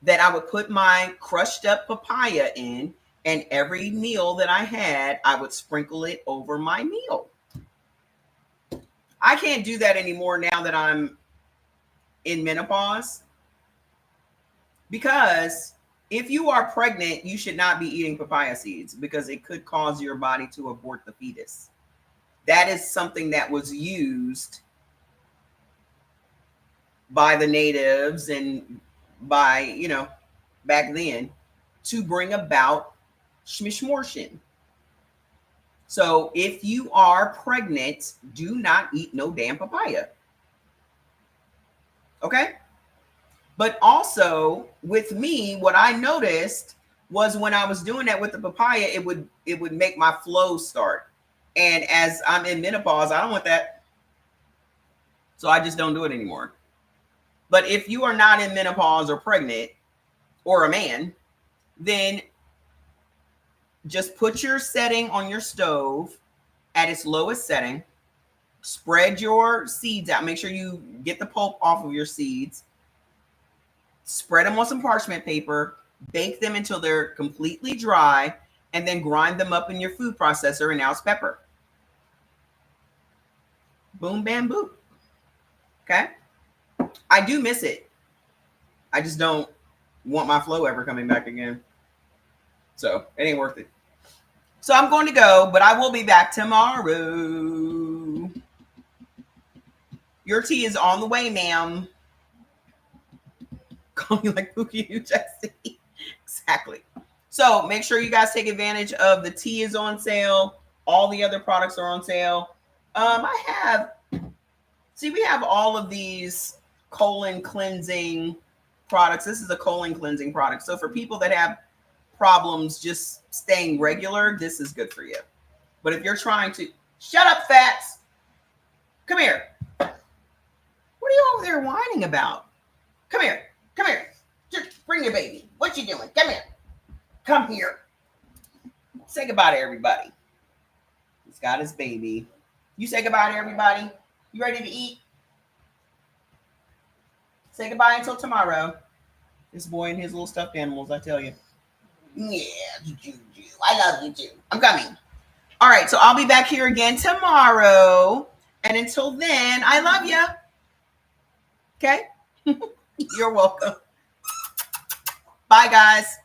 that I would put my crushed up papaya in, and every meal that I had, I would sprinkle it over my meal. I can't do that anymore now that I'm in menopause, because if you are pregnant, you should not be eating papaya seeds because it could cause your body to abort the fetus. That is something that was used by the natives and by, back then to bring about schmishmortion. So if you are pregnant, do not eat no damn papaya. Okay? But also with me, what I noticed was when I was doing that with the papaya, it would make my flow start. And as I'm in menopause, I don't want that. So I just don't do it anymore. But if you are not in menopause or pregnant or a man, then just put your setting on your stove at its lowest setting. Spread your seeds out. Make sure you get the pulp off of your seeds. Spread them on some parchment paper. Bake them until they're completely dry. And then grind them up in your food processor. And now it's pepper. Boom, bam, boom. Okay? I do miss it. I just don't want my flow ever coming back again. So it ain't worth it. So I'm going to go, but I will be back tomorrow. Your tea is on the way, ma'am. Call me like Pookie, you Jesse. Exactly. So make sure you guys take advantage of the tea is on sale. All the other products are on sale. We have all of these colon cleansing products. This is a colon cleansing product. So for people that have problems just staying regular, this is good for you. But if you're trying to, shut up, Fats. Come here. What are you over there whining about? Come here. Come here. Just bring your baby. What you doing? Come here. Come here. Say goodbye to everybody. He's got his baby. You say goodbye to everybody. You ready to eat? Say goodbye until tomorrow. This boy and his little stuffed animals, I tell you. Yeah, I love you too. I'm coming. All right, so I'll be back here again tomorrow. And until then, I love you. Okay? You're welcome. Bye, guys.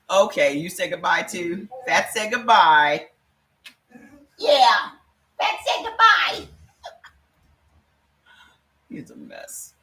Okay, you say goodbye too. Fat say goodbye. Yeah, Fat say goodbye. He's a mess.